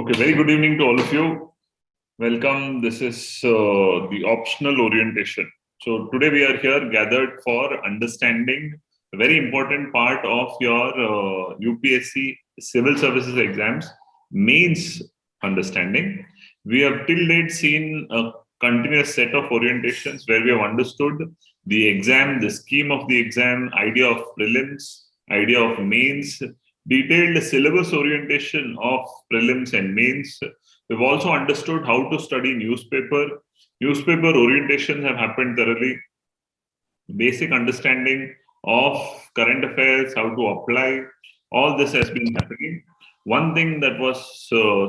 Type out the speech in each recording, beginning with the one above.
Okay, very good evening to all of you. Welcome. This is the optional orientation. So today we are here gathered for understanding a very important part of your UPSC civil services exams, mains understanding. We have till date seen a continuous set of orientations where we have understood the exam, the scheme of the exam, idea of prelims, idea of mains, detailed syllabus orientation of prelims and mains. We've also understood how to study newspaper. Newspaper orientations have happened thoroughly. Basic understanding of current affairs, how to apply, all this has been happening. One thing that was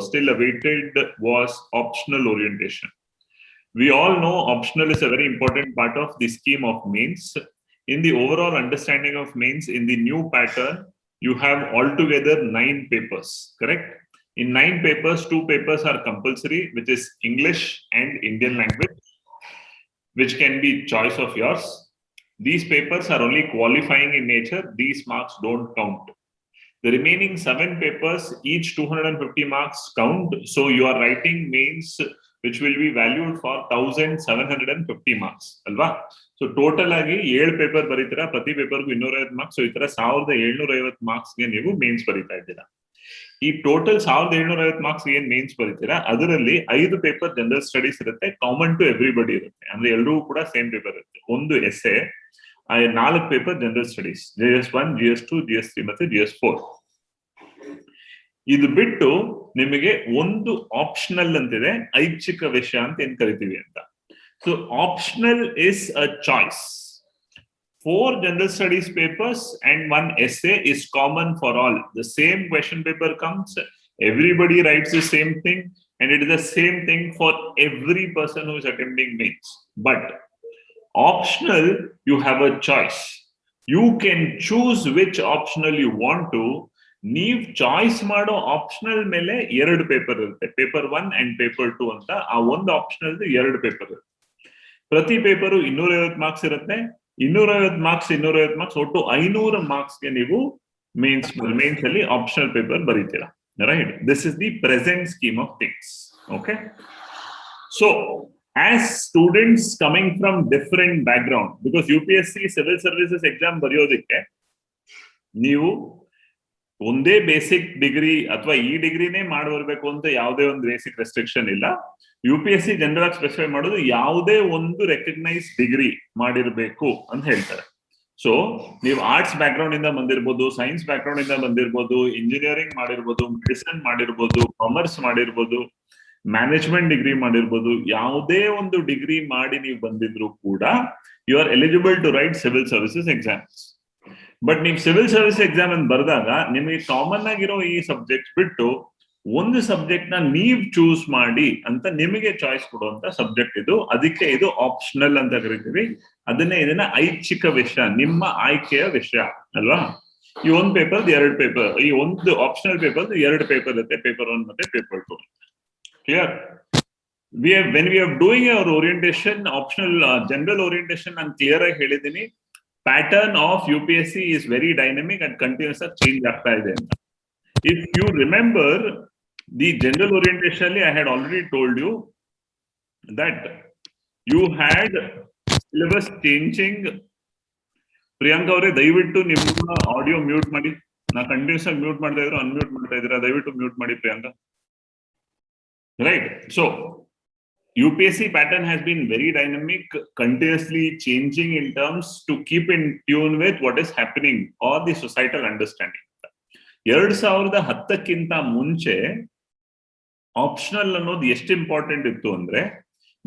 still awaited was optional orientation. We all know optional is a very important part of the scheme of mains. In the overall understanding of mains, in the new pattern, you have altogether 9 papers, correct? In 9 papers, 2 papers are compulsory, which is English and Indian language, which can be choice of yours. These papers are only qualifying in nature. These marks don't count. The remaining 7 papers, each 250 marks count. So you are writing mains, which will be valued for 1750 marks. Alva? So total agi 7 paper baritira, prati paper ku 250 marks. So itara 1750 marks ge ನೀವು mains ಬರಿತಾ ಇದ್ದೀರಾ. ಈ total 1750 marks ಏನ್ mains ಬರೀತೀರಾ ಅದರಲ್ಲಿ 5 paper general studies ಇರುತ್ತೆ, common to everybody ಇರುತ್ತೆ, ಅಂದ್ರೆ ಎಲ್ಲರೂ ಕೂಡ ಸೇಮ್ ಪೇಪರ್ ಇರುತ್ತೆ. ಒಂದು essay, 4 paper general studies, GS1, GS2, GS3 ಮತ್ತೆ GS4. ಇದು ಬಿಟ್ಟು ನಿಮಗೆ ಒಂದು ಆಪ್ಷನಲ್ ಅಂತಿದೆ, ಐಚ್ಛಿಕ ವಿಷಯ ಅಂತ ಏನ್ ಕರಿತೀವಿ ಅಂತ. So optional is a choice. 4 general studies papers and 1 essay is common for all. The same question paper comes, everybody writes the same thing, and it is the same thing for every person who is attempting mains. But optional, you have a choice. You can choose which optional you want to. ನೀವು choice ಮಾಡೋ optional ಮೇಲೆ 2 paper ಇರುತ್ತೆ, paper 1 and paper 2 ಅಂತ. ಆ ಒಂದು optional 2 paper ಇರುತ್ತೆ. ಪ್ರತಿ paper 250 marks ಇರುತ್ತೆ. 250 ಮಾರ್ಕ್ಸ್ ಒಟ್ಟು 500 ಮಾರ್ಕ್ಸ್ಗೆ ನೀವು ಮೇನ್ಸ್ ಅಲ್ಲಿ ಆಪ್ಷನಲ್ ಪೇಪರ್ ಬರೀತೀರಾ, right? This is the present scheme of things. Okay, so as students coming from different background, because UPSC civil services exam ಬರೆಯೋದಕ್ಕೆ ನೀವು ಒಂದೇ ಬೇಸಿಕ್ ಡಿಗ್ರಿ ಅಥವಾ ಈ ಡಿಗ್ರಿನೇ ಮಾಡ್ಬರ್ಬೇಕು ಅಂತ ಯಾವುದೇ ಒಂದು ಬೇಸಿಕ್ ರೆಸ್ಟ್ರಿಕ್ಷನ್ ಇಲ್ಲ. UPSC ಜನರಲ್ ಆಗಿ ಸ್ಪೆಸಿಫೈ ಮಾಡೋದು ಯಾವುದೇ ಒಂದು ರೆಕಗ್ನೈಸ್ ಡಿಗ್ರಿ ಮಾಡಿರ್ಬೇಕು ಅಂತ ಹೇಳ್ತಾರೆ. ಸೊ ನೀವು ಆರ್ಟ್ಸ್ ಬ್ಯಾಕ್ ಗ್ರೌಂಡ್ ಇಂದ ಬಂದಿರ್ಬೋದು, ಸೈನ್ಸ್ ಬ್ಯಾಕ್ ಗ್ರೌಂಡ್ ಇಂದ ಬಂದಿರ್ಬೋದು, ಇಂಜಿನಿಯರಿಂಗ್ ಮಾಡಿರ್ಬೋದು, ಮೆಡಿಸಿನ್ ಮಾಡಿರ್ಬೋದು, ಕಾಮರ್ಸ್ ಮಾಡಿರ್ಬೋದು, ಮ್ಯಾನೇಜ್ಮೆಂಟ್ ಡಿಗ್ರಿ ಮಾಡಿರ್ಬೋದು, ಯಾವುದೇ ಒಂದು ಡಿಗ್ರಿ ಮಾಡಿ ನೀವು ಬಂದಿದ್ರು ಕೂಡ you are eligible to write civil services exams. But ನೀವು ಸಿವಿಲ್ ಸರ್ವಿಸ್ ಎಕ್ಸಾಮ್ ಅಂತ ಬರೆದಾಗ ನಿಮಗೆ ಕಾಮನ್ ಆಗಿರೋ ಈ ಸಬ್ಜೆಕ್ಟ್ ಬಿಟ್ಟು ಒಂದು ಸಬ್ಜೆಕ್ಟ್ ನ ನೀವ್ ಚೂಸ್ ಮಾಡಿ ಅಂತ ನಿಮಗೆ ಚಾಯ್ಸ್ ಕೊಡುವಂತ ಸಬ್ಜೆಕ್ಟ್ ಇದು. ಅದಕ್ಕೆ ಇದು ಆಪ್ಷನಲ್ ಅಂತ ಕರಿತೀವಿ. ಇದನ್ನ ಐಚ್ಛಿಕ ವಿಷಯ, ನಿಮ್ಮ ಆಯ್ಕೆಯ ವಿಷಯ ಅಲ್ವಾ? ಈ ಒಂದು ಪೇಪರ್ 2 ಪೇಪರ್, ಈ ಒಂದು ಆಪ್ಷನಲ್ ಪೇಪರ್ 2 ಪೇಪರ್ ಇರುತ್ತೆ, ಪೇಪರ್ 1 ಮತ್ತೆ paper 2. Clear? when we are doing our orientation, optional general orientation, ನಾನು ಕ್ಲಿಯರ್ ಆಗಿ ಹೇಳಿದ್ದೀನಿ, pattern of UPSC is very dynamic and continuous ಆಗಿ ಚೇಂಜ್ ಆಗ್ತಾ ಇದೆ ಅಂತ. If you remember the general orientation, I had already told you that you had syllabus changing. Priyanka ಅವರೇ ದಯವಿಟ್ಟು ನಿಮ್ಮ ಆಡಿಯೋ ಮ್ಯೂಟ್ ಮಾಡಿ. ನಾ ಕಂಟಿನ್ಯೂಸ್ ಆಗಿ ಮ್ಯೂಟ್ ಮಾಡ್ತಾ ಇದ್ರು, ಅನ್ಮ್ಯೂಟ್ ಮಾಡ್ತಾ ಇದ್ದೀರಾ, ದಯವಿಟ್ಟು ಮ್ಯೂಟ್ ಮಾಡಿ Priyanka. Right? So UPSC pattern has been very dynamic, continuously changing in terms to keep in tune with what is happening or the societal understanding. 2010ಕ್ಕಿಂತ ಮುಂಚೆ ಆಪ್ಷನಲ್ ಅನ್ನೋದು ಎಷ್ಟು ಇಂಪಾರ್ಟೆಂಟ್ ಇತ್ತು ಅಂದ್ರೆ,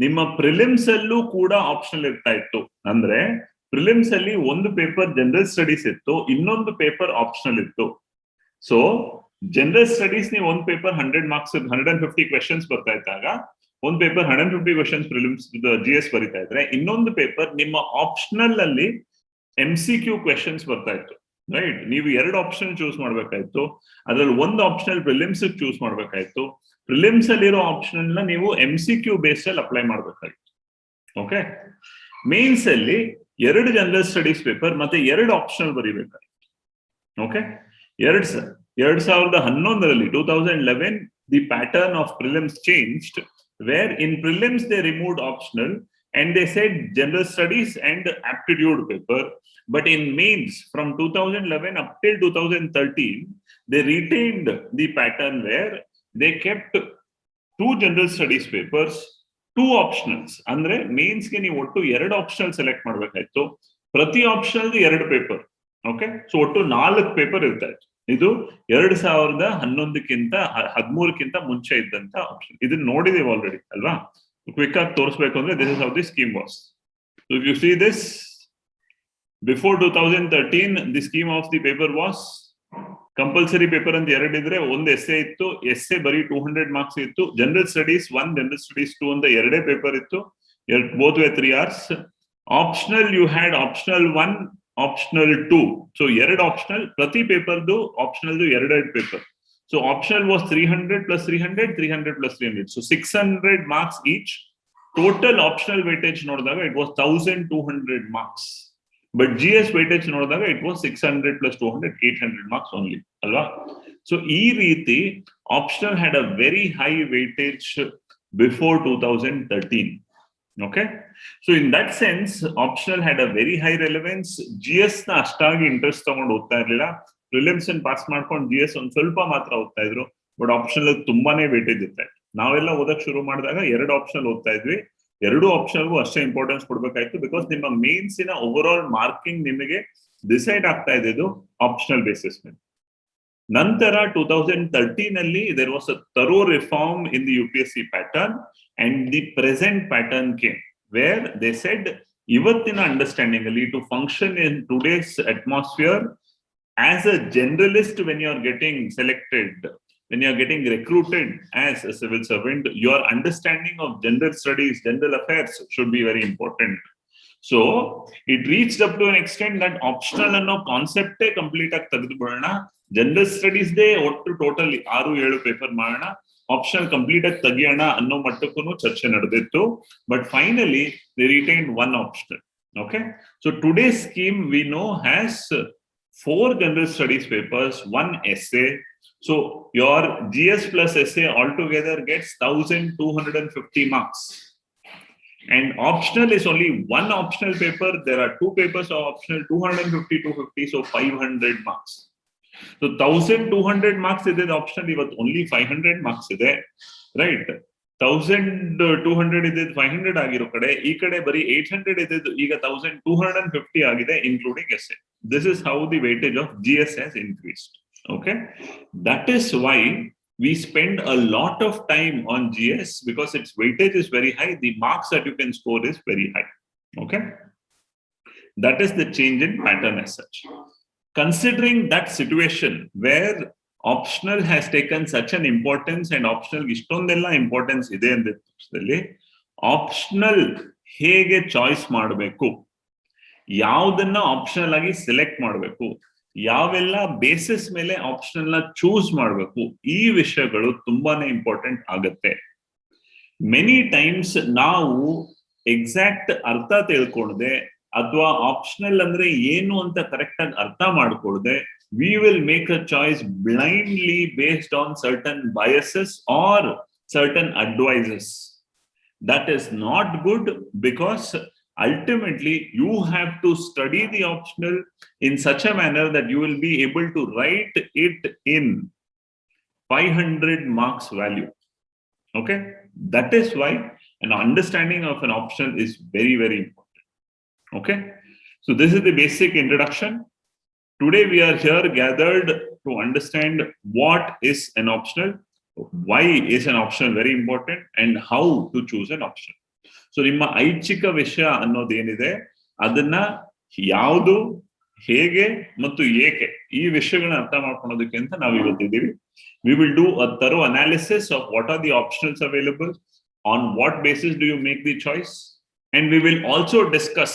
ನಿಮ್ಮ ಪ್ರಿಲಿಮ್ಸ್ ಅಲ್ಲೂ ಕೂಡ ಆಪ್ಷನಲ್ ಇರ್ತಾ ಇತ್ತು. ಅಂದ್ರೆ ಪ್ರಿಲಿಮ್ಸ್ ಅಲ್ಲಿ ಒಂದು ಪೇಪರ್ ಜನರಲ್ ಸ್ಟಡೀಸ್ ಇತ್ತು, ಇನ್ನೊಂದು ಪೇಪರ್ ಆಪ್ಷನಲ್ ಇತ್ತು. ಸೊ ಜನರಲ್ ಸ್ಟಡೀಸ್ ನೀವು ಒಂದು ಪೇಪರ್ 100 ಮಾರ್ಕ್ಸ್ 150 ಕ್ವೆಶನ್ಸ್ ಬರ್ತಾ ಇದ್ದಾಗ ಒಂದು ಪೇಪರ್ 150 ಕ್ವೆಶನ್ಸ್ ಪ್ರಿಲಿಮ್ಸ್ GS ಬರಿತಾ ಇದ್ರೆ, ಇನ್ನೊಂದು ಪೇಪರ್ ನಿಮ್ಮ ಆಪ್ಷನಲ್ ಅಲ್ಲಿ MCQ ಕ್ವೆಶನ್ಸ್ ಬರ್ತಾ ಇತ್ತು, ರೈಟ್? ನೀವು 2 ಆಪ್ಷನ್ ಚೂಸ್ ಮಾಡ್ಬೇಕಾಯ್ತು. ಅದ್ರಲ್ಲಿ ಒಂದು ಆಪ್ಷನಲ್ ಪ್ರಿಲಿಮ್ಸ್ ಚೂಸ್ ಮಾಡ್ಬೇಕಾಯ್ತು. ಪ್ರಿಲಿಮ್ಸ್ ಅಲ್ಲಿರೋ ಆಪ್ಷನ್ ನ ನೀವು MCQ ಬೇಸ್ ಅಲ್ಲಿ ಅಪ್ಲೈ ಮಾಡ್ಬೇಕಾಯ್ತು. ಓಕೆ, ಮೇನ್ಸ್ ಅಲ್ಲಿ 2 ಜನರಲ್ ಸ್ಟಡೀಸ್ ಪೇಪರ್ ಮತ್ತೆ 2 ಆಪ್ಷನಲ್ ಬರಿಬೇಕಾಯ್ತು. Okay, 2011 2011 the pattern of prelims changed, where in prelims they removed optional and they said general studies and aptitude paper. But in mains from 2011 up till 2013, they retained the pattern where they kept 2 general studies papers, 2 optionals. ಅಂದ್ರೆ ಮೇನ್ಸ್ಗೆ ನೀವು ಒಟ್ಟು 2 optional select ಮಾಡ್ಬೇಕಾಯ್ತು. ಪ್ರತಿ optional 2 paper. Okay, so ಒಟ್ಟು 4 paper ಇರ್ತಾ ಇತ್ತು. ಇದು 2011ಕ್ಕಿಂತ 13ಕ್ಕಿಂತ ಮುಂಚೆ ಇದ್ದಂತ ಆಪ್ಷನ್. ಇದನ್ನ ನೋಡಿದೀವಿ ಆಲ್ರೆಡಿ ಅಲ್ವಾ? ಕ್ವಿಕ್ ಆಗಿ ತೋರಿಸ್ಬೇಕು ಅಂದ್ರೆ this is how the scheme was. So if U see this, before 2013 the scheme of the paper was compulsory paper ಅಂತ 2 ಇದ್ರೆ, ಒಂದು ಎಸ್ಸೆ ಇತ್ತು, ಎಸ್ಸೆ ಬರೀ 200 ಮಾರ್ಕ್ಸ್ ಇತ್ತು. ಜನರಲ್ ಸ್ಟಡೀಸ್ 1, ಜನರಲ್ ಸ್ಟಡೀಸ್ 2 ಅಂತ 2 ಪೇಪರ್ ಇತ್ತು. Both way 3 hours. Optional you had optional 1, optional 2. So 2 optional, ಪ್ರತಿ ಪೇಪರ್ದು ಆಪ್ಷನಲ್ದು 2 paper. So optional was 300 plus 300, 300 plus 300. So 600 marks each. Total optional weightage ನೋಡಿದಾಗ it was 1200 marks. But GS weightage ನೋಡಿದಾಗ it was 600 plus 200, 800 marks only. ಅಲ್ವಾ? So ಈ ರೀತಿ optional had a very high weightage before 2013. Okay? So in that sense, optional had a very high relevance. GS ನ ಅಷ್ಟಾಗಿ interest ತಗೊಂಡು ಓದ್ತಾ ಇರಲಿಲ್ಲ. Prelims ಅನ್ನು ಪಾಸ್ ಮಾಡ್ಕೊಂಡು GS ಒಂದು ಸ್ವಲ್ಪ ಮಾತ್ರ ಓದ್ತಾ ಇದ್ರು. ಬಟ್ ಆಪ್ಷನಲ್ ತುಂಬಾನೇ ವೇಟೇಜ್ ಇತ್ತು. ನಾವೆಲ್ಲ ಓದಕ್ ಶುರು ಮಾಡಿದಾಗ 2 ಆಪ್ಷನಲ್ ಓದ್ತಾ ಇದ್ವಿ. 2 ಆಪ್ಷನ್ಗೂ ಅಷ್ಟೇ ಇಂಪಾರ್ಟೆನ್ಸ್ ಕೊಡ್ಬೇಕಾಯ್ತು. ಬಿಕಾಸ್ ನಿಮ್ಮ ಮೇನ್ಸಿನ ಓವರ್ ಆಲ್ ಮಾರ್ಕಿಂಗ್ ನಿಮಗೆ ಡಿಸೈಡ್ ಆಗ್ತಾ ಇದ್ದು ಆಪ್ಷನಲ್ ಬೇಸಿಸ್ ಮೇಲೆ. ನಂತರ 2013 ಅಲ್ಲಿ there was a thorough reform in the UPSC pattern and the present pattern came, where they said ಇವತ್ತಿನ ಅಂಡರ್ಸ್ಟ್ಯಾಂಡಿಂಗ್ ಅಲ್ಲಿ to function in today's atmosphere as a generalist, when you are getting selected, when you are getting recruited as a civil servant, your understanding of general studies, general affairs should be very important. So it reached up to an extent that optional anno concept complete ag tagdu bidona, general studies de ottu totally 6-7 paper madona, optional complete ag tagiyana anno mattakku charche nadidittu. But finally they retained 1 optional. Okay, so today's scheme we know has 4 general studies papers, 1 essay. So your GS plus essay altogether gets 1250 marks. And optional is only 1 optional paper. There are 2 papers of optional, 250, 250, so 500 marks. So 1200 marks is the optional, but only 500 marks is there, right? 1200 is 500 ಆಗಿರೋ ಕಡೆ, ಈ ಕಡೆ ಬರೀ 800 ಇದ್ದು ಈಗ 1250 ಆಗಿದೆ including essay. This is how the weightage of GS has increased. Okay, that is why we spend a lot of time on GS, because its weightage is very high. The marks that you can score is very high. Okay, that is the change in pattern as such. Considering that situation where optional has taken such an importance and optional istondella importance ide andadalli, optional hege choice ಮಾಡಬೇಕು, ಯಾವುದನ್ನ optional ಆಗಿ select ಮಾಡಬೇಕು, ಯಾವೆಲ್ಲ basis ಮೇಲೆ optional ನ choose ಮಾಡಬೇಕು, ಈ ವಿಷಯಗಳು ತುಂಬಾನೇ ಇಂಪಾರ್ಟೆಂಟ್ ಆಗುತ್ತೆ. ಮೆನಿ ಟೈಮ್ಸ್ ನಾವು ಎಕ್ಸಾಕ್ಟ್ ಅರ್ಥ ತಿಳ್ಕೊಳ್ಳದೆ ಅಥವಾ ಆಪ್ಷನಲ್ ಅಂದ್ರೆ ಏನು ಅಂತ ಕರೆಕ್ಟ್ ಆಗಿ ಅರ್ಥ ಮಾಡ್ಕೊಳ್ಳದೆ we will make a choice blindly based on certain biases or certain advices. That is not good, because ultimately you have to study the optional in such a manner that you will be able to write it in 500 marks value. Okay, that is why an understanding of an optional is very, very important. Okay, so this is the basic introduction. Today we are here gathered to understand what is an optional, why is an optional very important, and how to choose an optional. So ನಿಮ್ಮ ಐಚ್ಛಿಕ ವಿಷಯ ಅನ್ನೋದು ಏನಿದೆ ಅದನ್ನ ಯಾವುದು, ಹೇಗೆ ಮತ್ತು ಏಕೆ, ಈ ವಿಷಯಗಳನ್ನ ಅರ್ಥ ಮಾಡ್ಕೊಳ್ಳೋದಕ್ಕೆ ಅಂತ ನಾವು ಇವತ್ತಿದ್ದೀವಿ. We will do a thorough analysis of what are the optionals available, on what basis do you make the choice, and we will also discuss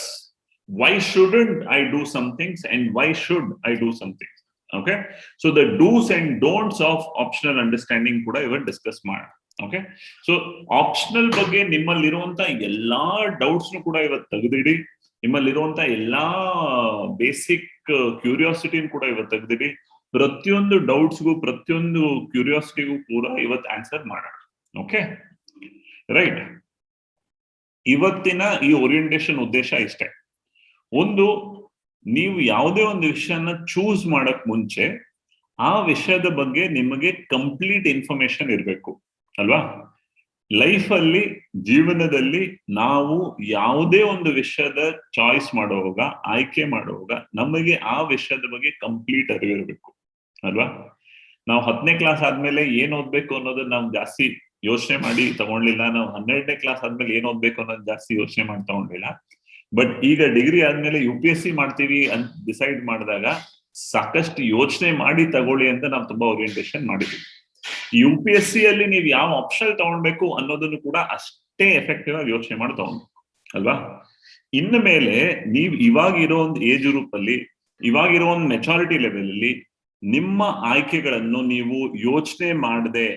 why shouldn't I do some things and why should I do some things. Okay, so the do's and don'ts of optional understanding kuda even discuss ಮಾಡೋಣ. Okay, so optional ಬಗ್ಗೆ ನಿಮ್ಮಲ್ಲಿರುವಂತ ಎಲ್ಲಾ doubts ಕೂಡ ಇವತ್ತು ತೆಗೆದಿಡಿ, ನಿಮ್ಮಲ್ಲಿರುವಂತ ಎಲ್ಲಾ basic ಕ್ಯೂರಿಯಾಸಿಟಿನ ಕೂಡ ಇವತ್ತು ತೆಗೆದಿಡಿ. ಪ್ರತಿಯೊಂದು ಡೌಟ್ಸ್ಗೂ ಪ್ರತಿಯೊಂದು ಕ್ಯೂರಿಯಾಸಿಟಿಗೂ ಕೂಡ ಇವತ್ತು ಆನ್ಸರ್ ಮಾಡೋಣ. Okay, right. ಇವತ್ತಿನ ಈ ಓರಿಯೆಂಟೇಶನ್ ಉದ್ದೇಶ ಇಷ್ಟೇ. ಒಂದು, ನೀವು ಯಾವುದೇ ಒಂದು ವಿಷಯನ ಚೂಸ್ ಮಾಡಕ್ ಮುಂಚೆ ಆ ವಿಷಯದ ಬಗ್ಗೆ ನಿಮಗೆ ಕಂಪ್ಲೀಟ್ ಇನ್ಫಾರ್ಮೇಶನ್ ಇರಬೇಕು ಅಲ್ವಾ? ಲೈಫಲ್ಲಿ, ಜೀವನದಲ್ಲಿ ನಾವು ಯಾವುದೇ ಒಂದು ವಿಷಯದ ಚಾಯ್ಸ್ ಮಾಡುವಾಗ, ಆಯ್ಕೆ ಮಾಡುವಾಗ ನಮಗೆ ಆ ವಿಷಯದ ಬಗ್ಗೆ ಕಂಪ್ಲೀಟ್ ಅರಿವಿರಬೇಕು ಅಲ್ವಾ? ನಾವು 10ನೇ ಕ್ಲಾಸ್ ಆದ್ಮೇಲೆ ಏನ್ ಓದ್ಬೇಕು ಅನ್ನೋದನ್ನ ನಾವು ಜಾಸ್ತಿ ಯೋಚನೆ ಮಾಡಿ ತಗೊಂಡ್ಲಿಲ್ಲ. ನಾವು 12ನೇ ಕ್ಲಾಸ್ ಆದ್ಮೇಲೆ ಏನ್ ಓದ್ಬೇಕು ಅನ್ನೋದು ಜಾಸ್ತಿ ಯೋಚನೆ ಮಾಡಿ ತಗೊಂಡಿಲ್ಲ. ಬಟ್ ಈಗ ಡಿಗ್ರಿ ಆದ್ಮೇಲೆ UPSC ಮಾಡ್ತೀವಿ ಅಂತ ಡಿಸೈಡ್ ಮಾಡಿದಾಗ ಸಾಕಷ್ಟು ಯೋಚನೆ ಮಾಡಿ ತಗೊಳ್ಳಿ ಅಂತ ನಾವು ತುಂಬಾ ಓರಿಯೆಂಟೇಶನ್ ಮಾಡಿದ್ವಿ. UPSC ಅಲ್ಲಿ ನೀವು ಯಾವ ಆಪ್ಷನ್ ತಗೊಳ್ಬೇಕು ಅನ್ನೋದನ್ನು ಕೂಡ ಅಷ್ಟೇ ಎಫೆಕ್ಟಿವ್ ಆಗಿ ಯೋಚನೆ ಮಾಡಿ ತಗೊಳ್ಬೇಕು ಅಲ್ವಾ? ಇನ್ನು ಮೇಲೆ ನೀವು ಇವಾಗಿರೋ ಒಂದು ಏಜ್ ಗ್ರೂಪ್ ಅಲ್ಲಿ, ಇವಾಗಿರೋ ಒಂದು ಮೆಚಾರಿಟಿ ಲೆವೆಲ್ ಅಲ್ಲಿ ನಿಮ್ಮ ಆಯ್ಕೆಗಳನ್ನು ನೀವು ಯೋಚನೆ ಮಾಡದೆ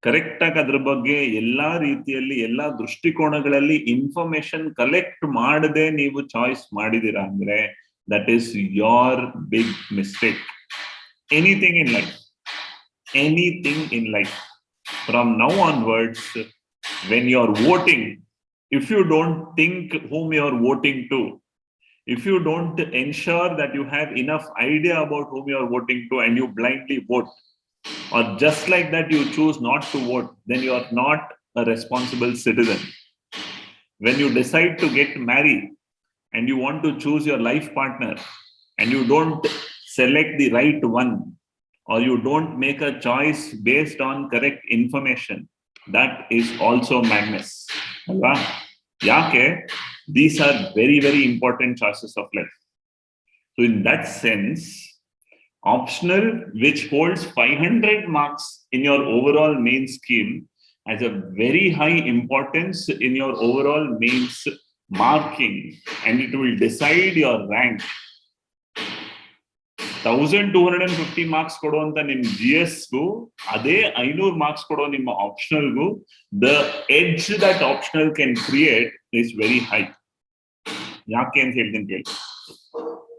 ಕರೆಕ್ಟ್ ಆಗಿ ಅದ್ರ ಬಗ್ಗೆ ಎಲ್ಲಾ ರೀತಿಯಲ್ಲಿ, ಎಲ್ಲಾ ದೃಷ್ಟಿಕೋನಗಳಲ್ಲಿ ಇನ್ಫಾರ್ಮೇಶನ್ ಕಲೆಕ್ಟ್ ಮಾಡದೆ ನೀವು ಚಾಯ್ಸ್ ಮಾಡಿದೀರಾ ಅಂದ್ರೆ that is your big mistake. Anything in life, from now onwards, when you are voting, if you don't think whom you are voting to, if you don't ensure that you have enough idea about whom you are voting to and you blindly vote, or just like that you choose not to vote, then you are not a responsible citizen. When you decide to get married and you want to choose your life partner and you don't select the right one, or you don't make a choice based on correct information, that is also madness. Alva? Yake? These are very, very important choices of life. So in that sense, optional, which holds 500 marks in your overall main scheme, has a very high importance in your overall mains marking, and it will decide your rank. 1250 marks ಕೊಡುವಂತ ನಿಮ್ GS ಗೂ ಅದೇ 500 marks ಕೊಡೋ ನಿಮ್ಮ optional ಗೂ the edge that optional can create is very high. ಯಾಕೆ ಅಂತ ಹೇಳ್ತೀನಿ ಕೇಳಿ.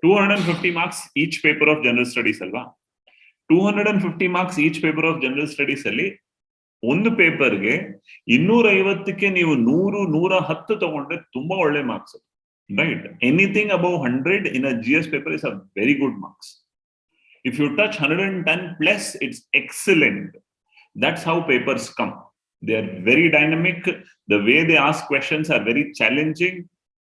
250 marks each paper of general studies ಅಲ್ವಾ? 250 marks each paper of general studies ಅಲ್ಲಿ ಒಂದು ಪೇಪರ್ಗೆ 250ಕ್ಕೆ ನೀವು 100-110 ತಗೊಂಡ್ರೆ ತುಂಬಾ ಒಳ್ಳೆ marks, right? Anything above 100 in a GS paper is a very good marks. If you touch 110 plus, it's excellent. That's how papers come. They are very dynamic. The way they ask questions are very challenging.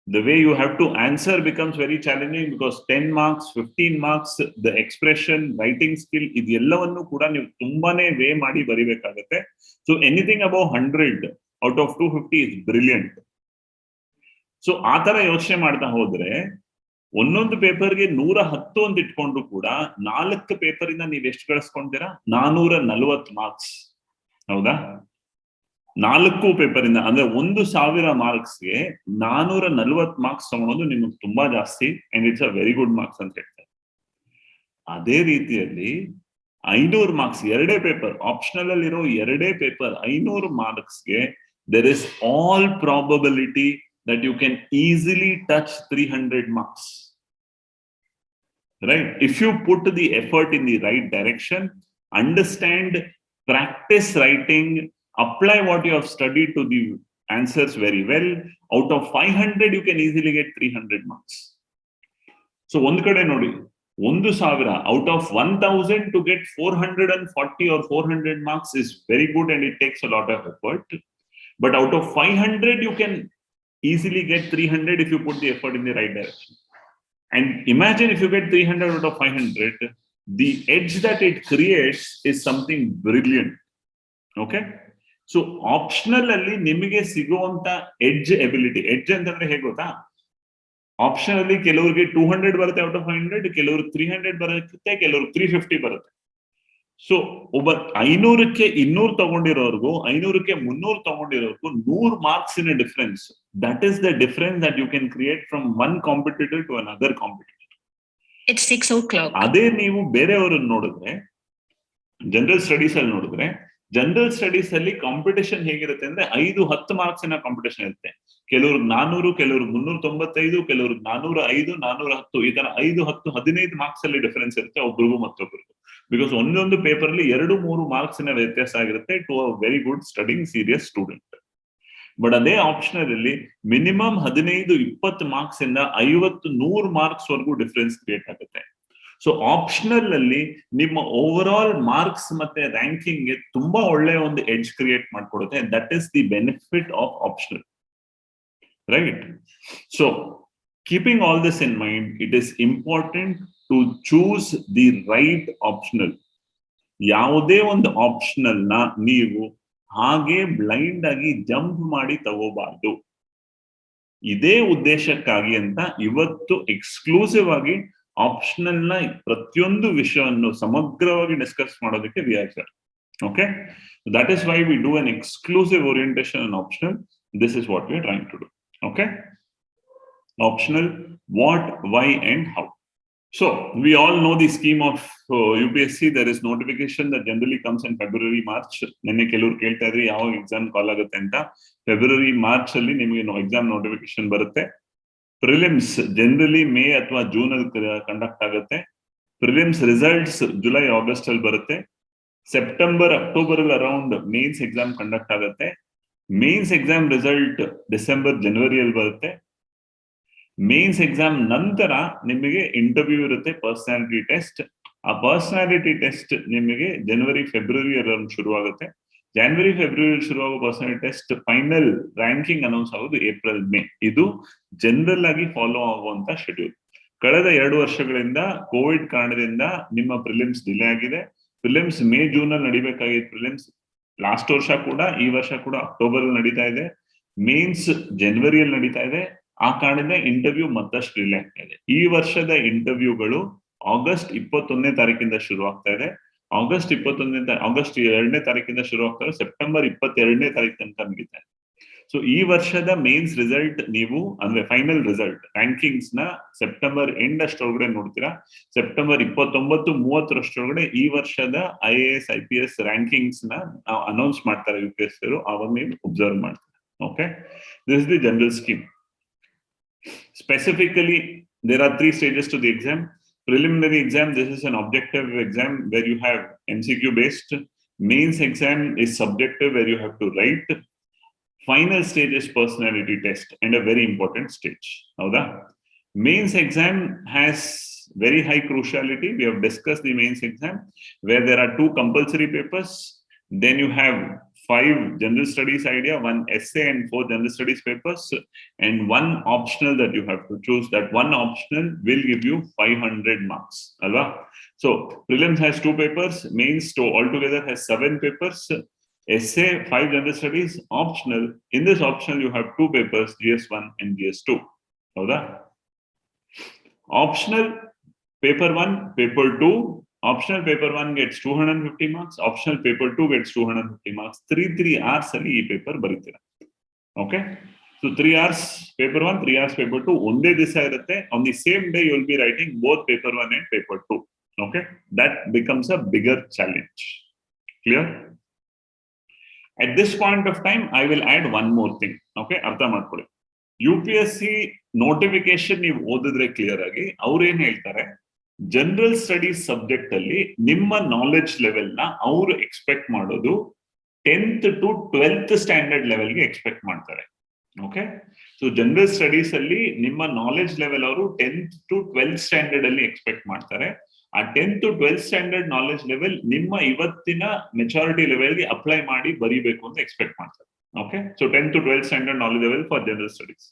The way you have to answer becomes very challenging because 10 marks, 15 marks, the expression, writing skill, ಇದೆಲ್ಲವನ್ನು ಕೂಡ ನೀವು ತುಂಬಾನೇ way ಮಾಡಿ ಬರಿಬೇಕಾಗುತ್ತೆ. So anything above 100 out of 250 is brilliant. So ಆ ತರ ಯೋಚನೆ ಮಾಡ್ತಾ ಹೋದ್ರೆ ಒಂದೊಂದು ಪೇಪರ್ಗೆ 110 ಅಂತ ಇಟ್ಕೊಂಡು ಕೂಡ 4 ಪೇಪರ್ ಇಂದ ನೀವು ಎಷ್ಟು ಗಳಿಸ್ಕೊಂತೀರಾ? 440 ಮಾರ್ಕ್ಸ್. ಹೌದಾ? 4 ಪೇಪರ್ ಇಂದ ಅಂದ್ರೆ 1000 ಮಾರ್ಕ್ಸ್ಗೆ 440 ಮಾರ್ಕ್ಸ್ ತಗೊಳೋದು ನಿಮಗೆ ತುಂಬಾ ಜಾಸ್ತಿ, and it's a very good marks ಅಂತ ಹೇಳ್ತಾರೆ. ಅದೇ ರೀತಿಯಲ್ಲಿ 500 ಮಾರ್ಕ್ಸ್, 2 ಪೇಪರ್ ಆಪ್ಷನಲ್ ಅಲ್ಲಿರೋ 2 paper 500 ಮಾರ್ಕ್ಸ್ಗೆ there is all probability that you can easily touch 300 marks, right? If you put the effort in the right direction, understand, practice writing, apply what you have studied to the answers very well, out of 500 you can easily get 300 marks. So ಒಂದು ಕಡೆ ನೋಡಿ, 1000 out of 1000 to get 440 or 400 marks is very good and it takes a lot of effort. But out of 500 you can easily get 300 if you put the effort in the right direction. And imagine if you get 300 out of 500, the edge that it creates is something brilliant. Okay? So optional alli nimige siguvanta edge ability. Edge antandre hege gotta? Option alli ಕೆಲವರಿಗೆ 200 ಬರುತ್ತೆ out of 500, ಕೆಲವರಿಗೆ 300 ಬರುತ್ತೆ, ಕೆಲವರಿಗೆ 350 ಬರುತ್ತೆ. So ಒಬ್ಬ 500ಕ್ಕೆ 200 ತಗೊಂಡಿರೋರ್ಗು 500ಕ್ಕೆ 300 ತಗೊಂಡಿರೋರ್ಗು 100 marks in difference. That is the difference that you can create from one competitor to another competitor. It's 6 o'clock. ಅದೇ ನೀವು ಬೇರೆಯವರನ್ನು ನೋಡಿದ್ರೆ, ಜನರಲ್ ಸ್ಟಡೀಸ್ ಅಲ್ಲಿ ನೋಡಿದ್ರೆ, ಜನರಲ್ ಸ್ಟಡೀಸ್ ಅಲ್ಲಿ ಕಾಂಪಿಟೇಷನ್ ಹೇಗಿರುತ್ತೆ ಅಂದ್ರೆ 5-10 ಮಾರ್ಕ್ಸ್ ನ ಕಾಂಪಿಟೇಷನ್ ಇರುತ್ತೆ. ಕೆಲವ್ರು 400, ಕೆಲವ್ರು 395, ಕೆಲವ್ರು 405, 410, ಈ ತರ 5, 10, 15 ಮಾರ್ಕ್ಸ್ ಅಲ್ಲಿ ಡಿಫರೆನ್ಸ್ ಇರುತ್ತೆ ಒಬ್ರಿಗೂ ಮತ್ತೊಬ್ರಿಗೂ. ಬಿಕಾಸ್ ಒಂದೊಂದು ಪೇಪರ್ ಅಲ್ಲಿ 2-3 ಮಾರ್ಕ್ಸ್ ನ ವ್ಯತ್ಯಾಸ ಆಗಿರುತ್ತೆ to a very good studying serious student. But ಅದೇ ಆಪ್ಷನಲ್ ಅಲ್ಲಿ ಮಿನಿಮಮ್ 15-20 ಮಾರ್ಕ್ಸ್ ಇಂದ 50-100 ಮಾರ್ಕ್ಸ್ ವರೆಗೂ ಡಿಫರೆನ್ಸ್ ಕ್ರಿಯೇಟ್ ಆಗುತ್ತೆ. ಸೊ ಆಪ್ಷನಲ್ ಅಲ್ಲಿ ನಿಮ್ಮ ಓವರ್ ಆಲ್ ಮಾರ್ಕ್ಸ್ ಮತ್ತೆ ರ್ಯಾಂಕಿಂಗ್ ಗೆ ತುಂಬಾ ಒಳ್ಳೆಯ ಒಂದು ಎಡ್ಜ್ ಕ್ರಿಯೇಟ್ ಮಾಡ್ಕೊಡುತ್ತೆ. That is the benefit of optional, right? So keeping all this in mind, it is important to choose the right optional. ಯಾವುದೇ ಒಂದು ಆಪ್ಷನಲ್ ನ ನೀವು ಹಾಗೆ ಬ್ಲೈಂಡ್ ಆಗಿ ಜಂಪ್ ಮಾಡಿ ತಗೋಬಾರ್ದು. ಇದೇ ಉದ್ದೇಶಕ್ಕಾಗಿ ಅಂತ ಇವತ್ತು ಎಕ್ಸ್ಕ್ಲೂಸಿವ್ ಆಗಿ ಆಪ್ಷನಲ್ ನ ಪ್ರತಿಯೊಂದು ವಿಷಯವನ್ನು ಸಮಗ್ರವಾಗಿ ಡಿಸ್ಕಸ್ ಮಾಡೋದಕ್ಕೆ we are sir. Okay, that is why we do an exclusive orientation on optional. This is what we are trying to do. Okay, optional, what, why and how. So we all know the scheme of UPSC. There is notification that generally comes in February, March. Nenne keluru kelta idri yav exam call agutte anta. February, March alli nimage exam notification barutte. Prelims generally May athwa June alli conduct agutte. Prelims results July, August alli barutte. September, October alli around mains exam conduct agutte. Mains exam result December, January alli barutte. Mains exam ನಂತರ ನಿಮಗೆ interview ಇರುತ್ತೆ, personality test. ಆ personality test ನಿಮಗೆ ಜನವರಿ, ಫೆಬ್ರವರಿ around ಶುರುವಾಗುತ್ತೆ. ಜನವರಿ, ಫೆಬ್ರವರಿ ಶುರುವಾಗೋ personality test final ranking announce ಆಗೋದು ಏಪ್ರಿಲ್, ಮೇ. ಇದು ಜನರಲ್ ಆಗಿ ಫಾಲೋ ಆಗುವಂತ ಶೆಡ್ಯೂಲ್. ಕಳೆದ 2 ವರ್ಷಗಳಿಂದ ಕೋವಿಡ್ ಕಾರಣದಿಂದ ನಿಮ್ಮ ಪ್ರಿಲಿಮ್ಸ್ ಡಿಲೇ ಆಗಿದೆ. ಪ್ರಿಲಿಮ್ಸ್ ಮೇ, ಜೂನ್ ಅಲ್ಲಿ ನಡಿಬೇಕಾಗಿತ್ತು. ಪ್ರಿಲಿಮ್ಸ್ ಲಾಸ್ಟ್ ವರ್ಷ ಕೂಡ, ಈ ವರ್ಷ ಕೂಡ ಅಕ್ಟೋಬರ್ ಅಲ್ಲಿ ನಡೀತಾ ಇದೆ. ಮೇನ್ಸ್ ಜನವರಿಯಲ್ಲಿ ನಡೀತಾ ಇದೆ. ಆ ಕಾರಣದಿಂದ ಇಂಟರ್ವ್ಯೂ ಮತ್ತಷ್ಟು ಡಿಲೇ ಆಗ್ತಾ ಇದೆ. ಈ ವರ್ಷದ ಇಂಟರ್ವ್ಯೂಗಳು ಆಗಸ್ಟ್ 21ನೇ ತಾರೀಕಿಂದ ಶುರು ಆಗ್ತಾ ಇದೆ. ಆಗಸ್ಟ್ 2ನೇ ತಾರೀಕಿಂದ ಶುರು ಆಗ್ತಾರೆ. ಸೆಪ್ಟೆಂಬರ್ 22ನೇ ತಾರೀಕು ತನಕ ನಡೀತಾ ಇದೆ. ಸೊ ಈ ವರ್ಷದ ಮೇನ್ಸ್ ರಿಸಲ್ಟ್ ನೀವು ಅಂದ್ರೆ ಫೈನಲ್ ರಿಸಲ್ಟ್ ರ್ಯಾಂಕಿಂಗ್ಸ್ ನ ಸೆಪ್ಟೆಂಬರ್ ಎಂಡ್ ಅಷ್ಟೊಳಗಡೆ ನೋಡ್ತೀರಾ. ಸೆಪ್ಟೆಂಬರ್ 29-30 ಈ ವರ್ಷದ IAS, IPS ರ್ಯಾಂಕಿಂಗ್ಸ್ ನ ಅನೌನ್ಸ್ ಮಾಡ್ತಾರೆ UPSC ಅವರು. ಅವಾಗ ನೀವು ಒಬ್ಸರ್ವ್ ಮಾಡ್ತಾರೆ. Okay, this is the general scheme. Specifically, there are 3 stages to the exam. Preliminary exam, this is an objective exam where you have MCQ based. Mains exam is subjective where you have to write. Final stage is personality test and a very important stage. Howda? Mains exam has very high cruciality. We have discussed the mains exam where there are 2 compulsory papers. Then you have 5 general studies idea, 1 essay and 4 general studies papers, and 1 optional that you have to choose. That 1 optional will give you 500 marks. Alva? So prelims has 2 papers, mains altogether has 7 papers, essay 5 general studies, optional. In this optional you have 2 papers, GS1 and GS2. Howda? Optional paper 1, paper 2. Optional paper 1 gets 250 marks. Optional paper 2 gets 250 marks. 3 hours ಅಲ್ಲಿ ಈ paper ಬರೀತೀರ. Okay, so 3 hours paper 1, 3 hours paper 2 ಒಂದೇ ದಿವಸ ಇರುತ್ತೆ. On the same day you will be writing both paper 1 and paper 2. Okay, that becomes a bigger challenge. Clear? At this point of time I will add one more thing. Okay, ಅರ್ಥ ಮಾಡ್ಕೊಳ್ಳಿ. UPSC notification ನೀವು ಓದಿದ್ರೆ clear ಆಗಿ ಅವ್ರು ಏನ್ ಹೇಳ್ತಾರೆ, general studies subject ಅಲ್ಲಿ ನಿಮ್ಮ ನಾಲೆಡ್ಜ್ ಲೆವೆಲ್ ನ ಅವರು ಎಕ್ಸ್ಪೆಕ್ಟ್ ಮಾಡೋದು 10th to 12th ಸ್ಟ್ಯಾಂಡರ್ಡ್ ಲೆವೆಲ್ಗೆ ಎಕ್ಸ್ಪೆಕ್ಟ್ ಮಾಡ್ತಾರೆ. ಓಕೆ, ಸೊ ಜನರಲ್ ಸ್ಟಡೀಸ್ ಅಲ್ಲಿ ನಿಮ್ಮ ನಾಲೆಡ್ಜ್ ಲೆವೆಲ್ ಅವರು 10th to 12th ಸ್ಟ್ಯಾಂಡರ್ಡ್ ಅಲ್ಲಿ ಎಕ್ಸ್ಪೆಕ್ಟ್ ಮಾಡ್ತಾರೆ. ಆ 10th to 12th standard knowledge level ನಿಮ್ಮ ಇವತ್ತಿನ ಮೆಚಾರಿಟಿ ಲೆವೆಲ್ಗೆ ಅಪ್ಲೈ ಮಾಡಿ ಬರೀಬೇಕು ಅಂತ ಎಕ್ಸ್ಪೆಕ್ಟ್ ಮಾಡ್ತಾರೆ. Okay, so 10th to 12th standard knowledge level for general studies.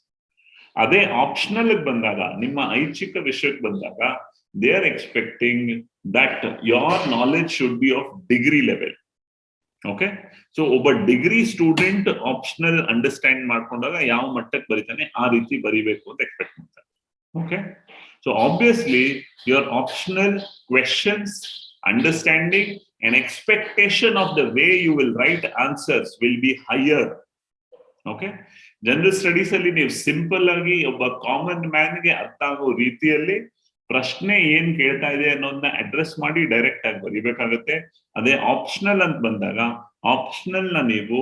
ಅದೇ ಆಪ್ಷನಲ್ ಬಂದಾಗ, ನಿಮ್ಮ ಐಚ್ಛಿಕ ವಿಷಯಕ್ಕೆ ಬಂದಾಗ, they are expecting that your knowledge should be of degree level. Okay, so ಒಬ್ಬ ಡಿಗ್ರಿ ಸ್ಟೂಡೆಂಟ್ ಆಪ್ಷನಲ್ ಅಂಡರ್ಸ್ಟ್ಯಾಂಡ್ ಮಾಡ್ಕೊಂಡಾಗ ಯಾವ ಮಟ್ಟಕ್ಕೆ ಬರೀತಾನೆ ಆ ರೀತಿ ಬರೀಬೇಕು ಅಂತ ಎಕ್ಸ್ಪೆಕ್ಟ್ ಮಾಡ್ತಾರೆ. Okay, so obviously your optional questions, understanding and expectation of the way you will write answers will be higher. Okay, general studies ಅಲ್ಲಿ ನೀವು ಸಿಂಪಲ್ ಆಗಿ ಒಬ್ಬ ಕಾಮನ್ ಮ್ಯಾನ್ಗೆ ಅರ್ಥ ಆಗೋ ರೀತಿಯಲ್ಲಿ ಪ್ರಶ್ನೆ ಏನ್ ಕೇಳ್ತಾ ಇದೆ ಅನ್ನೋದನ್ನ ಅಡ್ರೆಸ್ ಮಾಡಿ ಡೈರೆಕ್ಟ್ ಆಗಿ ಬರೀಬೇಕಾಗತ್ತೆ. ಅದೇ ಆಪ್ಷನಲ್ ಅಂತ ಬಂದಾಗ ಆಪ್ಷನಲ್ ನ ನೀವು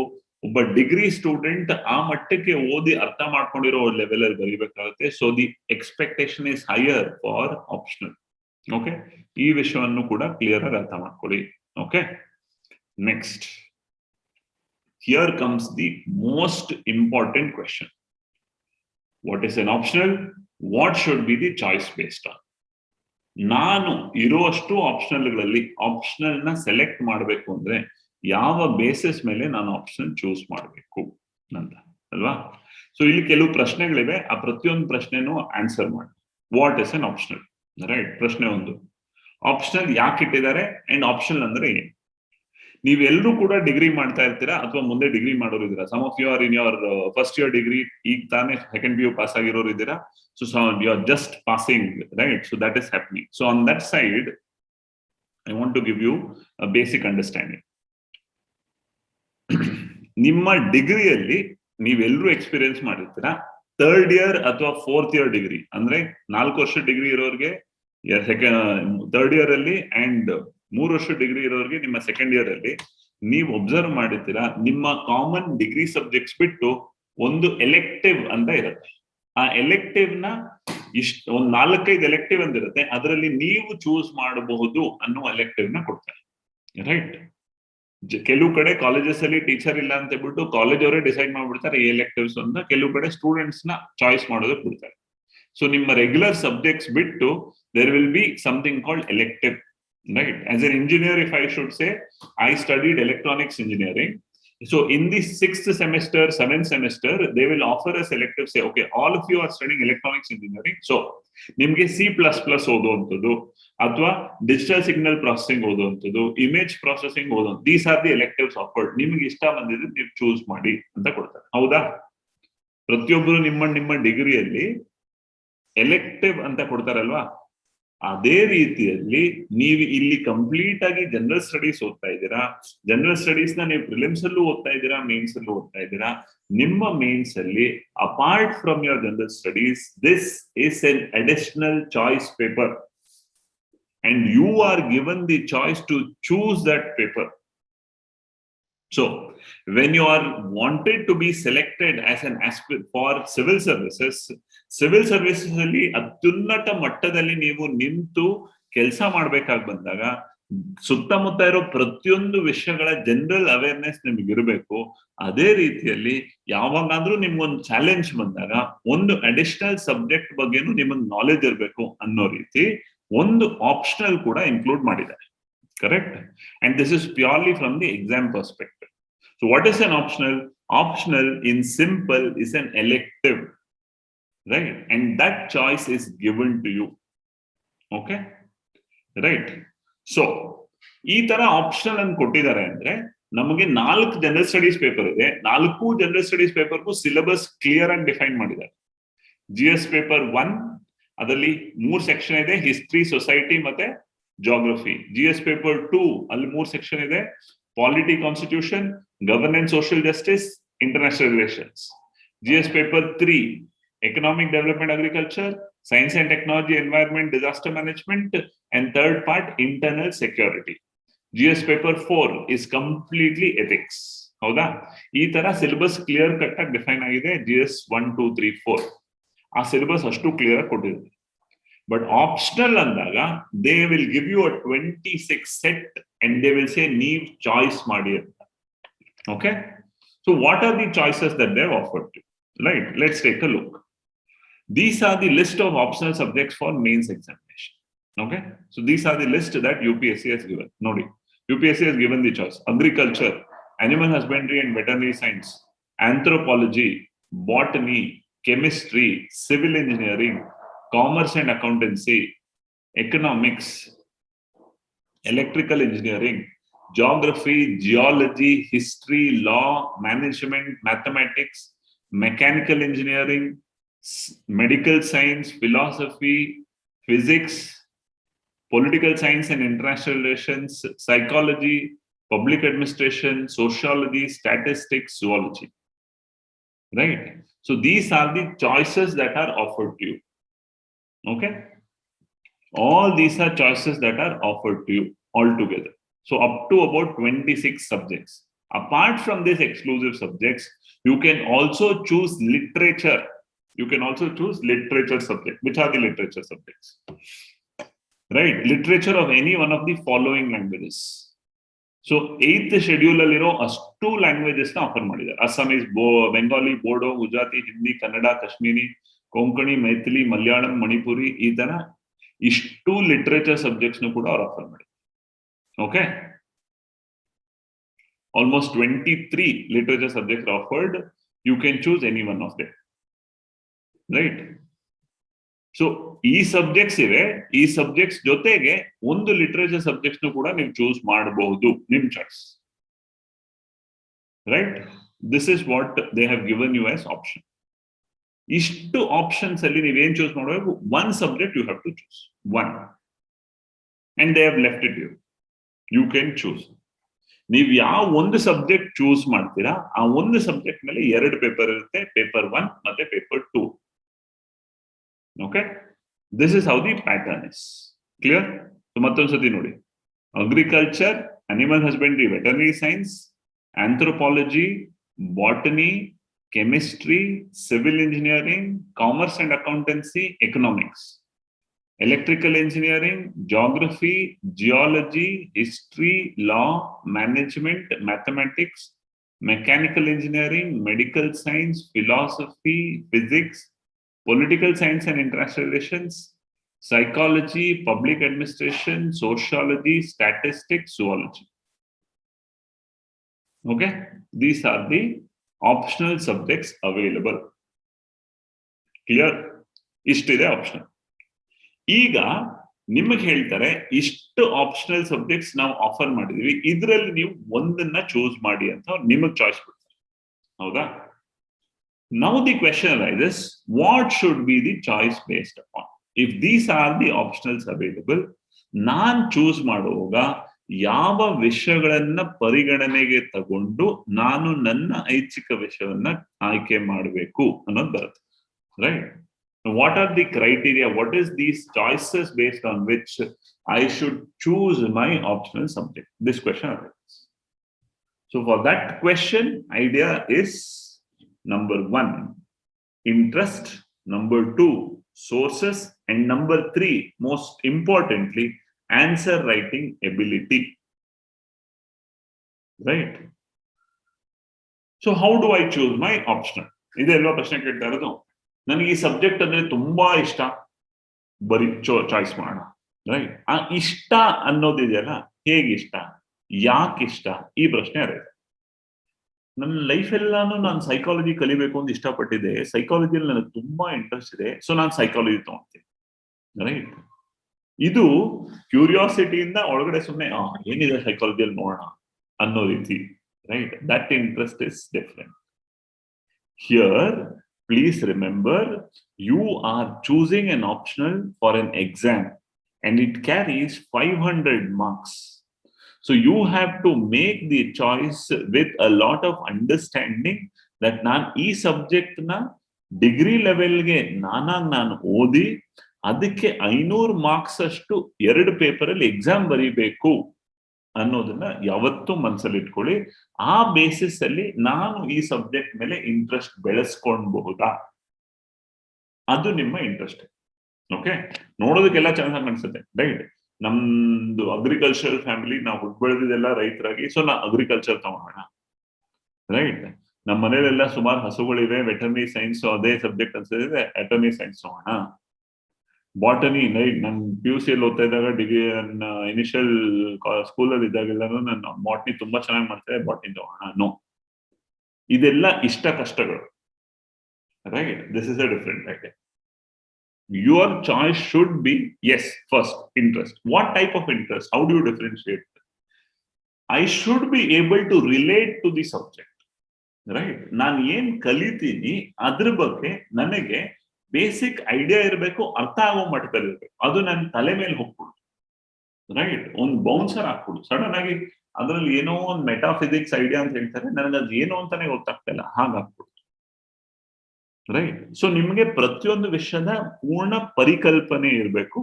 ಒಬ್ಬ ಡಿಗ್ರಿ ಸ್ಟೂಡೆಂಟ್ ಆ ಮಟ್ಟಕ್ಕೆ ಓದಿ ಅರ್ಥ ಮಾಡ್ಕೊಂಡಿರೋ ಲೆವೆಲ್ ಅಲ್ಲಿ ಬರೀಬೇಕಾಗುತ್ತೆ. So the expectation is higher for optional. Okay, ಈ ವಿಷಯವನ್ನು ಕೂಡ ಕ್ಲಿಯರ್ ಆಗಿ ಅರ್ಥ ಮಾಡ್ಕೊಳ್ಳಿ. Okay, next, here comes the most important question. What is an optional? What should be the choice based on? ನಾನು ಇರುವಷ್ಟು ಆಪ್ಷನಲ್ಗಳಲ್ಲಿ ಆಪ್ಷನಲ್ ನ ಸೆಲೆಕ್ಟ್ ಮಾಡಬೇಕು ಅಂದ್ರೆ ಯಾವ ಬೇಸಿಸ್ ಮೇಲೆ ನಾನು ಆಪ್ಷನ್ ಚೂಸ್ ಮಾಡಬೇಕು ಅಂತ ಅಲ್ವಾ? ಸೊ ಇಲ್ಲಿ ಕೆಲವು ಪ್ರಶ್ನೆಗಳಿವೆ, ಆ ಪ್ರತಿಯೊಂದು ಪ್ರಶ್ನೆನೂ ಆನ್ಸರ್ ಮಾಡಿ. What is an optional? Right, ಪ್ರಶ್ನೆ ಒಂದು, ಆಪ್ಷನಲ್ ಯಾಕೆ ಇಟ್ಟಿದ್ದಾರೆ ಅಂಡ್ ಆಪ್ಷನಲ್ ಅಂದ್ರೆ ಏನು? ನೀವೆಲ್ಲರೂ ಕೂಡ ಡಿಗ್ರಿ ಮಾಡ್ತಾ ಇರ್ತೀರಾ ಅಥವಾ ಮುಂದೆ ಡಿಗ್ರಿ ಮಾಡೋರು ಇದ್ದೀರಾ. Some of you are in your first year degree, ಈಗ ತಾನೇ ಸೆಕೆಂಡ್ PU ಪಾಸ್ ಆಗಿರೋರು ಇದ್ದೀರಾ. So you are just passing, right? So that is happening. So on that side I want to give you a basic understanding. ನಿಮ್ಮ ಡಿಗ್ರಿಯಲ್ಲಿ ನೀವೆಲ್ಲರೂ experience ಮಾಡಿರ್ತೀರಾ. Third year ಅಥವಾ fourth year degree ಅಂದ್ರೆ 4 ವರ್ಷ degree ಇರೋರಿಗೆ ಥರ್ಡ್ ಇಯರ್ ಅಲ್ಲಿ and 3 ವರ್ಷ ಡಿಗ್ರಿ ಇರೋರಿಗೆ ನಿಮ್ಮ ಸೆಕೆಂಡ್ ಇಯರ್ ಅಲ್ಲಿ ನೀವು ಒಬ್ಸರ್ವ್ ಮಾಡಿರ್ತೀರಾ, ನಿಮ್ಮ ಕಾಮನ್ ಡಿಗ್ರಿ ಸಬ್ಜೆಕ್ಟ್ಸ್ ಬಿಟ್ಟು ಒಂದು ಎಲೆಕ್ಟಿವ್ ಅಂತ ಇರುತ್ತೆ. ಆ ಎಲೆಕ್ಟಿವ್ ನ ಒಂದ್ 4-5 ಎಲೆಕ್ಟಿವ್ ಅಂತ ಇರುತ್ತೆ, ಅದರಲ್ಲಿ ನೀವು ಚೂಸ್ ಮಾಡಬಹುದು ಅನ್ನೋ ಎಲೆಕ್ಟಿವ್ ನ ಕೊಡ್ತಾರೆ. ರೈಟ್, ಕೆಲವು ಕಡೆ ಕಾಲೇಜಸ್ ಅಲ್ಲಿ ಟೀಚರ್ ಇಲ್ಲ ಅಂತ ಹೇಳ್ಬಿಟ್ಟು ಕಾಲೇಜ್ ಅವರೇ ಡಿಸೈಡ್ ಮಾಡ್ಬಿಡ್ತಾರೆ ಈ ಎಲೆಕ್ಟಿವ್ಸ್ ಅಂತ. ಕೆಲವು ಕಡೆ ಸ್ಟೂಡೆಂಟ್ಸ್ ನ ಚಾಯ್ಸ್ ಮಾಡೋದಕ್ಕೆ ಬಿಡ್ತಾರೆ. ಸೊ ನಿಮ್ಮ ರೆಗ್ಯುಲರ್ ಸಬ್ಜೆಕ್ಟ್ಸ್ ಬಿಟ್ಟು there will be something called elective. Right, as an engineer, if I should say, I studied electronics engineering. So in the 6th semester, 7th semester, they will offer us elective, say, okay, all of you are studying electronics engineering. So ನಿಮ್ಗೆ C++ ಓದುವಂಥದ್ದು ಅಥವಾ digital signal processing ಓದುವಂಥದ್ದು, image processing ಓದುವಂಥದ್ದು, these are the electives offered. ನಿಮ್ಗೆ ಇಷ್ಟ ಬಂದಿದ್ದು ನೀವು choose ಮಾಡಿ ಅಂತ ಕೊಡ್ತಾರೆ. ಹೌದಾ? ಪ್ರತಿಯೊಬ್ಬರು ನಿಮ್ಮ ಡಿಗ್ರಿಯಲ್ಲಿ ಎಲೆಕ್ಟಿವ್ ಅಂತ ಕೊಡ್ತಾರಲ್ವಾ? ಅದೇ ರೀತಿಯಲ್ಲಿ ನೀವು ಇಲ್ಲಿ ಕಂಪ್ಲೀಟ್ ಆಗಿ ಜನರಲ್ ಸ್ಟಡೀಸ್ ಓದ್ತಾ ಇದ್ದೀರಾ. ಜನರಲ್ ಸ್ಟಡೀಸ್ ನ ನೀವು ಪ್ರಿಲಿಮ್ಸ್ ಅಲ್ಲೂ ಓದ್ತಾ ಇದ್ದೀರಾ, ಮೇನ್ಸ್ ಅಲ್ಲೂ ಓದ್ತಾ ಇದ್ದೀರಾ. ನಿಮ್ಮ ಮೇನ್ಸ್ ಅಲ್ಲಿ apart from your general studies, this is an additional choice paper and you are given the choice to choose that paper. So when you are wanted to be selected as an aspirant for civil services ಅಲ್ಲಿ ಅತ್ಯುನ್ನತ ಮಟ್ಟದಲ್ಲಿ ನೀವು ನಿಂತು ಕೆಲಸ ಮಾಡ್ಬೇಕಾಗಿ ಬಂದಾಗ ಸುತ್ತಮುತ್ತ ಇರೋ ಪ್ರತಿಯೊಂದು ವಿಷಯಗಳ ಜನರಲ್ ಅವೇರ್ನೆಸ್ ನಿಮ್ಗೆ ಇರಬೇಕು. ಅದೇ ರೀತಿಯಲ್ಲಿ ಯಾವಾಗಾದ್ರೂ ನಿಮ್ಗೊಂದು ಚಾಲೆಂಜ್ ಬಂದಾಗ ಒಂದು ಅಡಿಷನಲ್ ಸಬ್ಜೆಕ್ಟ್ ಬಗ್ಗೆನೂ ನಿಮಗೆ ನಾಲೆಜ್ ಇರಬೇಕು ಅನ್ನೋ ರೀತಿ ಒಂದು ಆಪ್ಷನಲ್ ಕೂಡ ಇನ್ಕ್ಲೂಡ್ ಮಾಡಿದ್ದಾರೆ. Correct? And this is purely from the exam perspective. So what is an optional? Optional in simple is an elective, right? And that choice is given to you. Okay? Right? So, ಈ ತರ optional ಅನ್ನು ಕೊಟ್ಟಿದ್ದಾರೆ ಅಂದ್ರೆ ನಮಗೆ 4 general studies paper ಇದೆ. 4 general studies ಪೇಪರ್ಗೂ syllabus clear ಆಗಿ define ಮಾಡಿದ್ದಾರೆ. GS paper 1 ಅದರಲ್ಲಿ 3 ಸೆಕ್ಷನ್ ಇದೆ, ಹಿಸ್ಟ್ರಿ, ಸೊಸೈಟಿ ಮತ್ತೆ geography. GS paper 2 ಅಲ್ಲಿ 3 ಸೆಕ್ಷನ್ ಇದೆ, polity, constitution, governance, social justice, international relations. GS paper 3 economic development, agriculture, science and technology, environment, disaster management, and third part internal security. GS paper 4 is completely ethics. ಹೌದಾ? ಈ ತರ syllabus clear cut ಆಗಿ define ಆಗಿದೆ. GS 1 2 3 4 ಆ syllabus ಅಷ್ಟು clear ಆಗಿ ಕೊಟ್ಟಿದೆ. But optional ಅಂದಾಗ they will give you a 26 set and they will say need choice ಮಾಡಿ ಅಂತ. Okay, so what are the choices that they have offered to you? Right, let's take a look. These are the list of optional subjects for mains examination. Okay, so these are the list that UPSC has given. Nodi, UPSC has given the choice: agriculture, animal husbandry and veterinary science, anthropology, botany, chemistry, civil engineering, commerce and accountancy, economics, electrical engineering, geography, geology, history, law, management, mathematics, mechanical engineering, medical science, philosophy, physics, political science and international relations, psychology, public administration, sociology, statistics, zoology. Right? So these are the choices that are offered to you. Okay, all these are choices that are offered to you altogether. So up to about 26 subjects. Apart from these exclusive subjects, you can also choose literature. You can also choose literature subject. Which are the literature subjects? Right? Literature of any one of the following languages. So 8th schedule alliro ashtu languages na offer madidare. Assamese, Bengali, Bodo, Gujarati, Hindi, Kannada, Kashmiri, Konkani, Maithili, Malayalam, Manipuri ee tara ishtu literature subjects nu kuda offer madidare. Okay? Almost 23 literature subjects are offered. You can choose any one of them. Right? So ಈ subjects ಇವೆ, ಈ subjects ಜೊತೆಗೆ ಒಂದು literature subjects ಕೂಡ ನೀವು choose ಮಾಡಬಹುದು, ನಿಮ್ choice. Right? This is what they have given you as option. ಇಷ್ಟು ಆಪ್ಷನ್ಸ್ ಅಲ್ಲಿ ನೀವೇನ್ ಚೂಸ್ ಮಾಡಬೇಕು? One subject you have to choose, one, and they have left it you. You can choose. ನೀವು ಯಾವ ಒಂದು ಸಬ್ಜೆಕ್ಟ್ ಚೂಸ್ ಮಾಡ್ತೀರಾ, ಆ ಒಂದು ಸಬ್ಜೆಕ್ಟ್ ಮೇಲೆ 2 ಪೇಪರ್ ಇರುತ್ತೆ, ಪೇಪರ್ 1 ಮತ್ತೆ paper 2. Okay, this is how the pattern is. Clear? So mattond sati nodi. Agriculture, animal husbandry, veterinary science, anthropology, botany, chemistry, civil engineering, commerce and accountancy, economics, electrical engineering, geography, geology, history, law, management, mathematics, mechanical engineering, medical science, philosophy, physics, political science and international relations, psychology, public administration, sociology, statistics, zoology. Okay, these are the optional subjects available. Clear? Ishtide optional. ಈಗ ನಿಮಗೆ ಹೇಳ್ತಾರೆ ಇಷ್ಟು optional subjects ನಾವು offer ಮಾಡಿದೀವಿ, ಇದರಲ್ಲಿ ನೀವು ಒಂದನ್ನ choose ಮಾಡಿ ಅಂತ ನಿಮಗೆ ಚಾಯ್ಸ್ ಕೊಡ್ತಾರೆ. ಹೌದಾ? Now the question arises, what should be the choice based upon? If these are the optionals available, ನಾನು ಚೂಸ್ ಮಾಡುವಾಗ ಯಾವ ವಿಷಯಗಳನ್ನ ಪರಿಗಣನೆಗೆ ತಗೊಂಡು ನಾನು ನನ್ನ ಐಚ್ಛಿಕ ವಿಷಯವನ್ನ ಆಯ್ಕೆ ಮಾಡಬೇಕು ಅನ್ನೋದು ಬರುತ್ತೆ. Right? What are the criteria? What is these choices based on which I should choose my optional subject? This question arises. So for that question, idea is number 1, interest. Number 2, sources. And number 3, most importantly, answer writing ability. Right? So how do I choose my optional? Ide elva prashne kelta irodu. Nanage ee subject andre tumba ishta, bari choice ಮಾಡೋಣ. Right? ಆ ಇಷ್ಟ ಅನ್ನೋದಿದೆಯಲ್ಲ, ಹೇಗೆ ಇಷ್ಟ, ಯಾಕೆ ಇಷ್ಟ, ಈ ಪ್ರಶ್ನೆ ಇರುತ್ತೆ. ನನ್ನ ಲೈಫ್ ಎಲ್ಲಾನು ನಾನು ಸೈಕಾಲಜಿ ಕಲಿಬೇಕು ಅಂತ ಇಷ್ಟಪಟ್ಟಿದ್ದೆ, ಸೈಕಾಲಜಿಯಲ್ಲಿ ನನಗೆ ತುಂಬಾ ಇಂಟ್ರೆಸ್ಟ್ ಇದೆ, ಸೊ ನಾನು ಸೈಕಾಲಜಿ ತಗೊಂತೀನಿ. ರೈಟ್? ಇದು ಕ್ಯೂರಿಯಾಸಿಟಿಯಿಂದ ಒಳಗಡೆ ಸುಮ್ಮನೆ ಏನಿದೆ ಸೈಕಾಲಜಿಯಲ್ಲಿ ನೋಡೋಣ ಅನ್ನೋ ರೀತಿ. Right? That interest is different. Here please remember, you are choosing an optional for an exam and it carries 500 marks. So you have to make the choice with a lot of understanding that ನಾನು ಈ subject ನ degree ಲೆವೆಲ್ಗೆ ನಾನು ಓದಿ ಅದಕ್ಕೆ 500 marks ಅಷ್ಟು 2 paper ಅಲ್ಲಿ exam ಬರೀಬೇಕು ಅನ್ನೋದನ್ನ ಯಾವತ್ತೂ ಮನಸ್ಸಲ್ಲಿ ಇಟ್ಕೊಳ್ಳಿ. ಆ ಬೇಸಿಸ್ ಅಲ್ಲಿ ನಾನು ಈ ಸಬ್ಜೆಕ್ಟ್ ಮೇಲೆ ಇಂಟ್ರೆಸ್ಟ್ ಬೆಳೆಸ್ಕೊಳ್ಬಹುದಾ, ಅದು ನಿಮ್ಮ ಇಂಟ್ರೆಸ್ಟ್. ಓಕೆ? ನೋಡೋದಕ್ಕೆಲ್ಲ ಚೆನ್ನಾಗಿ ಅನ್ಸುತ್ತೆ. ರೈಟ್? ನಮ್ದು ಅಗ್ರಿಕಲ್ಚರ್ ಫ್ಯಾಮಿಲಿ, ನಾವು ಹುಟ್ಟು ಬೆಳೆದಿದ್ದೆಲ್ಲ ರೈತರಾಗಿ, ಸೊ ನಾ ಅಗ್ರಿಕಲ್ಚರ್ ತಗೋಣ. ರೈಟ್? ನಮ್ಮ ಮನೇಲೆಲ್ಲ ಸುಮಾರು ಹಸುಗಳಿವೆ, ವೆಟರ್ನರಿ ಸೈನ್ಸ್ ಅದೇ ಸಬ್ಜೆಕ್ಟ್ ಅನ್ಸಿದೆ, ವೆಟರ್ನರಿ ಸೈನ್ಸ್ ತಗೋಣ. Botany, right? ನಾನು PUC ಅಲ್ಲಿ ಓದ್ತಾ ಇದ್ದಾಗ, ಡಿಗ್ರಿ ಇನಿಷಿಯಲ್ ಸ್ಕೂಲಲ್ಲಿ ಇದ್ದಾಗೆಲ್ಲರೂ ನಾನು ಬಾಟ್ನಿ ತುಂಬಾ ಚೆನ್ನಾಗಿ ಮಾಡ್ತೇವೆ, ಬಾಟ್ನಿ ತಗೋಣ. ನೋ, ಇದೆಲ್ಲ ಇಷ್ಟ ಕಷ್ಟಗಳು. Right? This is a different idea. Your choice should be, yes, first, interest. What type of interest? How do you differentiate? I should be able to relate to the subject. Right? ನಾನು ಏನ್ ಕಲಿತೀನಿ ಅದ್ರ ಬಗ್ಗೆ ನನಗೆ basic idea ಇರಬೇಕು, ಅರ್ಥ ಆಗೋ ಮಟ್ಟದಲ್ಲಿ ಇರಬೇಕು. ಅದು ನನ್ನ ತಲೆ ಮೇಲೆ ಹೋಗ್ಬಿಡು. ರೈಟ್? ಒಂದು ಬೌನ್ಸರ್ ಹಾಕ್ಬಿಡು ಸಡನ್ ಆಗಿ, ಅದ್ರಲ್ಲಿ ಏನೋ ಒಂದು ಮೆಟಾಫಿಸಿಕ್ಸ್ ಐಡಿಯಾ ಅಂತ ಹೇಳ್ತಾರೆ, ನನಗೆ ಅದು ಏನೋ ಅಂತಾನೆ ಗೊತ್ತಾಗ್ತಾ ಇಲ್ಲ, ಹಾಗಾಗ್ಬಿಡು. ರೈಟ್? ಸೊ ನಿಮ್ಗೆ ಪ್ರತಿಯೊಂದು ವಿಷಯದ ಪೂರ್ಣ ಪರಿಕಲ್ಪನೆ ಇರಬೇಕು.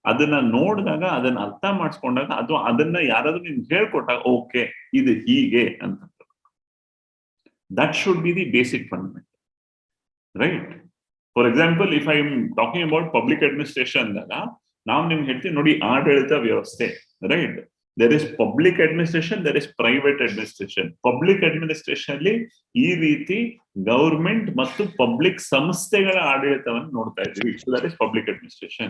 ಅದನ್ನ ನೋಡಿದಾಗ, ಅದನ್ನ ಅರ್ಥ ಮಾಡಿಸ್ಕೊಂಡಾಗ, ಅದು ಅದನ್ನ ಯಾರಾದ್ರೂ ನಿಮ್ಗೆ ಹೇಳ್ಕೊಟ್ಟಾಗ, ಓಕೆ ಇದು ಹೀಗೆ ಅಂತ. That should be the basic fundamental, right? For example, if I am talking about public administration, now ನಿಮ್ಗೆ ಹೇಳ್ತೀನಿ ನೋಡಿ, ಆಡಳಿತ ವ್ಯವಸ್ಥೆ, right? There is public administration, there is private administration. Public administration ಅಲ್ಲಿ ಈ ರೀತಿ ಗವರ್ಮೆಂಟ್ ಮತ್ತು ಪಬ್ಲಿಕ್ ಸಂಸ್ಥೆಗಳ ಆಡಳಿತವನ್ನು ನೋಡ್ತಾ ಇದ್ದೀವಿ. So that is public administration.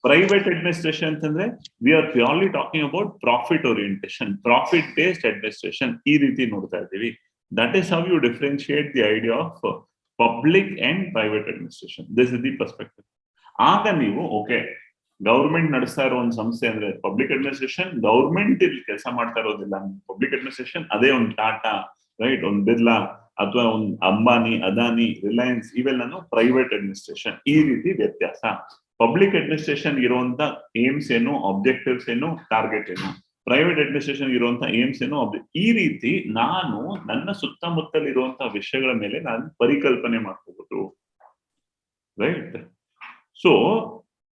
Private administration ಅಂತಂದ್ರೆ we are purely talking about profit orientation, profit based administration. ಈ ರೀತಿ ನೋಡ್ತಾ ಇದ್ದೀವಿ. That is how you differentiate the idea of public and private administration. This is the perspective. ಆಗ ನೀವು okay, government ನಡೆಸ್ತಾ ಇರೋ ಒಂದು ಸಂಸ್ಥೆ ಅಂದ್ರೆ ಪಬ್ಲಿಕ್ ಅಡ್ಮಿನಿಸ್ಟ್ರೇಷನ್, ಗವರ್ಮೆಂಟ್ ಇಲ್ಲಿ ಕೆಲಸ ಮಾಡ್ತಾ ಇರೋದಿಲ್ಲ ಪಬ್ಲಿಕ್ ಅಡ್ಮಿನಿಸ್ಟ್ರೇಷನ್, ಅದೇ ಒಂದು ಟಾಟಾ, ರೈಟ್, ಒಂದು ಬಿರ್ಲಾ ಅಥವಾ ಒಂದು ಅಂಬಾನಿ, ಅದಾನಿ, ರಿಲಯನ್ಸ್, ಇವೆಲ್ಲನೂ ಪ್ರೈವೇಟ್ ಅಡ್ಮಿನಿಸ್ಟ್ರೇಷನ್. ಈ ರೀತಿ ವ್ಯತ್ಯಾಸ. ಪಬ್ಲಿಕ್ ಅಡ್ಮಿನಿಸ್ಟ್ರೇಷನ್ ಇರುವಂತ ಏಮ್ಸ್ ಏನು, ಆಬ್ಜೆಕ್ಟಿವ್ಸ್ ಏನು, ಟಾರ್ಗೆಟ್ ಏನು, ಪ್ರೈವೇಟ್ ಅಡ್ಮಿನಿಸ್ಟ್ರೇಷನ್ ಇರುವಂತ ಏಮ್ಸ್ ಏನು, ಈ ರೀತಿ ನಾನು ನನ್ನ ಸುತ್ತಮುತ್ತಲು ಇರುವಂತಹ ವಿಷಯಗಳ ಮೇಲೆ ನಾನು ಪರಿಕಲ್ಪನೆ ಮಾಡ್ಕೋಬಹುದು, ರೈಟ್? ಸೊ